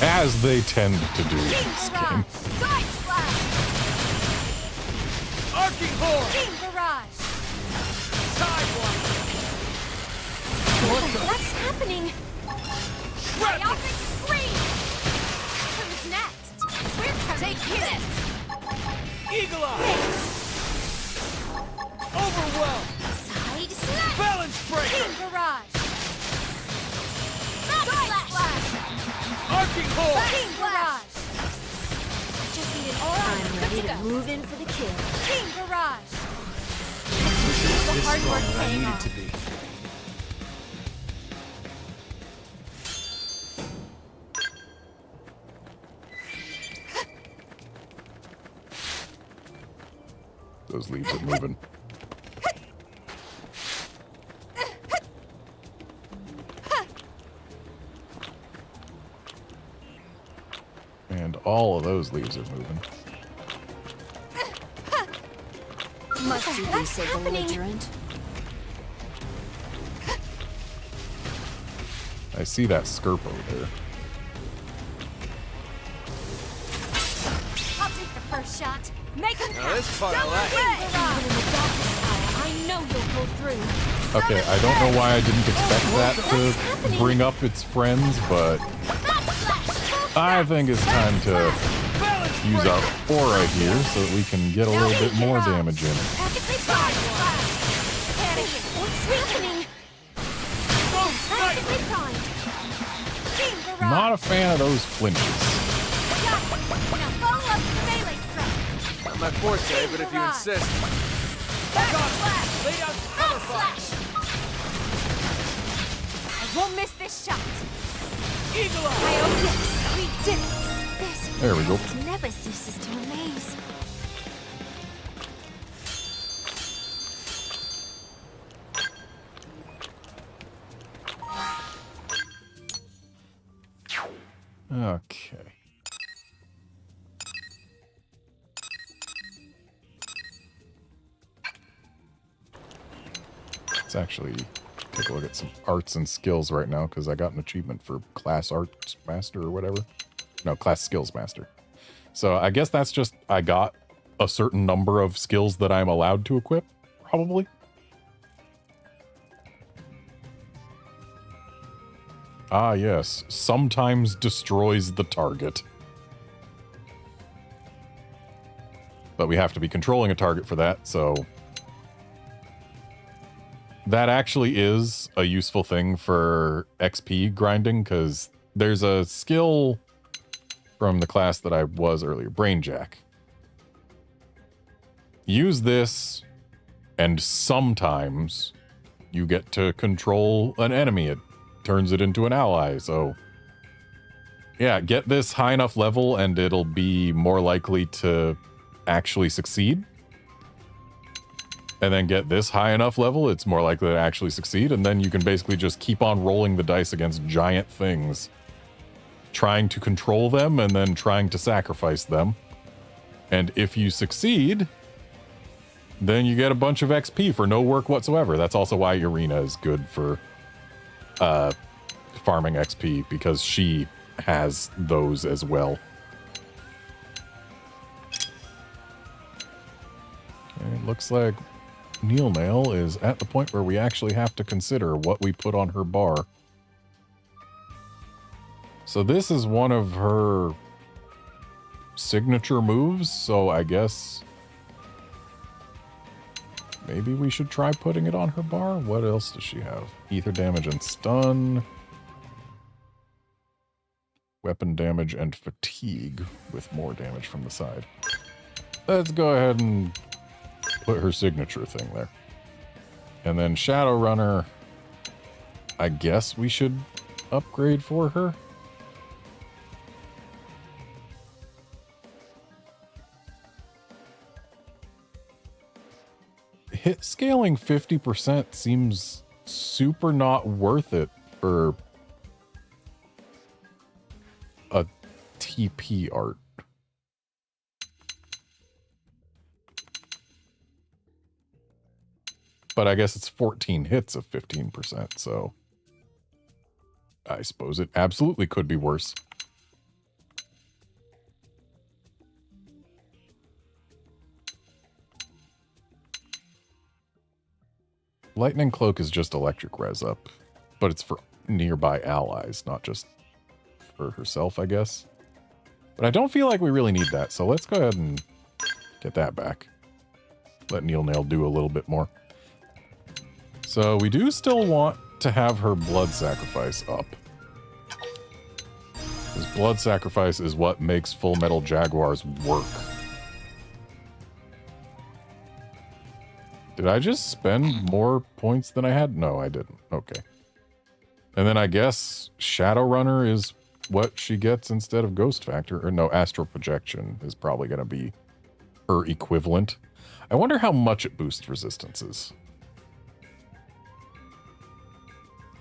As they tend to do in this game. Arcing horn! King Barrage! Sidewalk! What's happening? Triumphant scream! Who's next? We're coming. Take this! Eagle eye! Overwhelm! Side slash! Balance breaker! King Barrage! Side slash! Arcing horn! King Barrage! Just need an aura. I'm ready to move in for the kill. King Barrage! This The hard strong work that I paying needed off. to be. Those leaves are moving. And all of those leaves are moving. Must you be so belligerent? I see that Skirp over there. I'll take the first shot. Make him Now count. this part I Double like. red. Even in the darkest hour, I know you'll pull through. Okay, I don't know why I didn't expect that to bring up its friends, but I think it's time to use our aura here so that we can get a little bit more damage in. Practically side slash. Panicking. What's happening? Practically primed. King Barrage. Not a fan of those flinches. Got it. Now follow up with the melee strike. Not my forte, but if you insist. Back Got slash. it! Lay down some cover fire! I won't miss this shot. Eagle eye! Oh yes, we did it. This There we go. place never ceases to amaze. Okay. Let's actually take a look at some arts and skills right now, because I got an achievement for class arts master or whatever. No, class skills master. So I guess that's just, I got a certain number of skills that I'm allowed to equip, probably. Ah, yes. Sometimes destroys the target. But we have to be controlling a target for that, so... That actually is a useful thing for XP grinding, because there's a skill from the class that I was earlier, Brainjack. Use this, and sometimes you get to control an enemy. It turns it into an ally, so... Yeah, get this high enough level and it'll be more likely to actually succeed. And then get this high enough level, it's more likely to actually succeed, and then you can basically just keep on rolling the dice against giant things. Trying to control them, and then trying to sacrifice them. And if you succeed, then you get a bunch of XP for no work whatsoever. That's also why Irina is good for farming XP, because she has those as well. Okay, it looks like Neil Nail is at the point where we actually have to consider what we put on her bar. So this is one of her signature moves, so I guess maybe we should try putting it on her bar. What else does she have? Ether damage and stun. Weapon damage and fatigue with more damage from the side. Let's go ahead and put her signature thing there. And then Shadowrunner, I guess we should upgrade for her. Hit scaling 50% seems super not worth it for a TP art. But I guess it's 14 hits of 15%, so I suppose it absolutely could be worse. Lightning Cloak is just electric res up, but it's for nearby allies, not just for herself, I guess. But I don't feel like we really need that, so let's go ahead and get that back. Let Neil Nail do a little bit more. So we do still want to have her blood sacrifice up. Because blood sacrifice is what makes Full Metal Jaguars work. Did I just spend more points than I had? No, I didn't. Okay. And then I guess Shadowrunner is what she gets instead of Ghost Factor. Or no, Astral Projection is probably going to be her equivalent. I wonder how much it boosts resistances.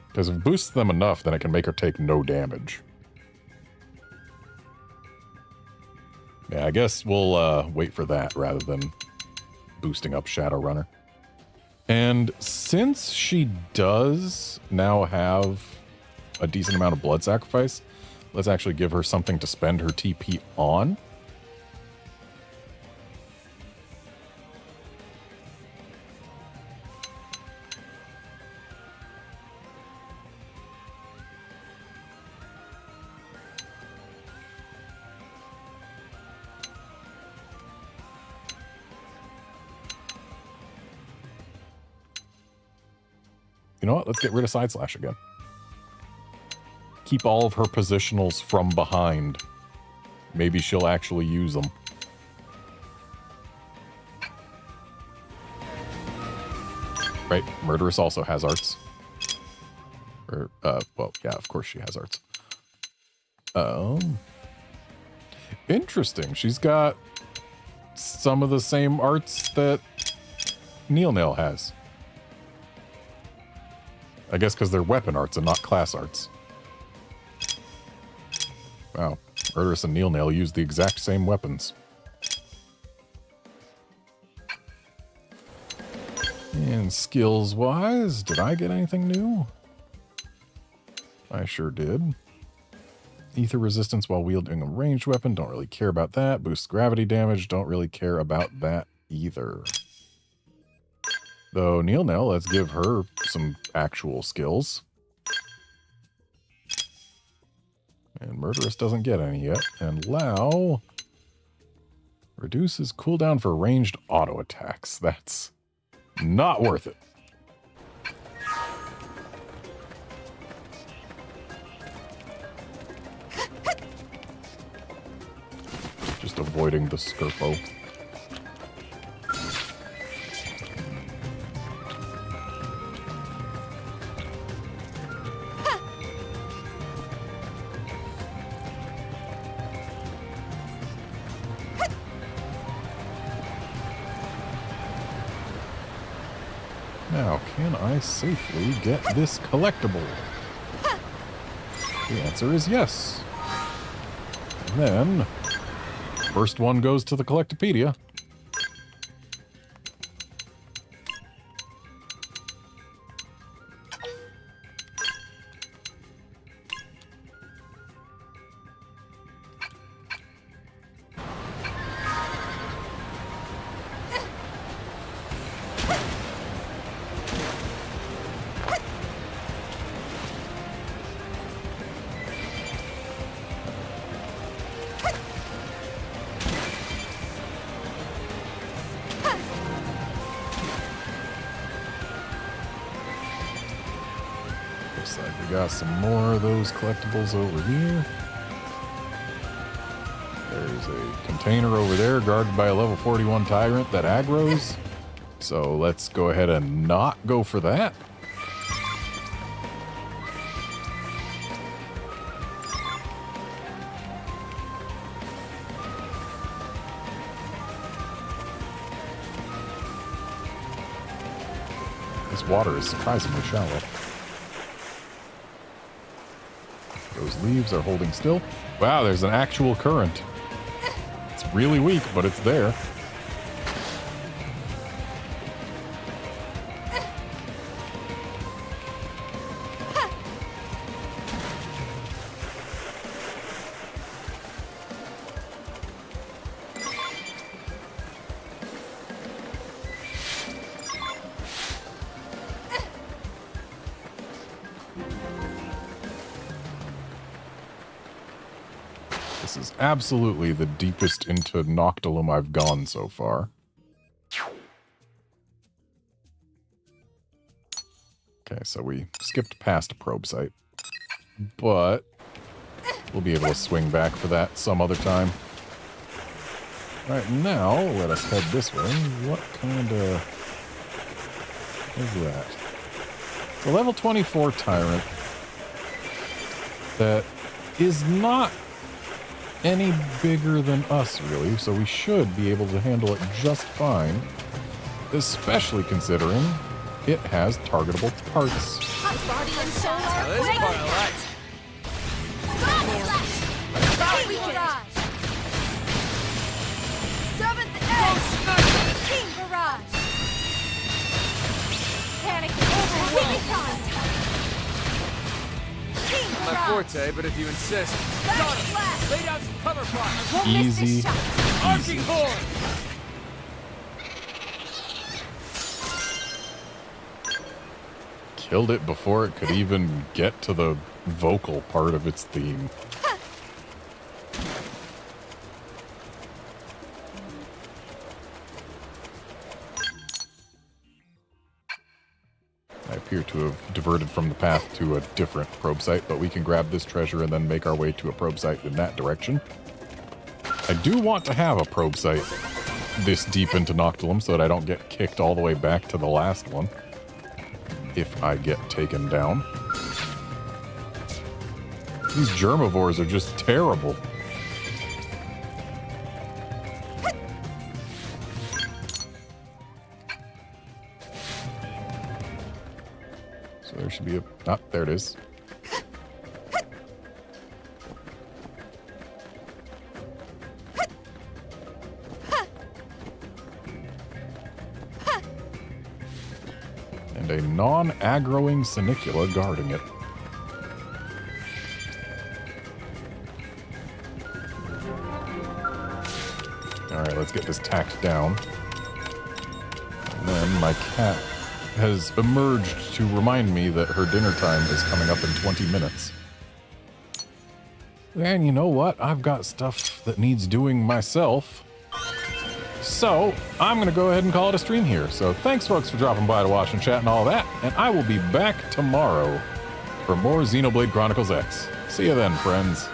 Because if it boosts them enough, then it can make her take no damage. Yeah, I guess we'll wait for that rather than boosting up Shadowrunner. And since she does now have a decent amount of blood sacrifice, let's actually give her something to spend her TP on. You know what? Let's get rid of Side Slash again. Keep all of her positionals from behind. Maybe she'll actually use them. Right, Murderous also has arts. Or, well, yeah, of course she has arts. Interesting. She's got some of the same arts that Neil Nail has. I guess because they're weapon arts and not class arts. Wow. Murderous and Neil Nail use the exact same weapons. And skills-wise, did I get anything new? I sure did. Ether resistance while wielding a ranged weapon, don't really care about that. Boosts gravity damage, don't really care about that either. Though Neil Nail, let's give her some actual skills. And Murderous doesn't get any yet. And Lao reduces cooldown for ranged auto attacks. That's not worth it. Just avoiding the Skirpo. Now, can I safely get this collectible? The answer is yes. And then, first one goes to the Collectopedia. We got some more of those collectibles over here. There's a container over there guarded by a level 41 tyrant that aggroes. So let's go ahead and not go for that. This water is surprisingly shallow. Those leaves are holding still. Wow, there's an actual current. It's really weak, but it's there. This is absolutely the deepest into Noctilum I've gone so far. Okay, so we skipped past a probe site, but we'll be able to swing back for that some other time. Right now, let us head this way. What kind of... is that? It's a level 24 tyrant that is not any bigger than us, really, so we should be able to handle it just fine, especially considering it has targetable parts. My forte, but if you insist. Lay down some cover fire. Easy. Arching horn. Killed it before it could even get to the vocal part of its theme. I appear to have diverted from the path to a different probe site, but we can grab this treasure and then make our way to a probe site in that direction. I do want to have a probe site this deep into Noctilum so that I don't get kicked all the way back to the last one if I get taken down. These germivores are just terrible. So there should be a... ah, there it is. and a non-aggroing Senicula guarding it. Alright, let's get this tacked down. And then my cat has emerged to remind me that her dinner time is coming up in 20 minutes. And you know what? I've got stuff that needs doing myself. So, I'm going to go ahead and call it a stream here. So, thanks folks for dropping by to watch and chat and all that. And I will be back tomorrow for more Xenoblade Chronicles X. See you then, friends.